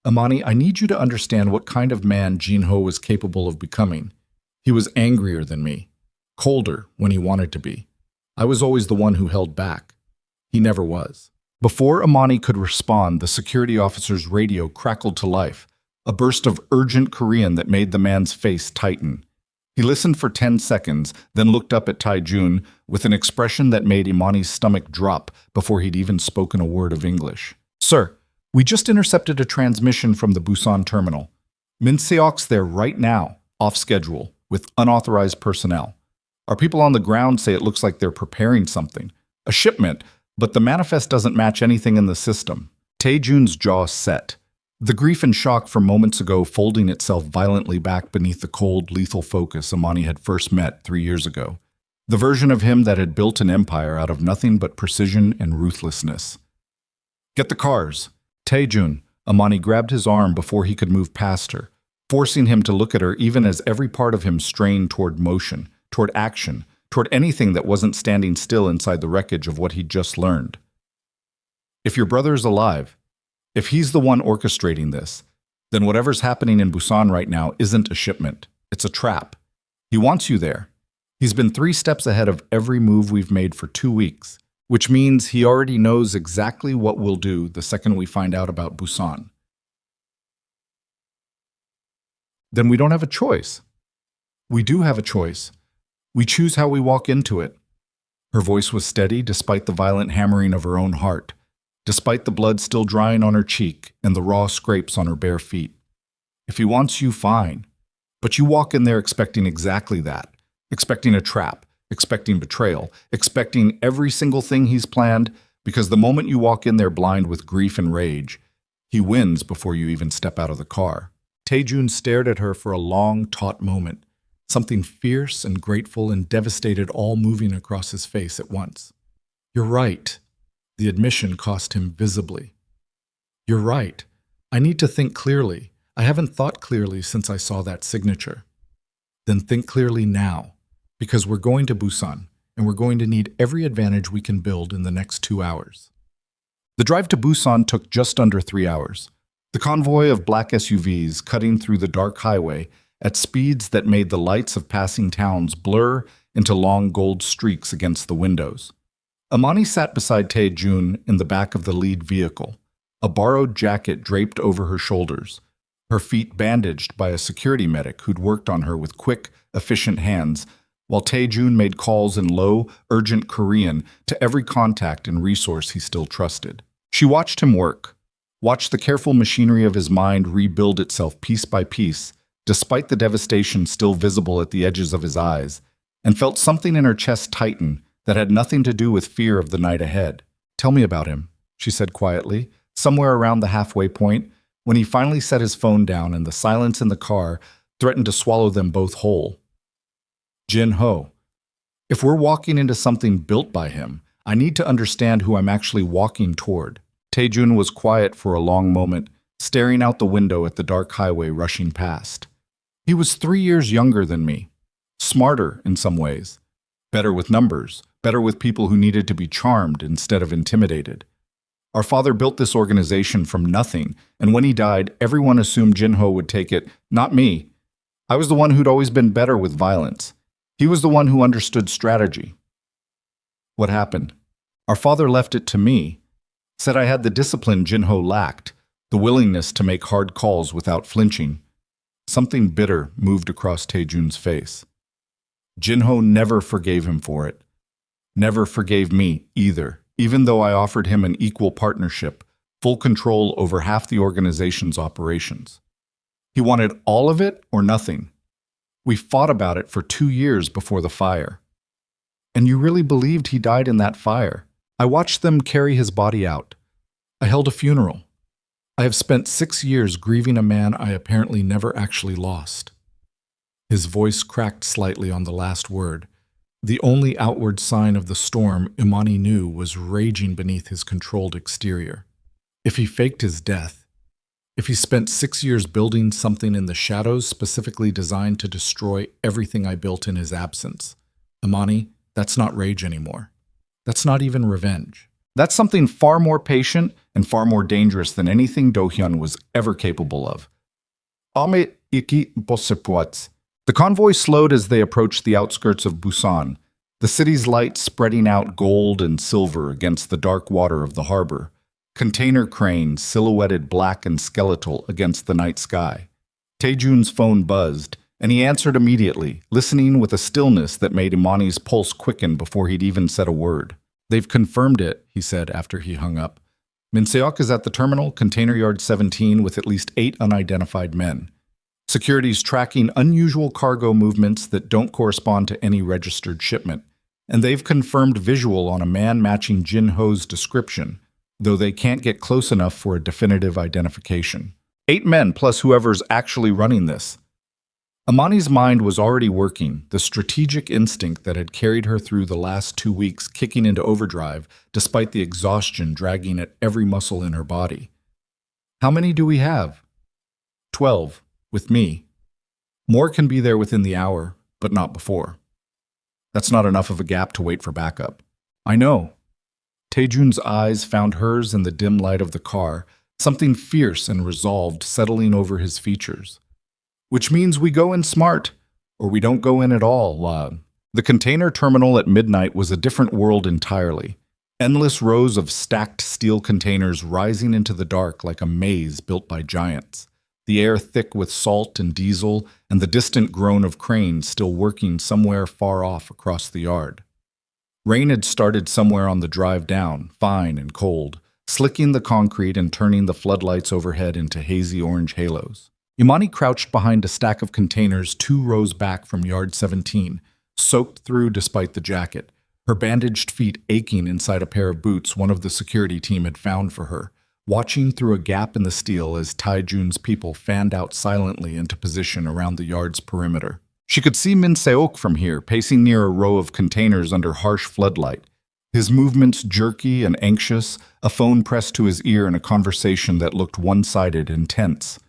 Amani, I need you to understand what kind of man Jin Ho was capable of becoming. He was angrier than me, colder when he wanted to be. I was always the one who held back. He never was. Before Amani could respond, the security officer's radio crackled to life, a burst of urgent Korean that made the man's face tighten. He listened for 10 seconds, then looked up at Taejun with an expression that made Imani's stomach drop before he'd even spoken a word of English. Sir, we just intercepted a transmission from the Busan terminal. Min Seok's there right now, off schedule, with unauthorized personnel. Our people on the ground say it looks like they're preparing something, a shipment, but the manifest doesn't match anything in the system. Taejun's jaw set, the grief and shock from moments ago folding itself violently back beneath the cold, lethal focus Amani had first met 3 years ago. The version of him that had built an empire out of nothing but precision and ruthlessness. Get the cars. Taejun, Amani grabbed his arm before he could move past her, forcing him to look at her even as every part of him strained toward motion, toward action, toward anything that wasn't standing still inside the wreckage of what he'd just learned. If your brother is alive, if he's the one orchestrating this, then whatever's happening in Busan right now isn't a shipment. It's a trap. He wants you there. He's been 3 steps ahead of every move we've made for 2 weeks, which means he already knows exactly what we'll do the second we find out about Busan. Then we don't have a choice. We do have a choice. We choose how we walk into it. Her voice was steady despite the violent hammering of her own heart, despite the blood still drying on her cheek and the raw scrapes on her bare feet. If he wants you, fine. But you walk in there expecting exactly that, expecting a trap, expecting betrayal, expecting every single thing he's planned, because the moment you walk in there blind with grief and rage, he wins before you even step out of the car. Taejun stared at her for a long, taut moment, something fierce and grateful and devastated all moving across his face at once. You're right. The admission cost him visibly. You're right. I need to think clearly. I haven't thought clearly since I saw that signature. Then think clearly now, because we're going to Busan, and we're going to need every advantage we can build in the next 2 hours. The drive to Busan took just under 3 hours. The convoy of black SUVs cutting through the dark highway at speeds that made the lights of passing towns blur into long gold streaks against the windows. Amani sat beside Taejun in the back of the lead vehicle, a borrowed jacket draped over her shoulders, her feet bandaged by a security medic who'd worked on her with quick, efficient hands, while Taejun made calls in low, urgent Korean to every contact and resource he still trusted. She watched him work, watched the careful machinery of his mind rebuild itself piece by piece, despite the devastation still visible at the edges of his eyes, and felt something in her chest tighten that had nothing to do with fear of the night ahead. "Tell me about him," she said quietly, somewhere around the halfway point, when he finally set his phone down and the silence in the car threatened to swallow them both whole. "Jin-ho. If we're walking into something built by him, I need to understand who I'm actually walking toward." Taejun was quiet for a long moment, staring out the window at the dark highway rushing past. He was 3 years younger than me, smarter in some ways, better with numbers, better with people who needed to be charmed instead of intimidated. Our father built this organization from nothing, and when he died, everyone assumed Jin-ho would take it, not me. I was the one who'd always been better with violence. He was the one who understood strategy. What happened? Our father left it to me, said I had the discipline Jin-ho lacked, the willingness to make hard calls without flinching. Something bitter moved across Taejun's face. Jin-ho never forgave him for it. Never forgave me either, even though I offered him an equal partnership, full control over half the organization's operations. He wanted all of it or nothing. We fought about it for 2 years before the fire. And you really believed he died in that fire? I watched them carry his body out. I held a funeral. I have spent 6 years grieving a man I apparently never actually lost. His voice cracked slightly on the last word. The only outward sign of the storm Imani knew was raging beneath his controlled exterior. If he faked his death, if he spent 6 years building something in the shadows specifically designed to destroy everything I built in his absence, Imani, that's not rage anymore. That's not even revenge. That's something far more patient and far more dangerous than anything Do-hyun was ever capable of. Ame iki bosepuats. The convoy slowed as they approached the outskirts of Busan, the city's lights spreading out gold and silver against the dark water of the harbor, container cranes silhouetted black and skeletal against the night sky. Taejun's phone buzzed, and he answered immediately, listening with a stillness that made Imani's pulse quicken before he'd even said a word. "They've confirmed it," he said after he hung up. "Minseok is at the terminal, Container Yard 17, with at least 8 unidentified men. Security's tracking unusual cargo movements that don't correspond to any registered shipment, and they've confirmed visual on a man matching Jin-ho's description, though they can't get close enough for a definitive identification. 8 men plus whoever's actually running this." Amani's mind was already working, the strategic instinct that had carried her through the last 2 weeks kicking into overdrive despite the exhaustion dragging at every muscle in her body. "How many do we have?" 12. With me. More can be there within the hour, but not before. That's not enough of a gap to wait for backup. "I know." Taejun's eyes found hers in the dim light of the car, something fierce and resolved settling over his features. "Which means we go in smart, or we don't go in at all, Lad." The container terminal at midnight was a different world entirely. Endless rows of stacked steel containers rising into the dark like a maze built by giants. the air thick with salt and diesel, and the distant groan of cranes still working somewhere far off across the yard. Rain had started somewhere on the drive down, fine and cold, slicking the concrete and turning the floodlights overhead into hazy orange halos. Imani crouched behind a stack of containers 2 rows back from yard 17, soaked through despite the jacket, her bandaged feet aching inside a pair of boots one of the security team had found for her, watching through a gap in the steel as Taijun's people fanned out silently into position around the yard's perimeter. She could see Min Seok from here, pacing near a row of containers under harsh floodlight, his movements jerky and anxious, a phone pressed to his ear in a conversation that looked one-sided and tense.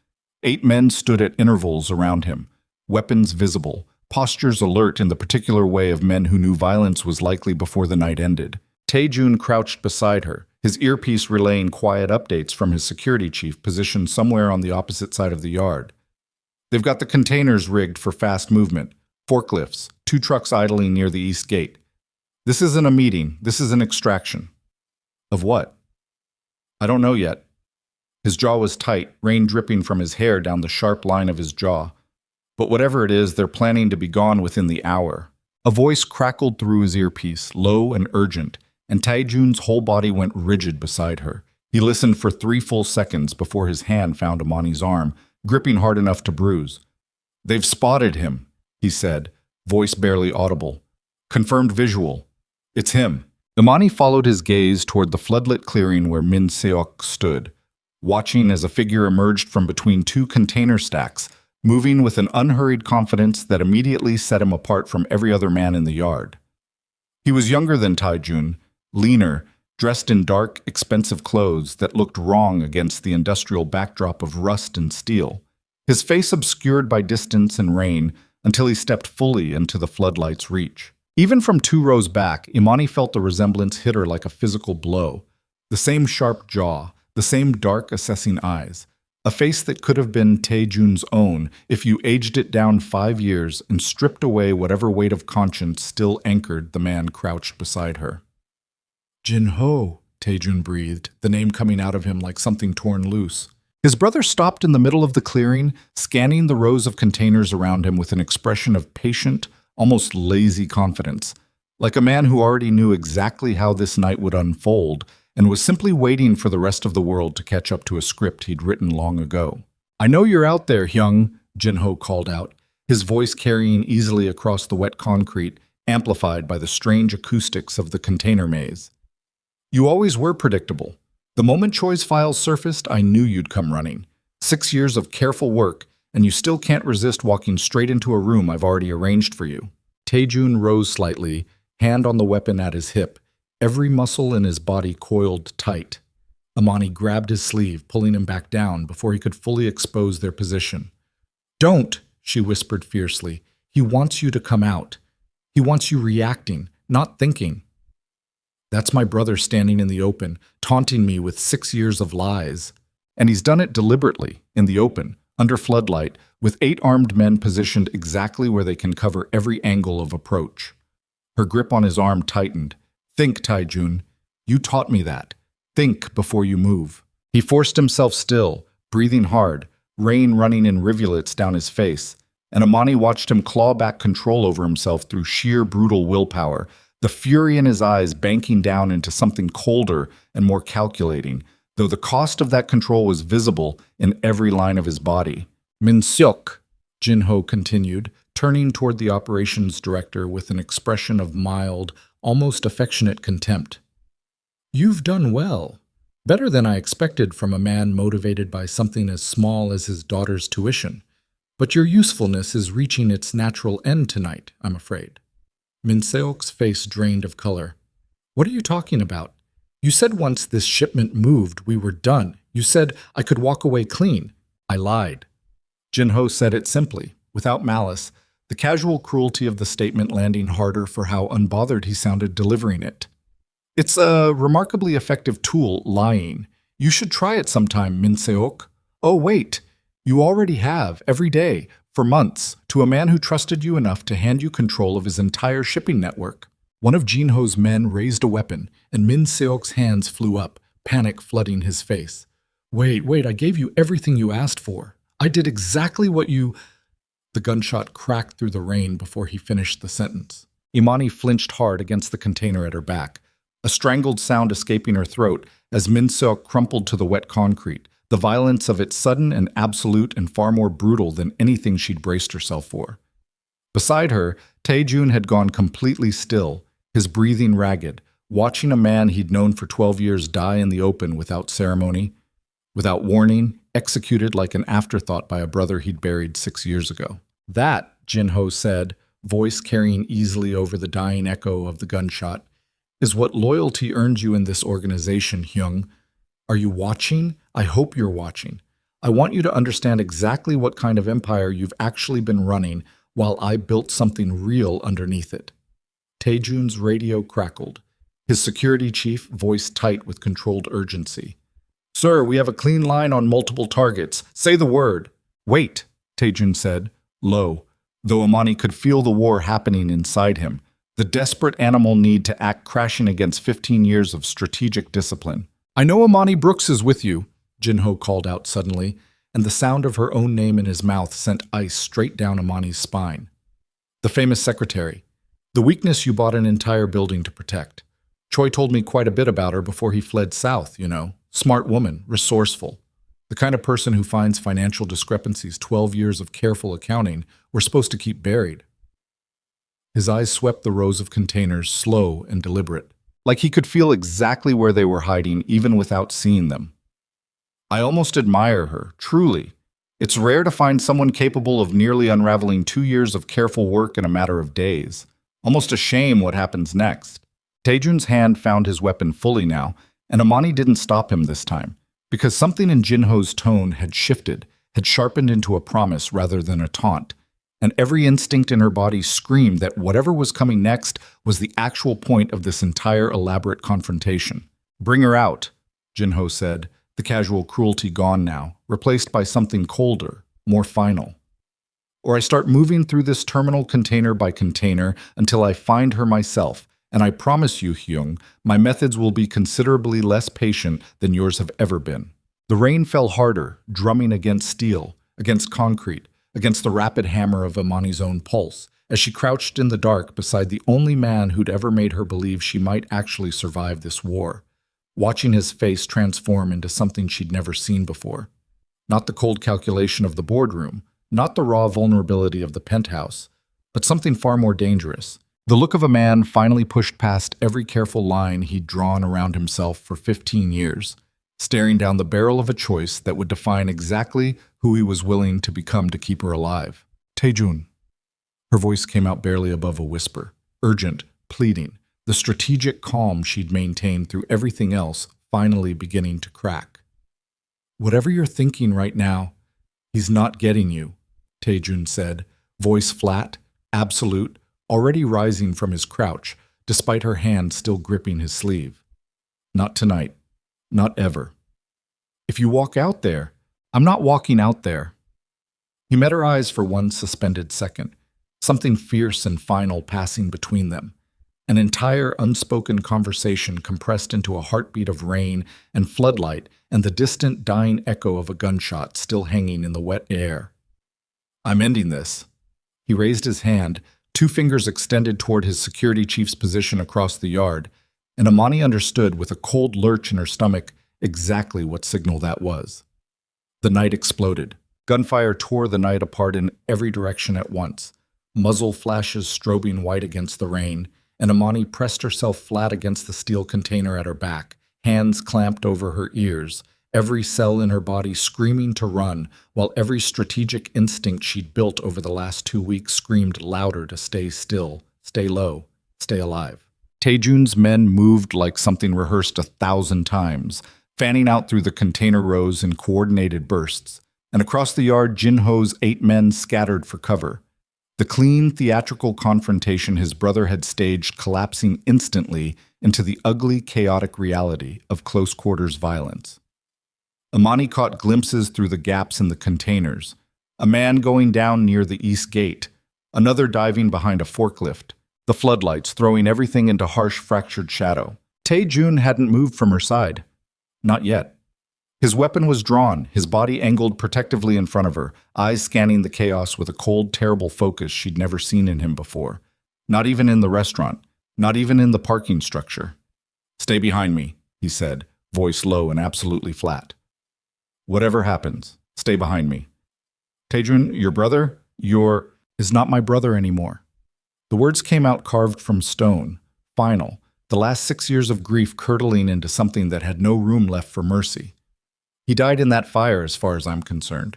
8 men stood at intervals around him, weapons visible, postures alert in the particular way of men who knew violence was likely before the night ended. Taejun crouched beside her, his earpiece relaying quiet updates from his security chief positioned somewhere on the opposite side of the yard. They've got the containers rigged for fast movement, forklifts, 2 trucks idling near the east gate. This isn't a meeting, this is an extraction. Of what? I don't know yet. His jaw was tight, rain dripping from his hair down the sharp line of his jaw. But whatever it is, they're planning to be gone within the hour. A voice crackled through his earpiece, low and urgent, and Taijun's whole body went rigid beside her. He listened for 3 full seconds before his hand found Imani's arm, gripping hard enough to bruise. They've spotted him, he said, voice barely audible. Confirmed visual. It's him. Imani followed his gaze toward the floodlit clearing where Min Seok stood, watching as a figure emerged from between 2 container stacks, moving with an unhurried confidence that immediately set him apart from every other man in the yard. He was younger than Taijun, leaner, dressed in dark, expensive clothes that looked wrong against the industrial backdrop of rust and steel, his face obscured by distance and rain until he stepped fully into the floodlight's reach. Even from 2 rows back, Imani felt the resemblance hit her like a physical blow. The same sharp jaw, the same dark, assessing eyes, a face that could have been Taejun's own if you aged it down 5 years and stripped away whatever weight of conscience still anchored the man crouched beside her. Jin-ho, Taejun breathed, the name coming out of him like something torn loose. His brother stopped in the middle of the clearing, scanning the rows of containers around him with an expression of patient, almost lazy confidence, like a man who already knew exactly how this night would unfold and was simply waiting for the rest of the world to catch up to a script he'd written long ago. I know you're out there, Hyung, Jin-ho called out, his voice carrying easily across the wet concrete, amplified by the strange acoustics of the container maze. You always were predictable. The moment Choi's files surfaced, I knew you'd come running. 6 years of careful work, and you still can't resist walking straight into a room I've already arranged for you. Taejun rose slightly, hand on the weapon at his hip, every muscle in his body coiled tight. Imani grabbed his sleeve, pulling him back down before he could fully expose their position. Don't, she whispered fiercely. He wants you to come out. He wants you reacting, not thinking. That's my brother standing in the open, taunting me with 6 years of lies. And he's done it deliberately, in the open, under floodlight, with 8 armed men positioned exactly where they can cover every angle of approach. Her grip on his arm tightened. Think, Taejun. You taught me that. Think before you move. He forced himself still, breathing hard, rain running in rivulets down his face, and Imani watched him claw back control over himself through sheer brutal willpower, the fury in his eyes banking down into something colder and more calculating, though the cost of that control was visible in every line of his body. Min Seok, Jin-ho continued, turning toward the operations director with an expression of mild, almost affectionate contempt. You've done well. Better than I expected from a man motivated by something as small as his daughter's tuition. But your usefulness is reaching its natural end tonight, I'm afraid. Min Seok's face drained of color. What are you talking about? You said once this shipment moved, we were done. You said I could walk away clean. I lied. Jin-ho said it simply, without malice, the casual cruelty of the statement landing harder for how unbothered he sounded delivering it. It's a remarkably effective tool, lying. You should try it sometime, Min Seok. Oh, wait. You already have, every day, for months, to a man who trusted you enough to hand you control of his entire shipping network. One of Jin-ho's men raised a weapon, and Min Seok's hands flew up, panic flooding his face. Wait, I gave you everything you asked for. I did exactly what you... The gunshot cracked through the rain before he finished the sentence. Imani flinched hard against the container at her back, a strangled sound escaping her throat as Min-seok crumpled to the wet concrete, the violence of it sudden and absolute and far more brutal than anything she'd braced herself for. Beside her, Tae-jun had gone completely still, his breathing ragged, watching a man he'd known for 12 years die in the open without ceremony, without warning, executed like an afterthought by a brother he'd buried 6 years ago. That, Jin-ho said, voice carrying easily over the dying echo of the gunshot, is what loyalty earned you in this organization, Hyung. Are you watching? I hope you're watching. I want you to understand exactly what kind of empire you've actually been running while I built something real underneath it. Tae-jun's radio crackled, his security chief voice tight with controlled urgency. Sir, we have a clean line on multiple targets. Say the word. Wait, Tae-jun said, low, though Imani could feel the war happening inside him, the desperate animal need to act crashing against 15 years of strategic discipline. I know Imani Brooks is with you, Jin-ho called out suddenly, and the sound of her own name in his mouth sent ice straight down Imani's spine. The famous secretary. The weakness you bought an entire building to protect. Choi told me quite a bit about her before he fled south, you know. Smart woman, resourceful. The kind of person who finds financial discrepancies 12 years of careful accounting were supposed to keep buried. His eyes swept the rows of containers, slow and deliberate, like he could feel exactly where they were hiding even without seeing them. I almost admire her, truly. It's rare to find someone capable of nearly unraveling 2 years of careful work in a matter of days. Almost a shame what happens next. Tae-jun's hand found his weapon fully now, and Imani didn't stop him this time, because something in Jin-ho's tone had shifted, had sharpened into a promise rather than a taunt, and every instinct in her body screamed that whatever was coming next was the actual point of this entire elaborate confrontation. Bring her out, Jin-ho said, the casual cruelty gone now, replaced by something colder, more final. Or I start moving through this terminal container by container until I find her myself, and I promise you, Hyung, my methods will be considerably less patient than yours have ever been. The rain fell harder, drumming against steel, against concrete, against the rapid hammer of Imani's own pulse, as she crouched in the dark beside the only man who'd ever made her believe she might actually survive this war, watching his face transform into something she'd never seen before. Not the cold calculation of the boardroom, not the raw vulnerability of the penthouse, but something far more dangerous. The look of a man finally pushed past every careful line he'd drawn around himself for 15 years, staring down the barrel of a choice that would define exactly who he was willing to become to keep her alive. Tae-jun. Her voice came out barely above a whisper, urgent, pleading, the strategic calm she'd maintained through everything else finally beginning to crack. Whatever you're thinking right now, he's not getting you, Tae-jun said, voice flat, absolute, already rising from his crouch, despite her hand still gripping his sleeve. Not tonight. Not ever. If you walk out there, I'm not walking out there. He met her eyes for one suspended second, something fierce and final passing between them. An entire unspoken conversation compressed into a heartbeat of rain and floodlight and the distant dying echo of a gunshot still hanging in the wet air. I'm ending this. He raised his hand, 2 fingers extended toward his security chief's position across the yard, and Imani understood with a cold lurch in her stomach exactly what signal that was. The night exploded. Gunfire tore the night apart in every direction at once, muzzle flashes strobing white against the rain, and Imani pressed herself flat against the steel container at her back, hands clamped over her ears, every cell in her body screaming to run, while every strategic instinct she'd built over the last 2 weeks screamed louder to stay still, stay low, stay alive. Tae-jun's men moved like something rehearsed 1,000 times, fanning out through the container rows in coordinated bursts, and across the yard Jin-ho's 8 men scattered for cover. The clean, theatrical confrontation his brother had staged collapsing instantly into the ugly, chaotic reality of close-quarters violence. Imani caught glimpses through the gaps in the containers, a man going down near the east gate, another diving behind a forklift, the floodlights throwing everything into harsh, fractured shadow. Tae-jun hadn't moved from her side. Not yet. His weapon was drawn, his body angled protectively in front of her, eyes scanning the chaos with a cold, terrible focus she'd never seen in him before. Not even in the restaurant, not even in the parking structure. "Stay behind me," he said, voice low and absolutely flat. "Whatever happens, stay behind me. Taejun, your brother, is not my brother anymore." The words came out carved from stone, final, the last 6 years of grief curdling into something that had no room left for mercy. He died in that fire as far as I'm concerned.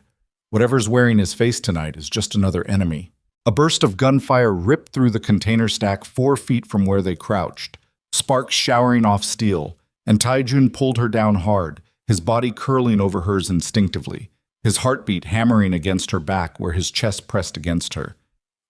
Whatever's wearing his face tonight is just another enemy. A burst of gunfire ripped through the container stack 4 feet from where they crouched, sparks showering off steel, and Taejun pulled her down hard, his body curling over hers instinctively, his heartbeat hammering against her back where his chest pressed against her.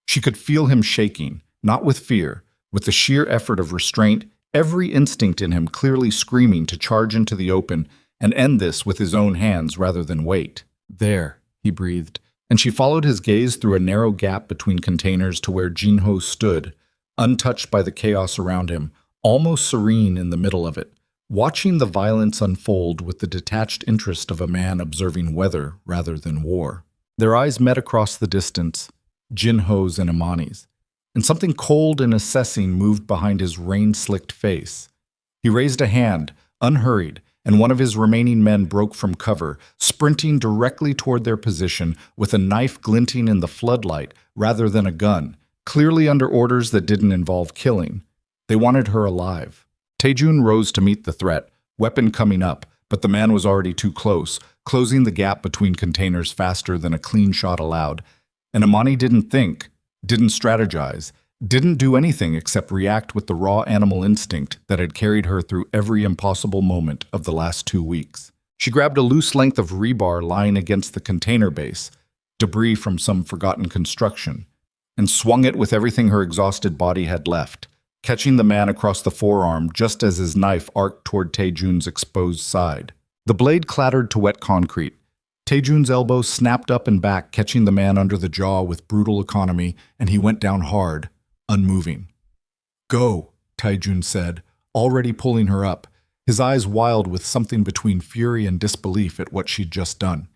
She could feel him shaking, not with fear, with the sheer effort of restraint, every instinct in him clearly screaming to charge into the open and end this with his own hands rather than wait. "There," he breathed, and she followed his gaze through a narrow gap between containers to where Jinho stood, untouched by the chaos around him, almost serene in the middle of it, watching the violence unfold with the detached interest of a man observing weather rather than war. Their eyes met across the distance, Jinho's and Amani's, and something cold and assessing moved behind his rain-slicked face. He raised a hand, unhurried, and one of his remaining men broke from cover, sprinting directly toward their position with a knife glinting in the floodlight rather than a gun, clearly under orders that didn't involve killing. They wanted her alive. Taejun rose to meet the threat, weapon coming up, but the man was already too close, closing the gap between containers faster than a clean shot allowed. And Amani didn't think, didn't strategize, didn't do anything except react with the raw animal instinct that had carried her through every impossible moment of the last 2 weeks. She grabbed a loose length of rebar lying against the container base, debris from some forgotten construction, and swung it with everything her exhausted body had left, catching the man across the forearm just as his knife arced toward Taejun's exposed side. The blade clattered to wet concrete. Taejun's elbow snapped up and back, catching the man under the jaw with brutal economy, and he went down hard, unmoving. "Go," Taejun said, already pulling her up, his eyes wild with something between fury and disbelief at what she'd just done.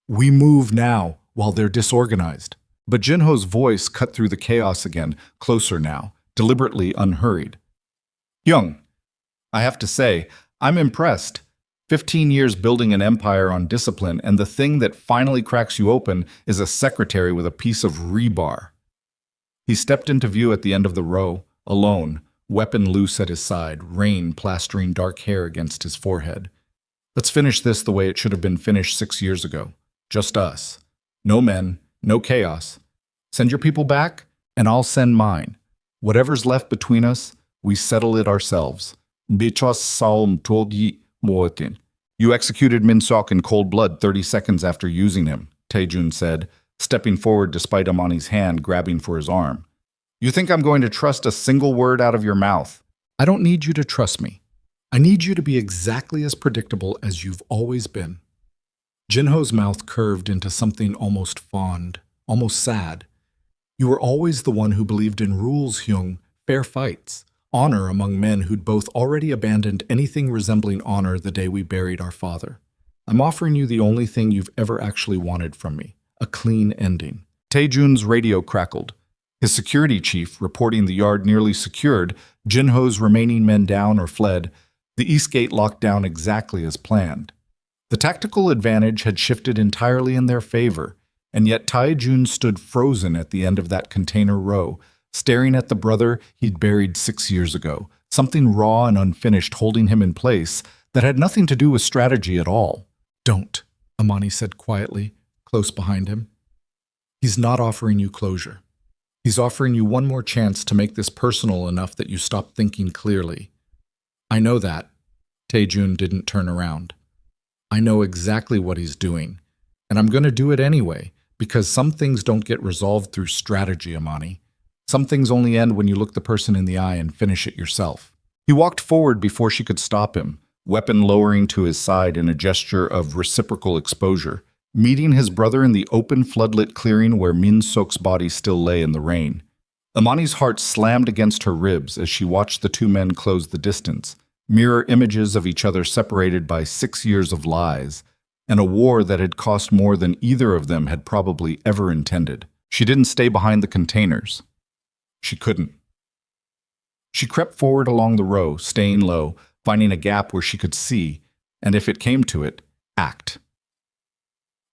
"We move now, while they're disorganized." But Jinho's voice cut through the chaos again, closer now, deliberately unhurried. "Young, I have to say, I'm impressed. 15 years building an empire on discipline, and the thing that finally cracks you open is a secretary with a piece of rebar." He stepped into view at the end of the row, alone, weapon loose at his side, rain plastering dark hair against his forehead. "Let's finish this the way it should have been finished 6 years ago. Just us. No men, no chaos. Send your people back, and I'll send mine. Whatever's left between us, we settle it ourselves. Bichos saum togi moetin." "You executed Min Sok in cold blood 30 seconds after using him," Taejun said, stepping forward despite Amani's hand grabbing for his arm. "You think I'm going to trust a single word out of your mouth?" "I don't need you to trust me. I need you to be exactly as predictable as you've always been." Jinho's mouth curved into something almost fond, almost sad. "You were always the one who believed in rules, Hyung, fair fights, honor among men who'd both already abandoned anything resembling honor the day we buried our father. I'm offering you the only thing you've ever actually wanted from me, a clean ending." Taejun's radio crackled. His security chief, reporting the yard nearly secured, Jinho's remaining men down or fled, the east gate locked down exactly as planned. The tactical advantage had shifted entirely in their favor, and yet Taejun stood frozen at the end of that container row, staring at the brother he'd buried 6 years ago, something raw and unfinished holding him in place that had nothing to do with strategy at all. "Don't," Amani said quietly, close behind him. "He's not offering you closure. He's offering you one more chance to make this personal enough that you stop thinking clearly. I know that." Taejun didn't turn around. "I know exactly what he's doing, and I'm going to do it anyway, because some things don't get resolved through strategy, Amani. Some things only end when you look the person in the eye and finish it yourself." He walked forward before she could stop him, weapon lowering to his side in a gesture of reciprocal exposure, meeting his brother in the open floodlit clearing where Min Sok's body still lay in the rain. Amani's heart slammed against her ribs as she watched the two men close the distance, mirror images of each other separated by 6 years of lies, and a war that had cost more than either of them had probably ever intended. She didn't stay behind the containers. She couldn't. She crept forward along the row, staying low, finding a gap where she could see, and if it came to it, act.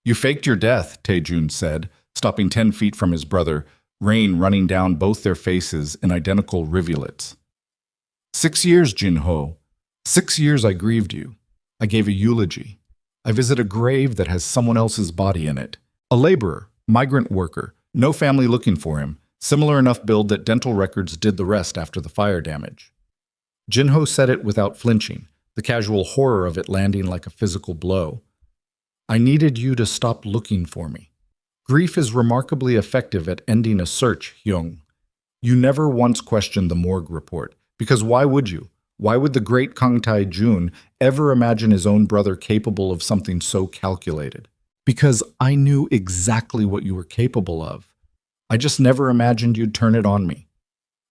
"You faked your death," Taejun said, stopping 10 feet from his brother, rain running down both their faces in identical rivulets. 6 years, Jin-ho. 6 years I grieved you. I gave a eulogy. I visit a grave that has someone else's body in it. A laborer, migrant worker, no family looking for him, similar enough build that dental records did the rest after the fire damage. Jin-ho said it without flinching, the casual horror of it landing like a physical blow. I needed you to stop looking for me. Grief is remarkably effective at ending a search, Hyung. You never once questioned the morgue report, because why would you? Why would the great Kang Tae-jun ever imagine his own brother capable of something so calculated? Because I knew exactly what you were capable of. I just never imagined you'd turn it on me.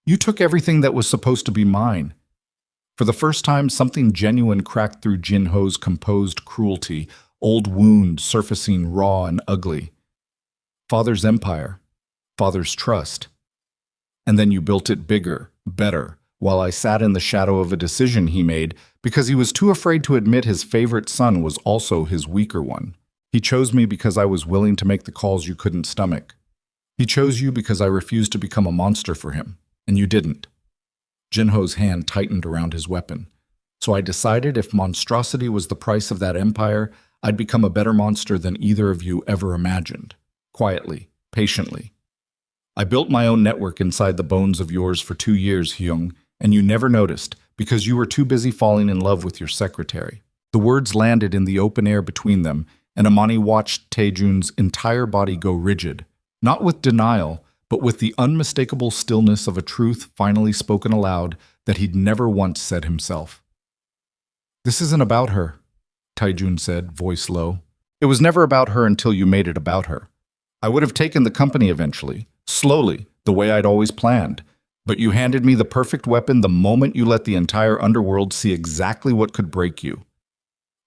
You took everything that was supposed to be mine. For the first time, something genuine cracked through Jin-ho's composed cruelty, old wound surfacing raw and ugly. Father's empire, father's trust. And then you built it bigger, better, while I sat in the shadow of a decision he made because he was too afraid to admit his favorite son was also his weaker one. He chose me because I was willing to make the calls you couldn't stomach. He chose you because I refused to become a monster for him, and you didn't. Jin-ho's hand tightened around his weapon. So I decided if monstrosity was the price of that empire, I'd become a better monster than either of you ever imagined. Quietly, patiently. I built my own network inside the bones of yours for 2 years, Hyung, and you never noticed because you were too busy falling in love with your secretary. The words landed in the open air between them, and Amani watched Taejun's entire body go rigid, not with denial, but with the unmistakable stillness of a truth finally spoken aloud that he'd never once said himself. "This isn't about her," Taejun said, voice low. "It was never about her until you made it about her. I would have taken the company eventually, slowly, the way I'd always planned. But you handed me the perfect weapon the moment you let the entire underworld see exactly what could break you."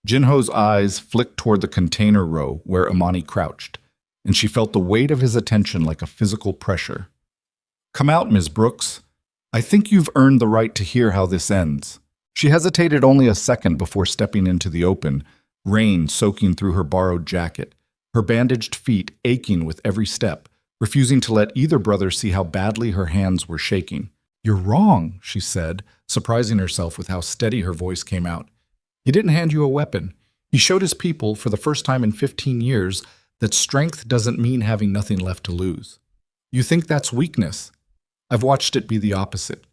Jin-ho's eyes flicked toward the container row where Amani crouched, and she felt the weight of his attention like a physical pressure. "Come out, Ms. Brooks. I think you've earned the right to hear how this ends." She hesitated only a second before stepping into the open, rain soaking through her borrowed jacket, her bandaged feet aching with every step, refusing to let either brother see how badly her hands were shaking. "You're wrong," she said, surprising herself with how steady her voice came out. "He didn't hand you a weapon. He showed his people, for the first time in 15 years, that strength doesn't mean having nothing left to lose. You think that's weakness. I've watched it be the opposite.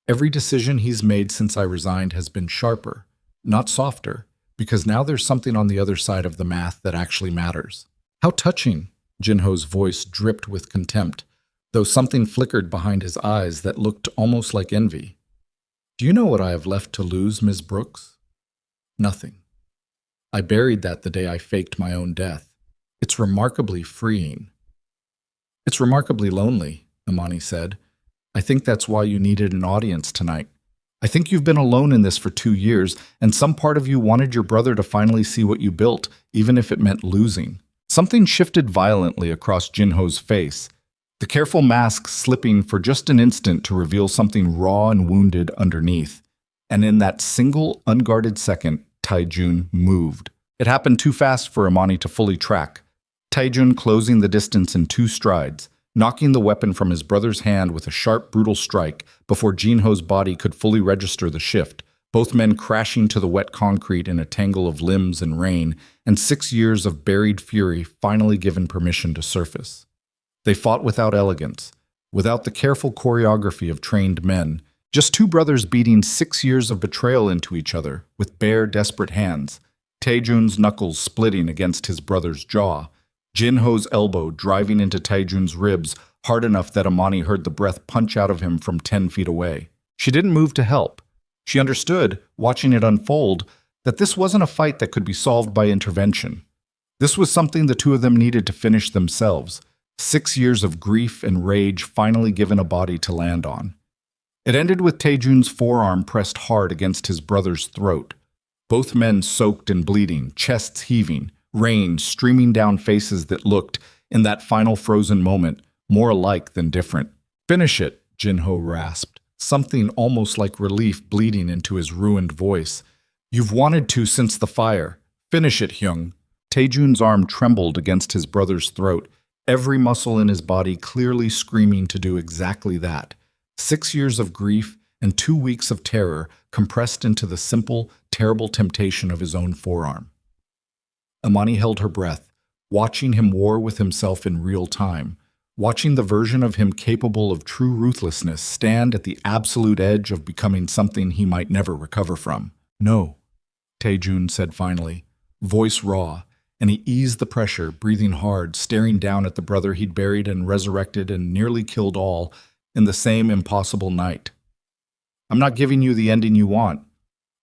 Every decision he's made since I resigned has been sharper, not softer, because now there's something on the other side of the math that actually matters." "How touching," Jin-ho's voice dripped with contempt, though something flickered behind his eyes that looked almost like envy. "Do you know what I have left to lose, Ms. Brooks? Nothing. I buried that the day I faked my own death. It's remarkably freeing." "It's remarkably lonely," Amani said. "I think that's why you needed an audience tonight. I think you've been alone in this for 2 years, and some part of you wanted your brother to finally see what you built, even if it meant losing." Something shifted violently across Jin-ho's face, the careful mask slipping for just an instant to reveal something raw and wounded underneath. And in that single, unguarded second, Taejun moved. It happened too fast for Amani to fully track. Taejun closing the distance in 2 strides, knocking the weapon from his brother's hand with a sharp, brutal strike before Jin-ho's body could fully register the shift, both men crashing to the wet concrete in a tangle of limbs and rain, and 6 years of buried fury finally given permission to surface. They fought without elegance, without the careful choreography of trained men, just 2 brothers beating 6 years of betrayal into each other with bare, desperate hands, Taejun's knuckles splitting against his brother's jaw, Jin-ho's elbow driving into Taejun's ribs hard enough that Amani heard the breath punch out of him from 10 feet away. She didn't move to help. She understood, watching it unfold, that this wasn't a fight that could be solved by intervention. This was something the 2 of them needed to finish themselves. 6 years of grief and rage finally given a body to land on. It ended with Taejun's forearm pressed hard against his brother's throat. Both men soaked and bleeding, chests heaving, rain streaming down faces that looked, in that final frozen moment, more alike than different. "Finish it," Jinho rasped, something almost like relief bleeding into his ruined voice. "You've wanted to since the fire. Finish it, Hyung." Taejun's arm trembled against his brother's throat, every muscle in his body clearly screaming to do exactly that. 6 years of grief and 2 weeks of terror compressed into the simple, terrible temptation of his own forearm. Amani held her breath, watching him war with himself in real time, watching the version of him capable of true ruthlessness stand at the absolute edge of becoming something he might never recover from. "No," Taejun said finally, voice raw, and he eased the pressure, breathing hard, staring down at the brother he'd buried and resurrected and nearly killed all in the same impossible night. "I'm not giving you the ending you want.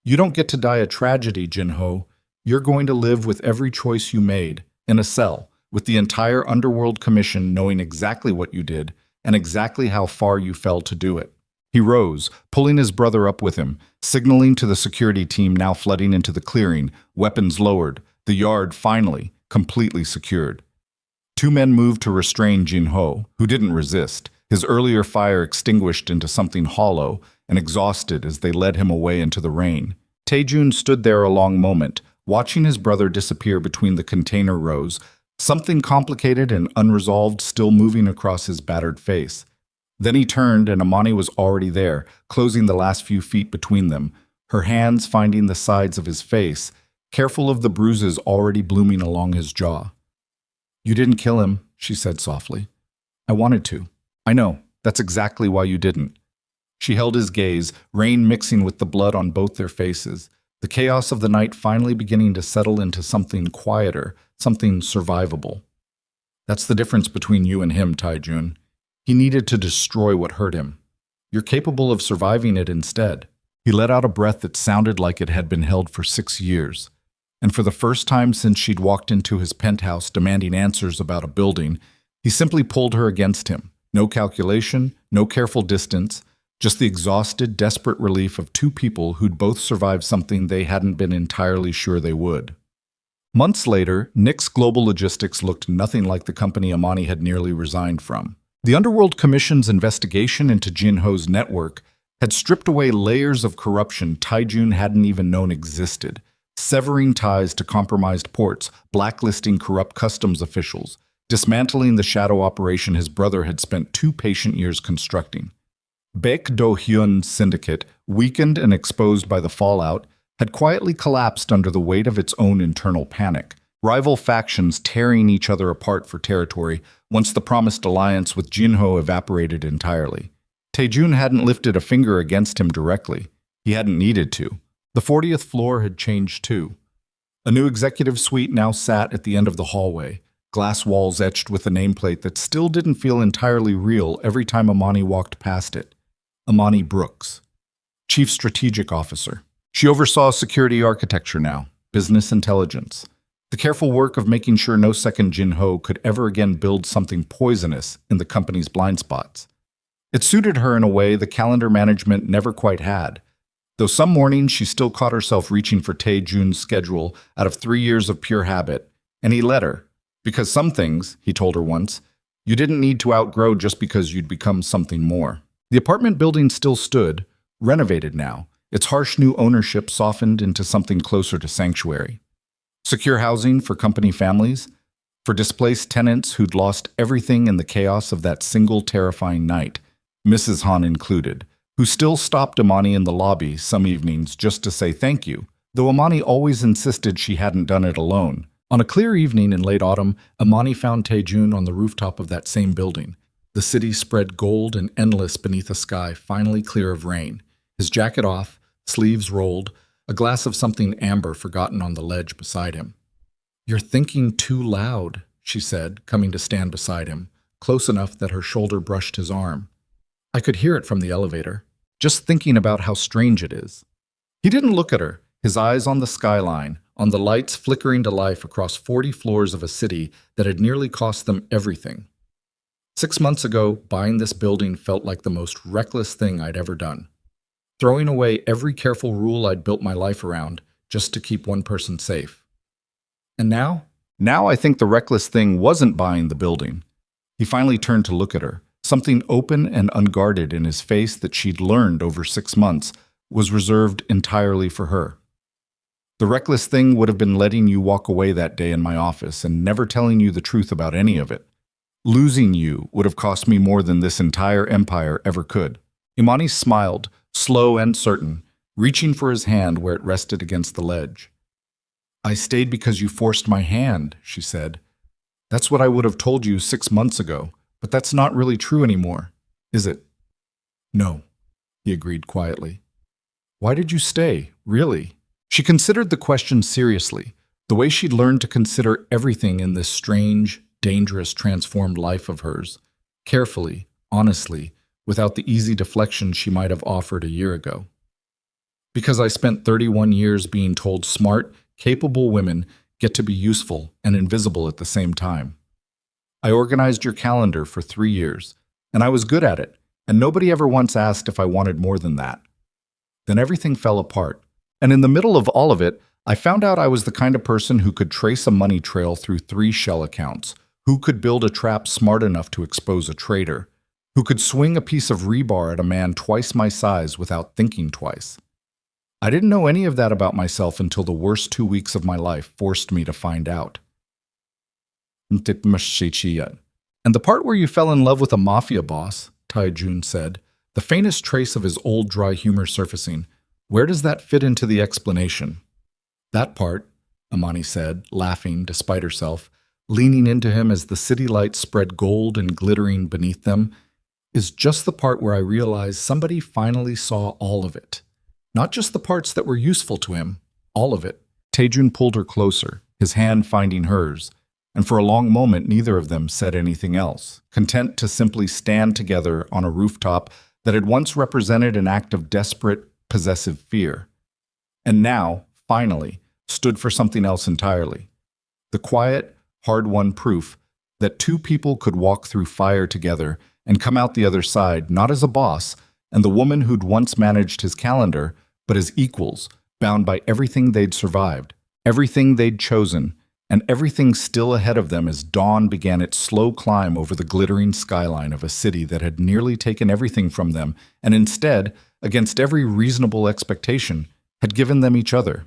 You don't get to die a tragedy, Jinho. You're going to live with every choice you made, in a cell, with the entire Underworld Commission knowing exactly what you did and exactly how far you fell to do it." He rose, pulling his brother up with him, signaling to the security team now flooding into the clearing, weapons lowered, the yard finally completely secured. 2 men moved to restrain Jinho, who didn't resist, his earlier fire extinguished into something hollow and exhausted as they led him away into the rain. Taejun stood there a long moment, watching his brother disappear between the container rows, something complicated and unresolved still moving across his battered face. Then he turned and Amani was already there, closing the last few feet between them, her hands finding the sides of his face, careful of the bruises already blooming along his jaw. "You didn't kill him," she said softly. "I wanted to. I know. That's exactly why you didn't." She held his gaze, rain mixing with the blood on both their faces, the chaos of the night finally beginning to settle into something quieter, something survivable. "That's the difference between you and him, Taejun. He needed to destroy what hurt him. You're capable of surviving it instead." He let out a breath that sounded like it had been held for 6 years. And for the first time since she'd walked into his penthouse demanding answers about a building, he simply pulled her against him. No calculation, no careful distance, just the exhausted, desperate relief of 2 people who'd both survived something they hadn't been entirely sure they would. Months later, Nick's Global Logistics looked nothing like the company Amani had nearly resigned from. The Underworld Commission's investigation into Jinho's network had stripped away layers of corruption Taejun hadn't even known existed, severing ties to compromised ports, blacklisting corrupt customs officials, dismantling the shadow operation his brother had spent 2 patient years constructing. Baek Do-hyun's syndicate, weakened and exposed by the fallout, had quietly collapsed under the weight of its own internal panic, rival factions tearing each other apart for territory once the promised alliance with Jinho evaporated entirely. Taejun hadn't lifted a finger against him directly. He hadn't needed to. The 40th floor had changed too. A new executive suite now sat at the end of the hallway, glass walls etched with a nameplate that still didn't feel entirely real every time Amani walked past it. Amani Brooks, Chief Strategic Officer. She oversaw security architecture now, business intelligence, the careful work of making sure no second Jinho could ever again build something poisonous in the company's blind spots. It suited her in a way the calendar management never quite had, though some mornings she still caught herself reaching for Taejun's schedule out of 3 years of pure habit, and he let her. Because some things, he told her once, you didn't need to outgrow just because you'd become something more. The apartment building still stood, renovated now, its harsh new ownership softened into something closer to sanctuary. Secure housing for company families, for displaced tenants who'd lost everything in the chaos of that single terrifying night, Mrs. Han included, who still stopped Amani in the lobby some evenings just to say thank you, though Amani always insisted she hadn't done it alone. On a clear evening in late autumn, Amani found Taejun on the rooftop of that same building. The city spread gold and endless beneath a sky finally clear of rain. His jacket off, sleeves rolled, a glass of something amber forgotten on the ledge beside him. "You're thinking too loud," she said, coming to stand beside him, close enough that her shoulder brushed his arm. "I could hear it from the elevator, just thinking about how strange it is." He didn't look at her, his eyes on the skyline, on the lights flickering to life across 40 floors of a city that had nearly cost them everything. 6 months ago, buying this building felt like the most reckless thing I'd ever done. Throwing away every careful rule I'd built my life around just to keep one person safe. And now? Now I think the reckless thing wasn't buying the building. He finally turned to look at her. Something open and unguarded in his face that she'd learned over 6 months was reserved entirely for her. The reckless thing would have been letting you walk away that day in my office and never telling you the truth about any of it. Losing you would have cost me more than this entire empire ever could. Imani smiled, slow and certain, reaching for his hand where it rested against the ledge. I stayed because you forced my hand, she said. That's what I would have told you 6 months ago, but that's not really true anymore, is it? No, he agreed quietly. Why did you stay, really? She considered the question seriously, the way she'd learned to consider everything in this strange, dangerous, transformed life of hers, carefully, honestly, without the easy deflection she might have offered a year ago. Because I spent 31 years being told smart, capable women get to be useful and invisible at the same time. I organized your calendar for 3 years, and I was good at it, and nobody ever once asked if I wanted more than that. Then everything fell apart, and in the middle of all of it, I found out I was the kind of person who could trace a money trail through 3 shell accounts, who could build a trap smart enough to expose a traitor, who could swing a piece of rebar at a man twice my size without thinking twice. I didn't know any of that about myself until the worst 2 weeks of my life forced me to find out. And the part where you fell in love with a mafia boss, Tai-Jun said, the faintest trace of his old dry humor surfacing. Where does that fit into the explanation? That part, Imani said, laughing despite herself, leaning into him as the city lights spread gold and glittering beneath them, is just the part where I realized somebody finally saw all of it. Not just the parts that were useful to him, all of it. Tai-Jun pulled her closer, his hand finding hers, and for a long moment neither of them said anything else, content to simply stand together on a rooftop that had once represented an act of desperate, possessive fear, and now, finally, stood for something else entirely. The quiet, hard-won proof that 2 people could walk through fire together and come out the other side not as a boss and the woman who'd once managed his calendar, but as equals, bound by everything they'd survived, everything they'd chosen, and everything still ahead of them as dawn began its slow climb over the glittering skyline of a city that had nearly taken everything from them and instead, against every reasonable expectation, had given them each other.